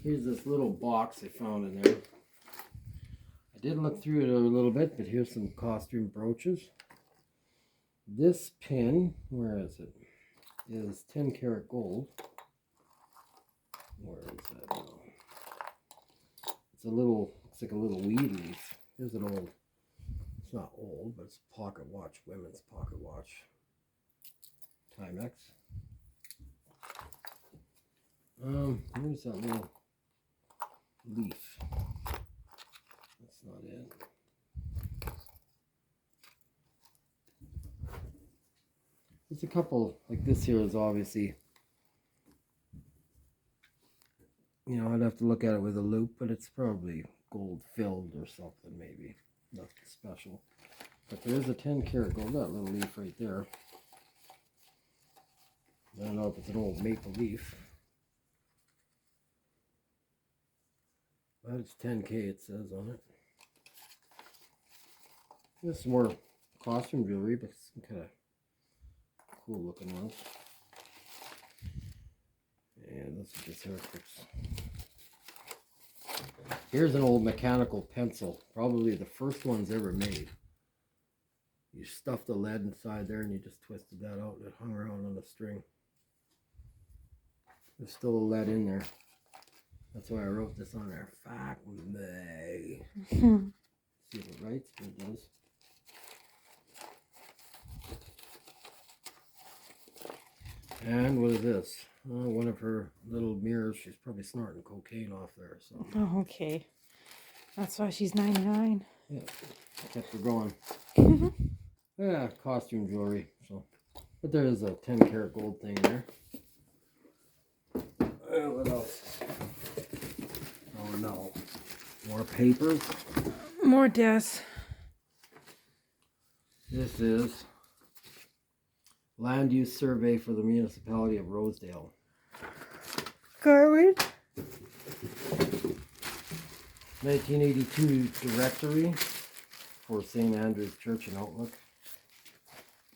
Here's this little box I found in there. I did look through it a little bit, but here's some costume brooches. This pin, where is it? Is 10 karat gold. Where is that now? It's a little, it's like a little weed leaf. Here's an old, it's not old, but it's a pocket watch, women's pocket watch. Timex. Where's that little leaf? That's not it. There's a couple, like this here is obviously, you know, I'd have to look at it with a loop, but it's probably gold filled or something, maybe. Nothing special. But there is a 10 karat gold, that little leaf right there. I don't know if it's an old maple leaf. But it's 10K, it says on it. There's some more costume jewelry, but some kind of cool looking ones. And this is just hair clips. Here's an old mechanical pencil, probably the first ones ever made. You stuffed the lead inside there and you just twisted that out and it hung around on a string. There's still a lead in there. That's why I wrote this on there. Fuck me. See if it writes, but it does. And what is this? Oh, one of her little mirrors. She's probably snorting cocaine off there. So. Oh, okay. That's why she's 99. Yeah, kept her going. Yeah, costume jewelry. So, but there is a 10 karat gold thing in there. What else? Oh no. More papers. More desks. This is Land Use Survey for the Municipality of Rosedale. Garbage. 1982 directory for St. Andrew's Church in Outlook.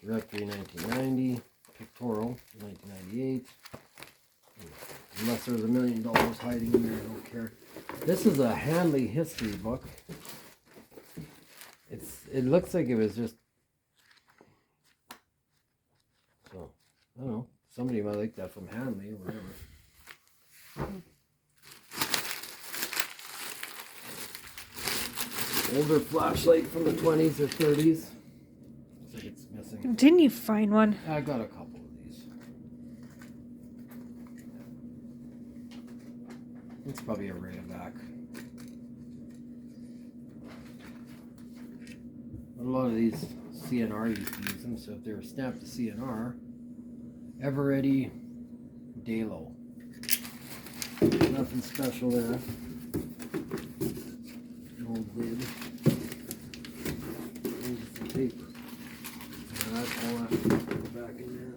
Directory 1990. Pictorial 1998. Unless there's $1 million hiding in there, I don't care. This is a Hanley history book. It looks like it was just, so I don't know. Somebody might like that from Hanley or whatever. Older flashlight from the 20s or 30s. Looks like it's missing. Didn't you find one? I got a couple of these. It's probably a Rayovac. A lot of these CNR used to use them, so if they were stamped to CNR, Eveready Dalo. Nothing special there. Old lid. Here's some paper. And that's all that go back in there.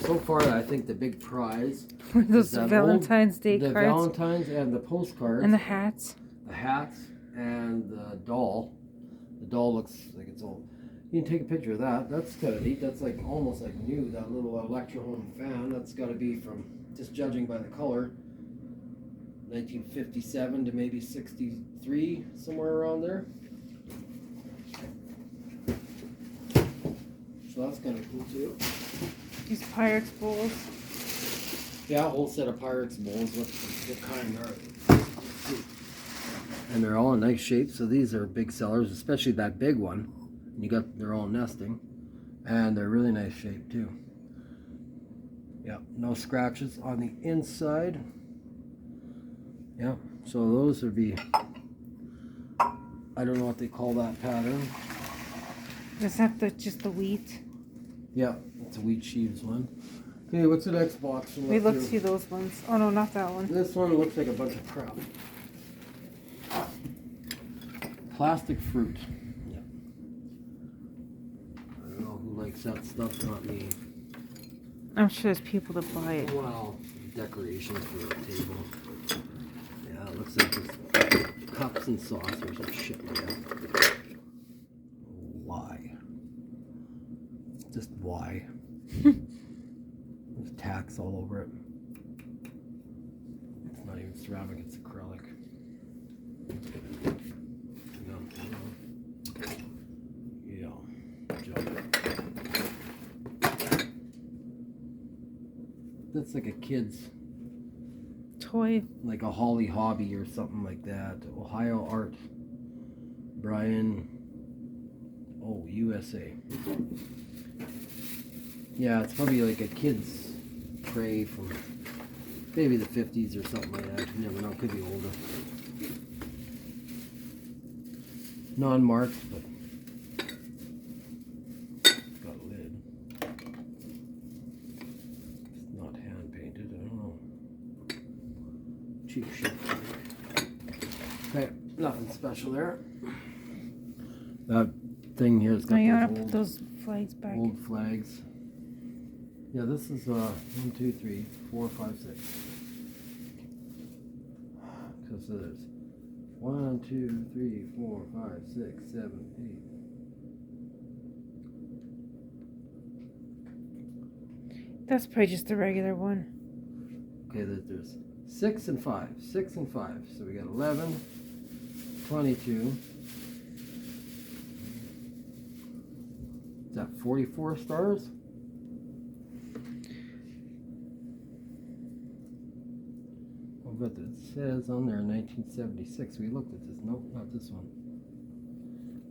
So far, I think the big prize Those Valentine's Day the cards. Valentines and the postcards. And the hats. The hats and the doll. The doll looks like it's old. You can take a picture of that. That's kind of neat. That's like almost like new. That little electro home fan. That's got to be from, just judging by the color, 1957 to maybe 63, somewhere around there. So that's kind of cool too. These Pyrex bowls. Yeah, a whole set of Pyrex bowls. What kind are they? And they're all in nice shape. So these are big sellers, especially that big one. They're all nesting, and they're really nice shape too. Yeah, no scratches on the inside. Yeah, so those would be I don't know what they call that pattern. Is that just the wheat? Yeah, it's a wheat sheaves one. Okay, what's the next box? Wait, let's see those ones. Oh no, not that one. This one looks like a bunch of crap. Plastic fruit. Yeah. I don't know who likes that stuff, not me. I'm sure there's people that buy it. Wow, decorations for a table. Yeah, it looks like just cups and saucers and shit like that. Why? Just why? There's tacks all over it. It's not even ceramic, it's acrylic. Yeah. That's like a kid's Toy. like a Holly Hobby or something like that. Ohio Art. Brian. Oh, USA. Yeah, it's probably like a kid's tray from maybe the 50s or something like that. You never know, it could be older. Non-marked, but it's got a lid. It's not hand painted, I don't know. Cheap shit. Okay, nothing special there. That thing here's got Oh, you those want to old, put those flags back? old flags. Yeah, this is 1, 2, 3, 4, 5, 6. Because there's 1, 2, 3, 4, 5, 6, 7, 8. That's probably just the regular one. Okay, there's 6 and 5. 6 and 5. So we got 11, 22. Is that 44 stars? Oh, but it says on there 1976. We looked at this. Nope, not this one.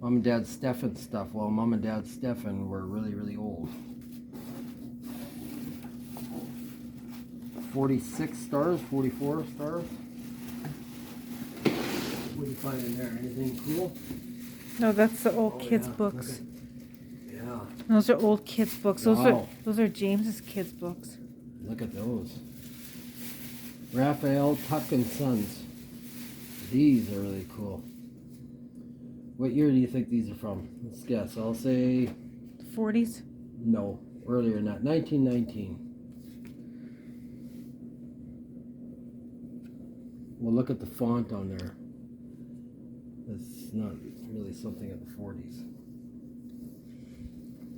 Mom and Dad Stefan stuff. Well, Mom and Dad Stefan were really, really old. 46 stars, 44 stars. What do you find in there? Anything cool? No, that's the old kids' Yeah, books. Yeah. Those are old kids' books. Wow. Those are James's kids' books. Look at those. Raphael Puck and Sons. These are really cool. What year do you think these are from? Let's guess. I'll say 40s? no. Earlier than that. 1919. Well, look at the font on there. It's not really something of the 40s.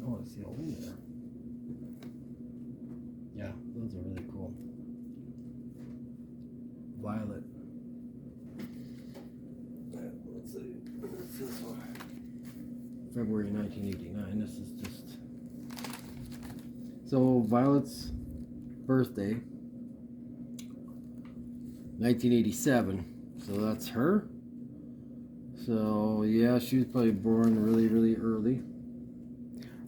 Oh, I see all in there. Yeah, those are really cool. Violet. Let's see. What's this one? February 1989. This is just. So, Violet's birthday, 1987. So, that's her. So, yeah, she was probably born really, really early.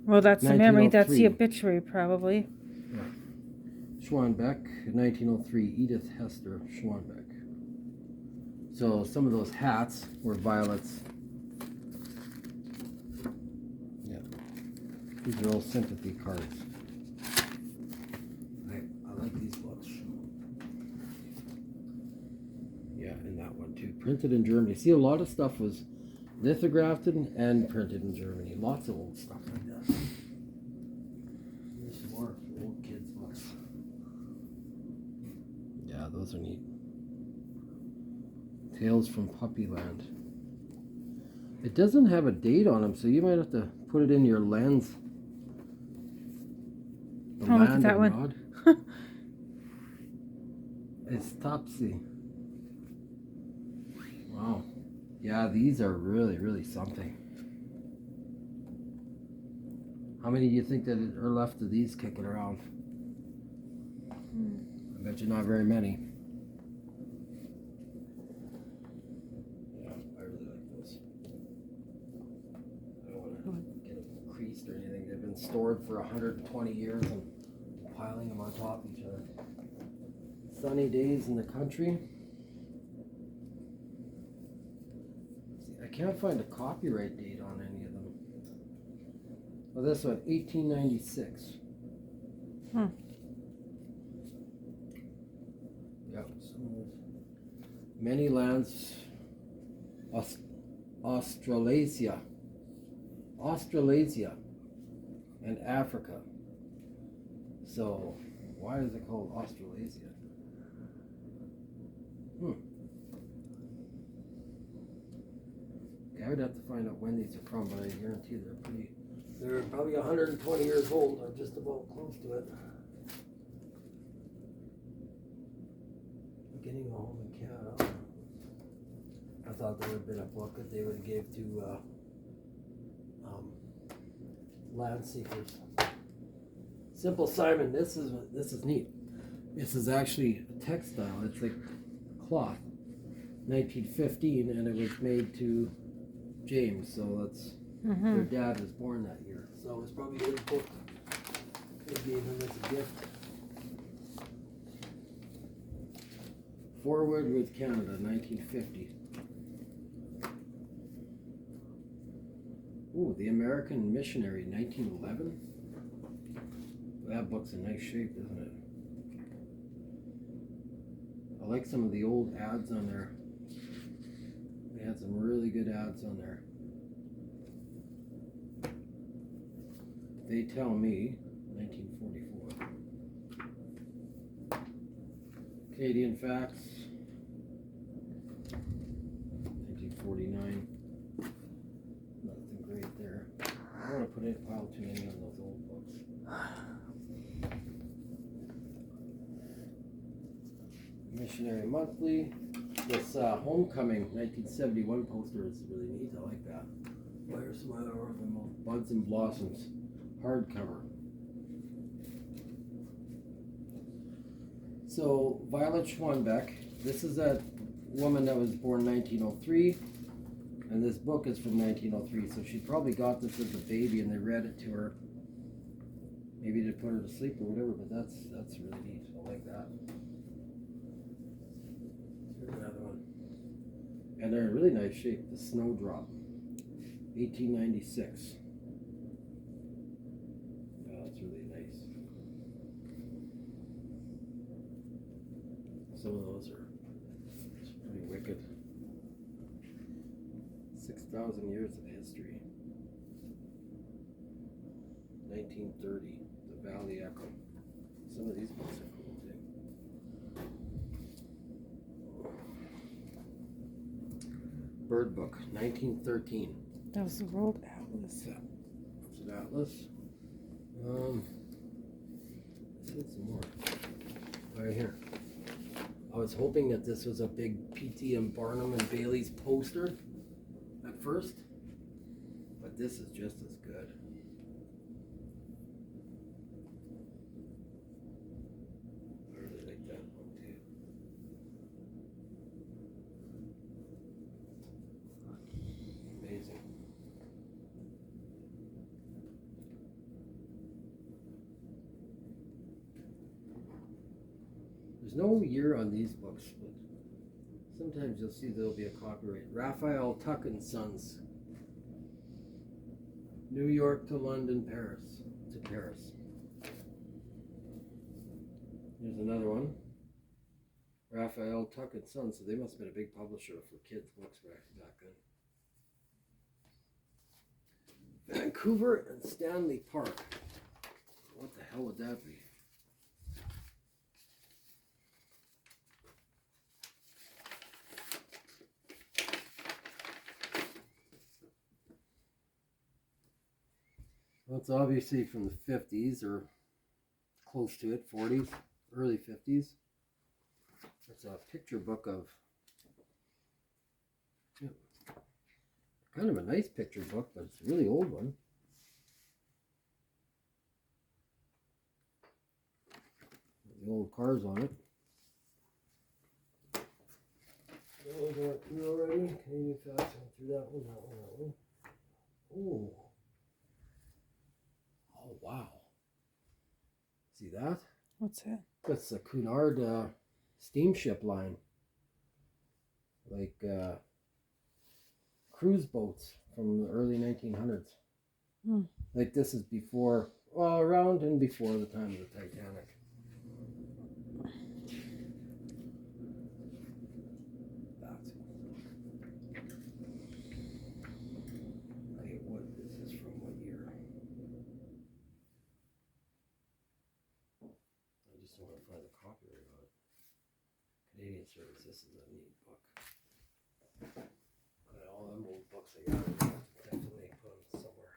Well, that's the memory. That's the 1903. obituary, probably. Yeah. Schwanbeck, 1903, Edith Hester Schwanbeck. So some of those hats were Violet's. Yeah. These are all sympathy cards. I like these books. Yeah, and that one too. Printed in Germany. See, a lot of stuff was lithographed and printed in Germany. Lots of old stuff like that. There's more old kids' books. Yeah, those are neat. Tales from Puppyland. It doesn't have a date on them, so you might have to put it in your lens. The Oh, look at Land that of one. Nod. It's Topsy. Wow. Yeah, these are really, really something. How many do you think that are left of these kicking around? I bet you not very many. Yeah, I really like those. I don't want to get them creased or anything. They've been stored for 120 years and piling them on top of each other. Sunny days in the country. See, I can't find a copyright date on any of them. Well, this one, 1896. Yeah, many lands, Australasia, and Africa. So, why is it called Australasia? Okay, I would have to find out when these are from, but I guarantee they're probably 120 years old, or just about close to it. Getting a home in Canada. I thought there would have been a book that they would have gave to land seekers. Simple Simon, this is neat. This is actually a textile. It's like cloth, 1915, and it was made to James. So that's their dad was born that year. So it was probably his book. They gave him as a gift. Forward with Canada, 1950. Ooh, The American Missionary, 1911. That book's in nice shape, isn't it? I like some of the old ads on there. They had some really good ads on there. They Tell Me, 1944. Canadian Facts, 1949. Nothing great there. I don't want to put in a pile too many on those old books. Missionary Monthly. This Homecoming 1971 poster is really neat. I like that. There's some other of them. Buds and Blossoms, hardcover. So Violet Schwanbeck. This is a woman that was born 1903, and this book is from 1903. So she probably got this as a baby, and they read it to her, maybe to put her to sleep or whatever. But that's really neat. I like that. Another one. And they're in really nice shape. The Snowdrop, 1896. Oh, that's really nice. Some of those are pretty wicked. 6,000 years of history. 1930. The Valley Echo. Some of these books are cool too. Bird Book, 1913. That was the World Atlas. That's an atlas. Let's get some more. Right here. I was hoping that this was a big P.T. and Barnum and Bailey's poster at first, but this is just as good. I really like that one too. Amazing. There's no year on these books, but sometimes you'll see there'll be a copyright. Raphael Tuck and Sons. New York to London, Paris to Paris. Here's another one. Raphael Tuck and Sons. So they must have been a big publisher for kids' books back then. Vancouver and Stanley Park. What the hell would that be? Well, it's obviously from the 50s or close to it, 40s, early 50s. It's a picture book of, kind of a nice picture book, but it's a really old one. The old cars on it. Those went through already. Canadian Facts went through that one, that one, that one. Oh. Oh, wow. See that? What's that? That's the Cunard steamship line. Like cruise boats from the early 1900s. Hmm. Like this is before, well, around and before the time of the Titanic. That's okay. What is this from? What year? I just want to find the copyright on it. Canadian Service. This is a neat book. All them old books I got, definitely put them somewhere.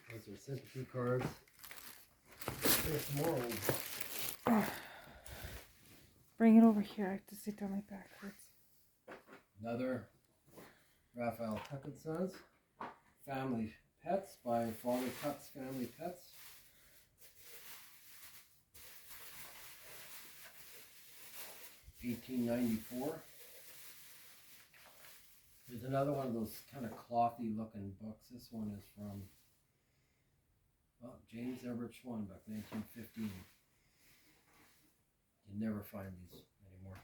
Those are sympathy cards. There's some more old books. Bring it over here. I have to sit down. My back hurts. Another Raphael Tuck and Sons. Family Pets by Father Tuck's Family Pets. $18.94. There's another one of those kind of clothy looking books. This one is from James Everett Schwanbeck, 1915. You never find these anymore.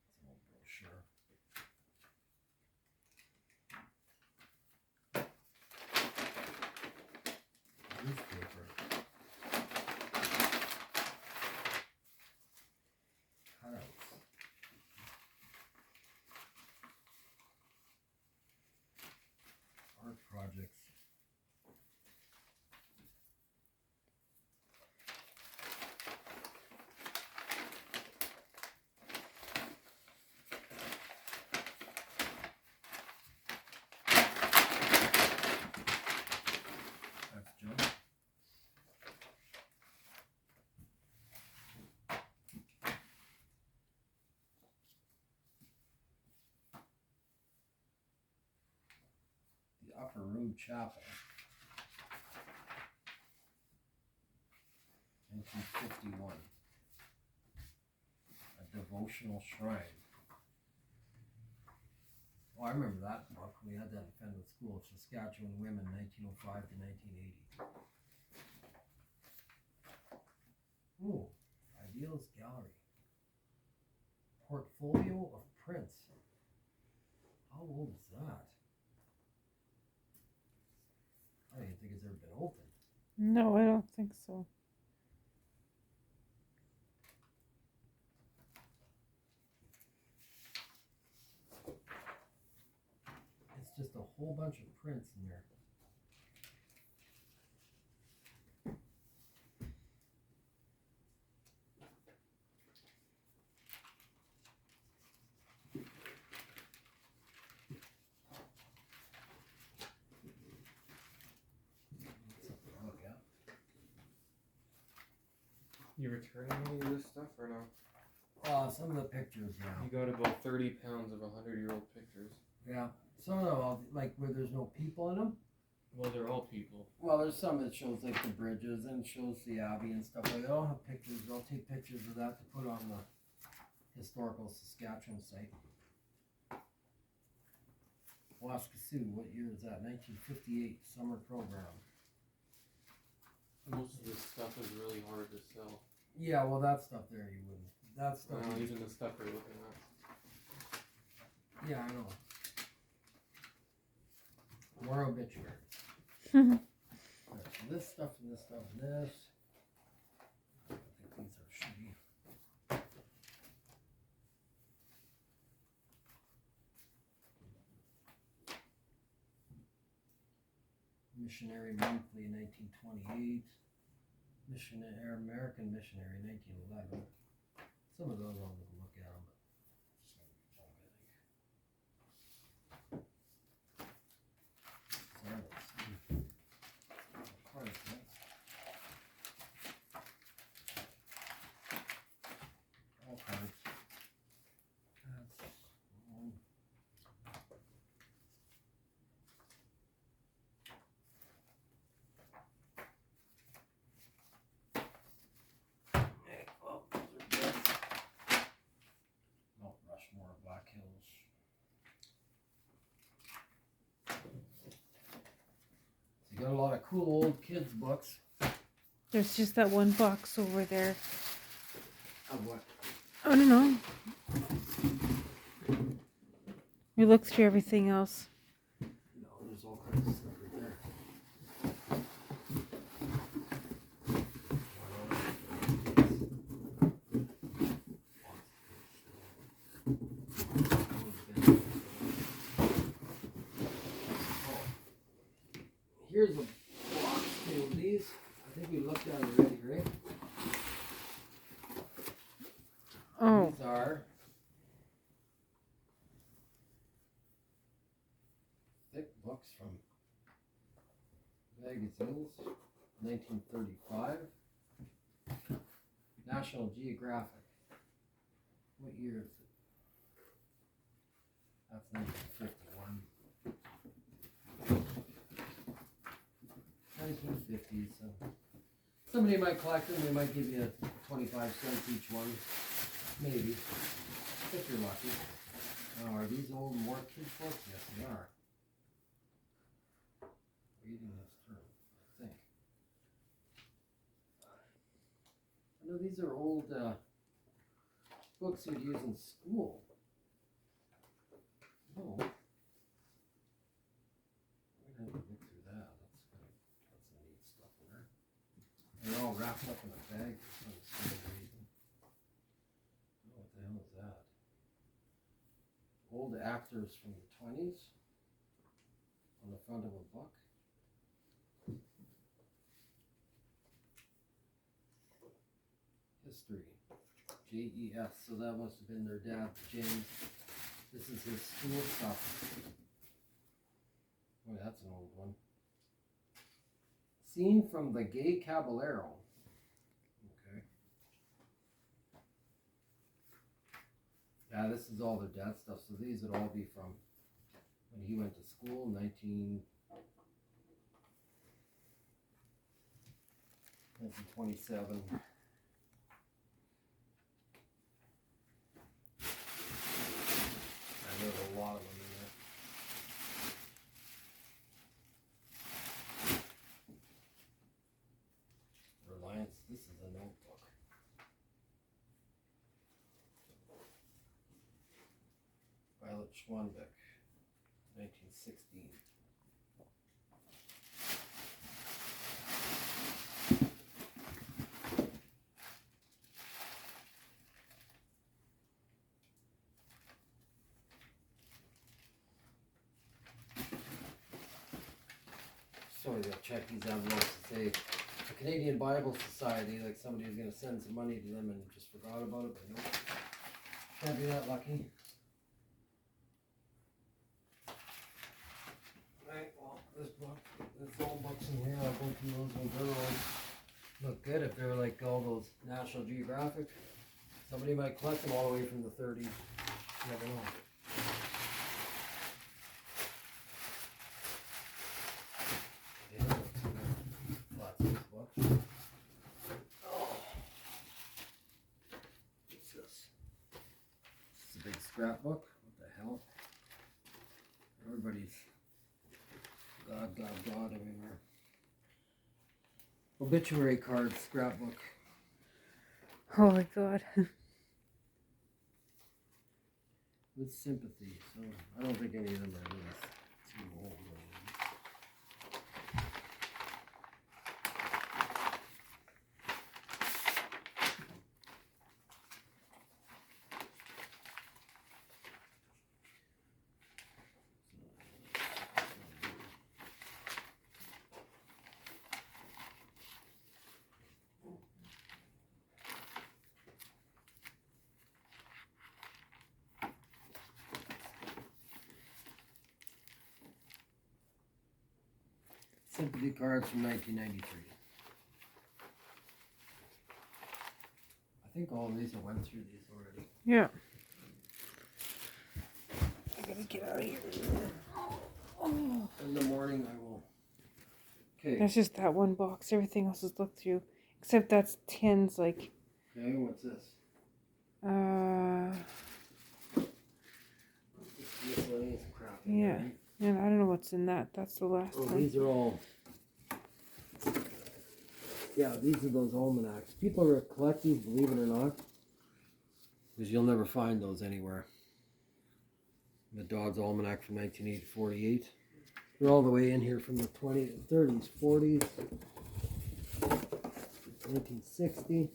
It's an old brochure. Newspaper. Cutouts. Art projects. That's junk. The Upper Room Chapel. 1951. A devotional shrine. Oh, I remember that book. We had that in Fenwick School. Saskatchewan Women, 1905 to 1980. Ooh, Ideals Gallery. Portfolio of prints. How old is that? I don't even think it's ever been opened. No, I don't think so. It's just a whole bunch of prints in there. Something to look at. You returning any of this stuff or no? Some of the pictures, yeah. You got about 30 pounds of 100-year-old pictures. Yeah. Some of them, like where there's no people in them. Well, they're all people. Well, there's some that shows like the bridges and shows the Abbey and stuff like that. I'll have pictures. I'll take pictures of that to put on the historical Saskatchewan site. Waskasiu, what year is that? 1958 summer program. Most of this stuff is really hard to sell. Yeah, well, that stuff there you wouldn't. That stuff. Even the stuff we're looking at. Yeah, I know. More obituaries. Hmm. Right, so this stuff and this stuff and this. I think these are shitty. Missionary Monthly, 1928. Missionary, American Missionary, 1911. Some of those I'll look at them, but some junk, I think. So let's see. Cards, right? All cards. That's one. Okay, well, those are good. Mount Rushmore, Black Hills. So you got a lot of cool old kids books. There's just that one box over there. Of what? I don't know. We looked through everything else. No, there's all kinds of stuff right there. Here's a box full of these. I think we looked at it already, right? Oh, These are thick books from magazines, 1935. National Geographic. What year is it? That's 1951. 1950s. So somebody might collect them. They might give you 25 cents each one, maybe, if you're lucky. Now, are these old more kids books? Yes, they are. Reading this through, I think. I know these are old books you'd use in school. Oh. I'm gonna have to look through that. That's some neat stuff in there. They're all wrapped up in a bag for some strange reason. Oh, what the hell is that? Old actors from the 20s on the front of a book. History. J.E.S. So that must have been their dad, James. This is his school stuff. Oh, that's an old one. Scene from The Gay Caballero. Okay. Yeah, this is all their dad stuff. So these would all be from when he went to school, 1927. There's a lot of them in there. Reliance, this is a notebook. Violet Schwanbeck, 1916. Sorry, I'll check these envelopes to say the Canadian Bible Society, like somebody was going to send some money to them and just forgot about it, but no, can't be that lucky. Right, well, this book, there's old books in here, I'll go through those ones. They're all look good if they're like all those National Geographic. Somebody might collect them all the way from the 30s. You never know. Lots of these books. Oh. What's this? This is a big scrapbook. What the hell? Everybody's God everywhere. Obituary card scrapbook. oh my God. With sympathy. So I don't think any of them are really too old. Sympathy cards from 1993. I think all of these, I went through these already. Yeah. I gotta get out of here. Oh. In the morning I will. Okay. That's just that one box. Everything else is looked through. Except that's tins, like, Okay, what's this? Miscellaneous crap. yeah. Right? And I don't know what's in that. That's the last Oh, one. these are all. Yeah, Yeah, these are those almanacs. People are collect these, believe it or not, because you'll never find those anywhere. The Dodds Almanac from 1948. They're all the way in here from the 20s, 30s, 40s, 1960.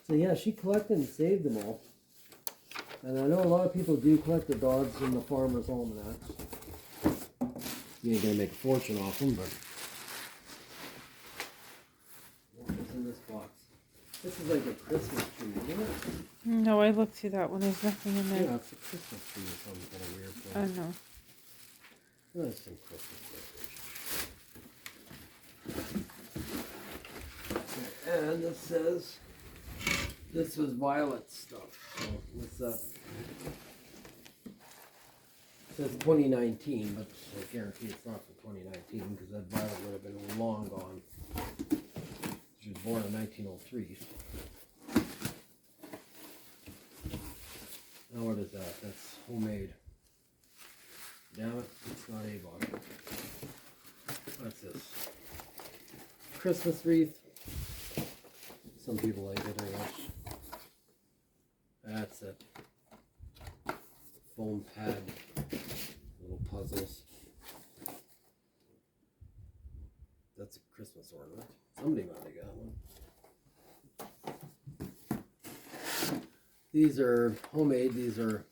So yeah, she collected and saved them all. And I know a lot of people do collect the Dodds and the Farmer's Almanacs. You ain't gonna make a fortune off them, but what's in this box? This is like a Christmas tree, isn't it? No, I looked through that one. There's nothing in there. Yeah, it's a Christmas tree or some kind of weird I thing. know. That's some Christmas decorations. And it says this was Violet's stuff. So what's that? It says 2019, but I guarantee it's not for 2019 because that Violet would have been long gone. She was born in 1903. Now what is that? That's homemade. Damn it, it's not Avon. What's this? Christmas wreath. Some people like it, I guess. That's it. Foam pad. Little puzzles. That's a Christmas ornament. Somebody might have got one. These are homemade. These are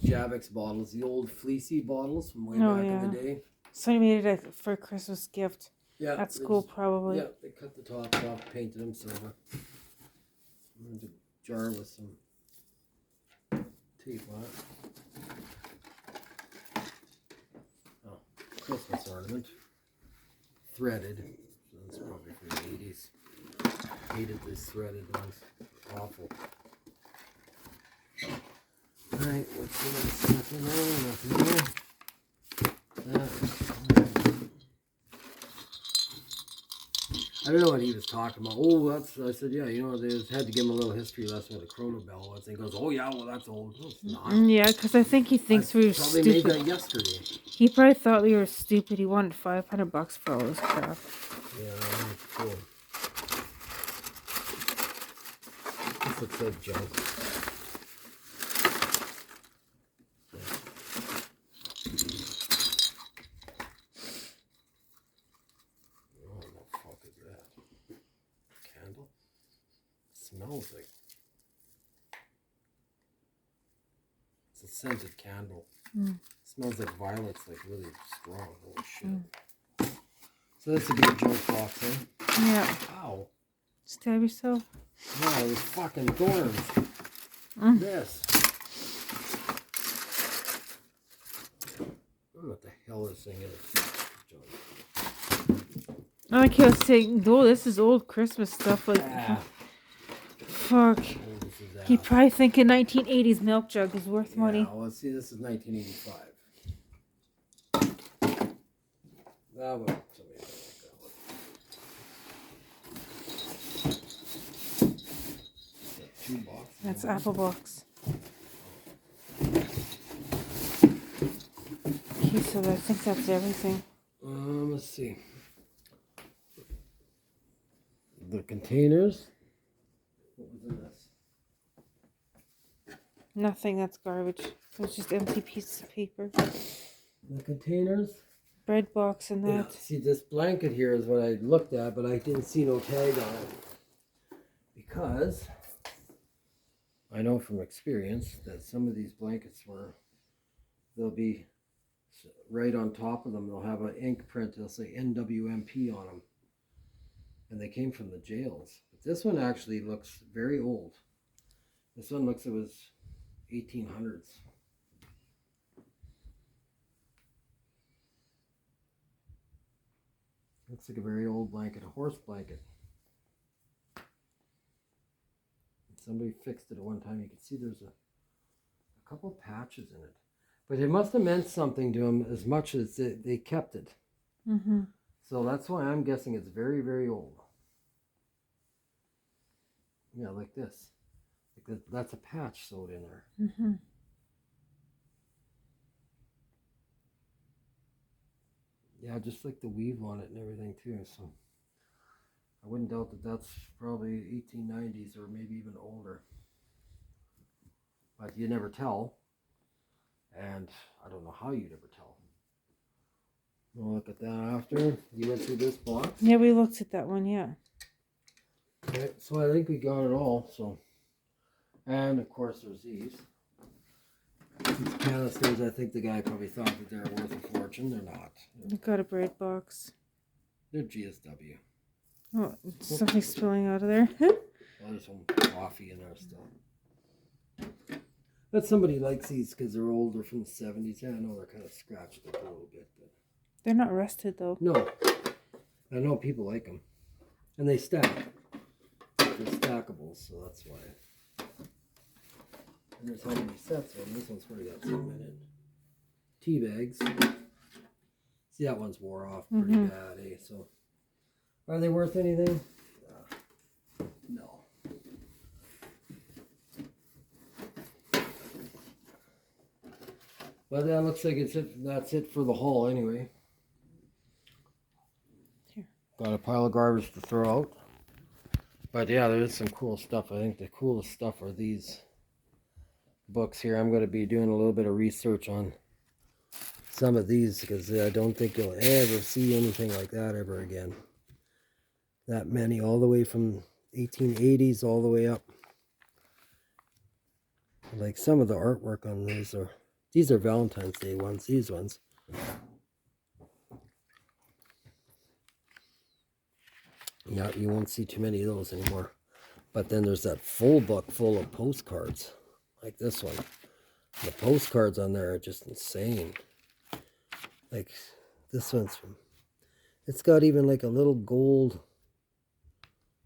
Javix bottles, the old fleecy bottles from way back in the day. Somebody made it for a Christmas gift. Yeah, At school, probably. Yeah, they cut the tops off, painted them silver. There's a jar with some tape on it. Oh, Christmas ornament. Threaded. So that's probably from the 80s. Hated these threaded ones. Awful. Alright, what's in this? Nothing there, nothing there. I don't know what he was talking about. Oh, that's, I said, yeah, you know, they just had to give him a little history lesson with a chrono bell once. And he goes, oh yeah, well that's old. No, it's not. Yeah, because I think he thinks we were probably stupid. made that yesterday. He probably thought we were stupid. He wanted $500 for all this crap. Yeah, that's cool. This looks like junk. Smells like it's a scented candle. Smells like violets, like really strong. Holy shit. So this would be a junk box, eh? Yeah. Ow. Stab yourself. No, it was fucking thorns. This. I don't know what the hell this thing is. I like how it's saying, oh, this is old Christmas stuff. Like, fuck. He probably thinking 1980s milk jug is worth money. Yeah, well, see, this is 1985. That would somebody like that one. 2 boxes. That's Apple Box. Okay, so I think that's everything. Let's see. The containers. What was in this? Nothing, that's garbage. It's just empty pieces of paper. The containers. Bread box and that. Yeah, see, this blanket here is what I looked at, but I didn't see no tag on it. Because I know from experience that some of these blankets they'll be right on top of them, they'll have an ink print, they'll say NWMP on them. And they came from the jails. But this one actually looks very old. This one looks, it was 1800s. Looks like a very old blanket, a horse blanket. Somebody fixed it at one time. You can see there's a couple patches in it. But it must have meant something to them as much as they kept it. So that's why I'm guessing it's very, very old. Yeah, like this. Like that's a patch sewed in there. Yeah, just like the weave on it and everything too. So I wouldn't doubt that that's probably 1890s or maybe even older. But you never tell. And I don't know how you'd ever tell. We'll look at that after. You went through this box. Yeah, we looked at that one, yeah. Okay, so I think we got it all. So, and of course there's these. These canisters, I think the guy probably thought that they're worth a fortune. They're not. We got a bread box. They're GSW. Oh, something spilling out of there. Well, there's some coffee in there still. But somebody likes these because they're older, from the 70s. Yeah, I know they're kind of scratched up a little bit. But They're not rusted though. no, I know people like them. And they stack. They're stackable, so that's why. And there's how many sets of them. This one's probably got some in it. Tea bags. See, that one's wore off pretty bad, eh? So, are they worth anything? No. But that looks like it's it. That's it for the haul, anyway. Here. Got a pile of garbage to throw out. But yeah, there is some cool stuff. I think the coolest stuff are these books here. I'm going to be doing a little bit of research on some of these because I don't think you'll ever see anything like that ever again. That many, all the way from 1880s all the way up. Like some of the artwork on these are Valentine's Day ones, these ones. Yeah, you won't see too many of those anymore. But then there's that full book full of postcards, like this one. The postcards on there are just insane. Like this one's from, it's got even like a little gold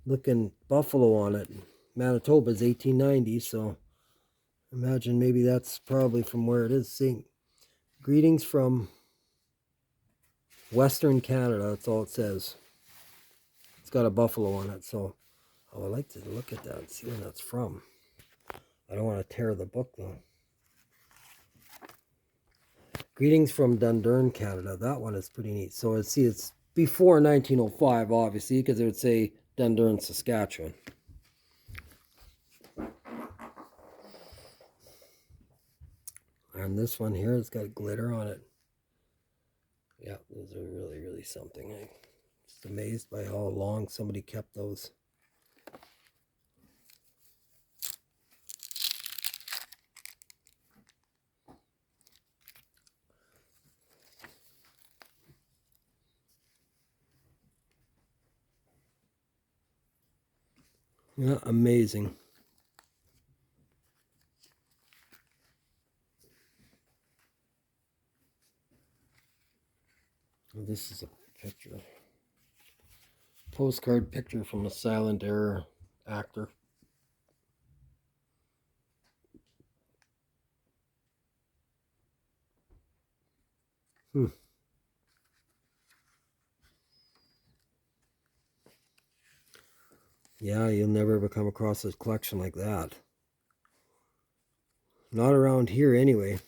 looking buffalo on it. Manitoba's 1890, so imagine maybe that's probably from where it is. Saying greetings from Western Canada, that's all it says. It's got a buffalo on it, so I would like to look at that and see where that's from. I don't want to tear the book though. Greetings from Dundurn, Canada. That one is pretty neat. So let's see, it's before 1905, obviously, because it would say Dundurn, Saskatchewan. And this one here has got glitter on it. Yeah, those are really, really something. I'm just amazed by how long somebody kept those. Yeah, amazing. This is a picture. Postcard picture from a silent era actor. Yeah, you'll never ever come across a collection like that. Not around here anyway.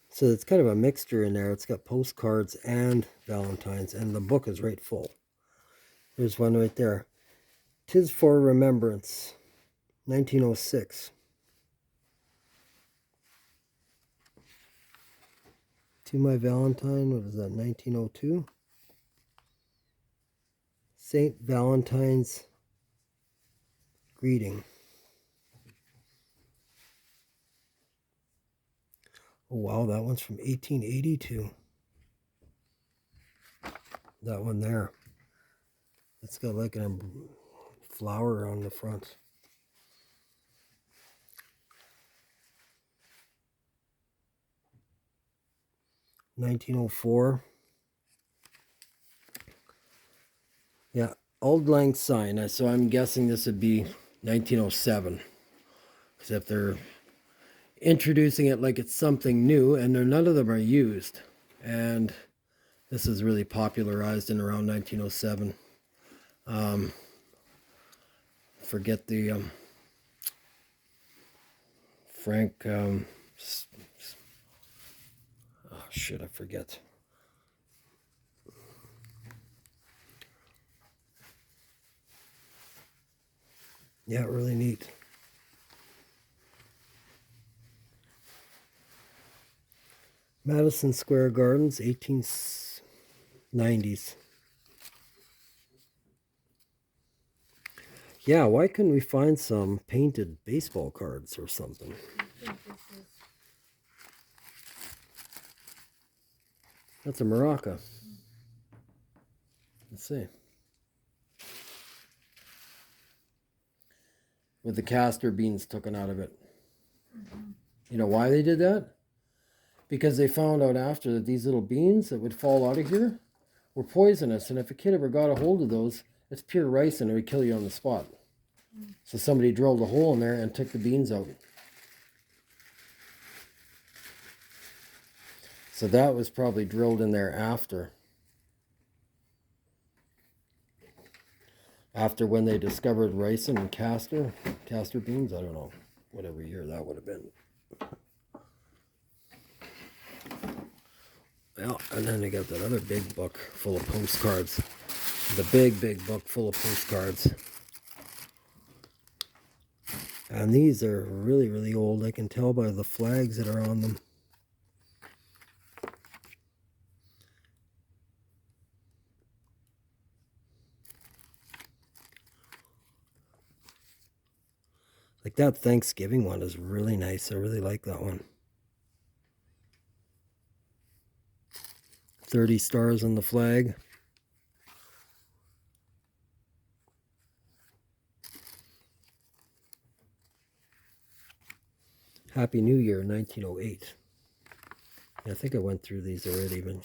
So it's kind of a mixture in there. It's got postcards and valentines, and the book is right full. There's one right there. 'Tis for Remembrance, 1906. To My Valentine, what is that, 1902? St. Valentine's Greeting. Oh wow, that one's from 1882. That one there. It's got like a flower on the front. $1904. Yeah, Auld Lang Syne. So I'm guessing this would be 1907. Except they're introducing it like it's something new, and none of them are used. And this is really popularized in around 1907. Forget the Frank shit, I forget. Yeah, really neat. Madison Square Gardens, 1890s. Yeah, why couldn't we find some painted baseball cards or something? That's a maraca. Let's see. With the castor beans taken out of it. You know why they did that? Because they found out after that these little beans that would fall out of here were poisonous, and if a kid ever got a hold of those, it's pure rice and it would kill you on the spot. So somebody drilled a hole in there and took the beans out. So that was probably drilled in there after. After when they discovered ricin and castor beans, I don't know, whatever year that would have been. Well, and then they got that other big book full of postcards. The big book full of postcards. And these are really, really old. I can tell by the flags that are on them. Like that Thanksgiving one is really nice. I really like that one. 30 stars on the flag. Happy New Year, 1908. I think I went through these already, but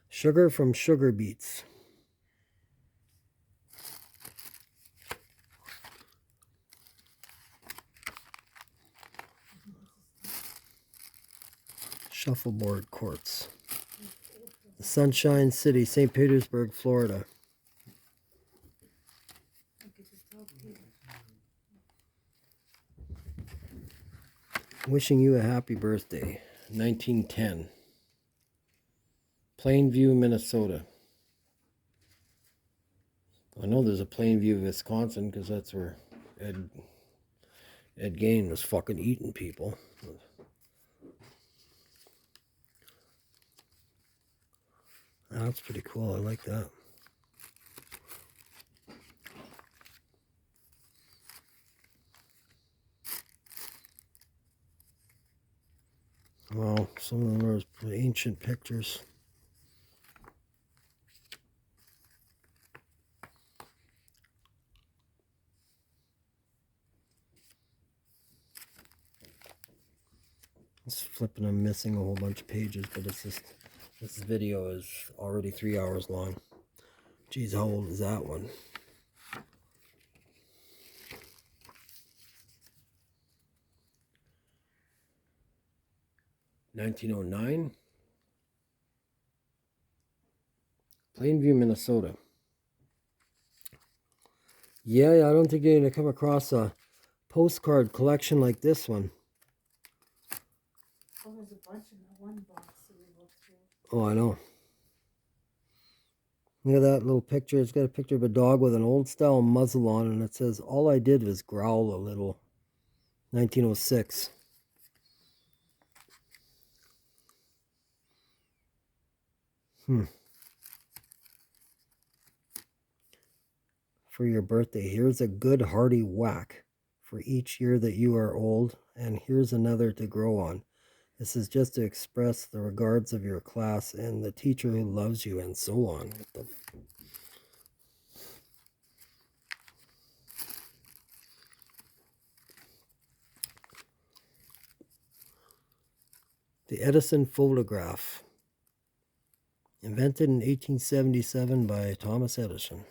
sugar from sugar beets. Shuffleboard quartz. The Sunshine City, St. Petersburg, Florida. Wishing you a happy birthday, 1910. Plainview, Minnesota. I know there's a Plainview, Wisconsin, because that's where Ed Gain was fucking eating people. That's pretty cool. I like that. Well, some of them are ancient pictures. Just flipping, I'm missing a whole bunch of pages, but it's just, this video is already 3 hours long. Geez, how old is that one? $1909. Plainview, Minnesota. Yeah, I don't think you're going to come across a postcard collection like this one. Oh, there's a bunch in that one box that we looked through. Oh, I know. Look at that little picture. It's got a picture of a dog with an old style muzzle on, and it says, "All I did was growl a little." 1906. For your birthday, here's a good hearty whack for each year that you are old, and here's another to grow on. This is just to express the regards of your class and the teacher who loves you, and so on. The Edison photograph, invented in 1877 by Thomas Edison.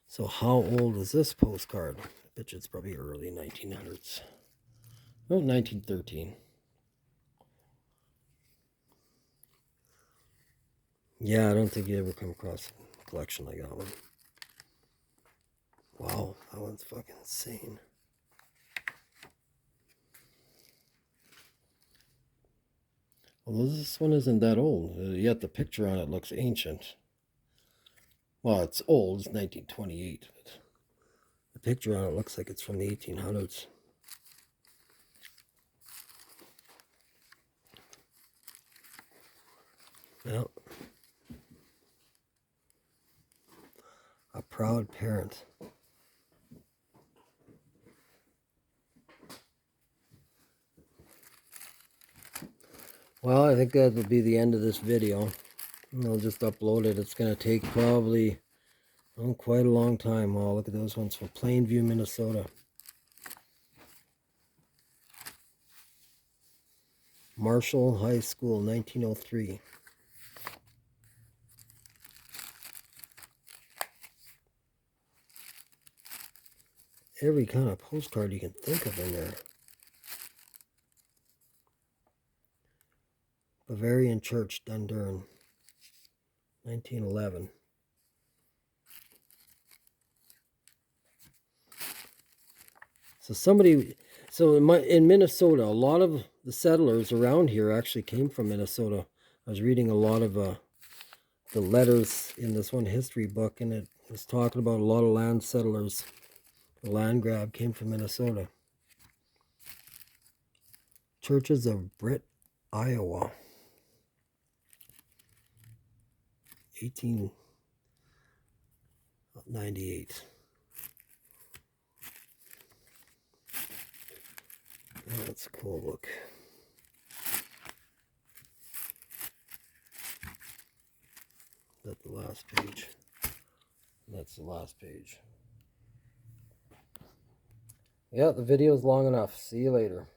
So how old is this postcard? I bet you it's probably early 1900s. No, 1913. Yeah, I don't think you ever come across a collection like that one. Wow, that one's fucking insane. Well, this one isn't that old, yet the picture on it looks ancient. Well, it's old, it's 1928, but the picture on it looks like it's from the 1800s. Well, a proud parent. Well, I think that will be the end of this video. I'll just upload it. It's going to take probably quite a long time. Oh, look at those ones from Plainview, Minnesota. Marshall High School, 1903. Every kind of postcard you can think of in there. Bavarian Church, Dundurn, 1911. So in Minnesota, a lot of the settlers around here actually came from Minnesota. I was reading a lot of the letters in this one history book, and it was talking about a lot of land settlers. The land grab came from Minnesota. Churches of Britt, Iowa, 1898. Oh, that's a cool look. That's the last page. That's the last page. Yeah, the video's long enough. See you later.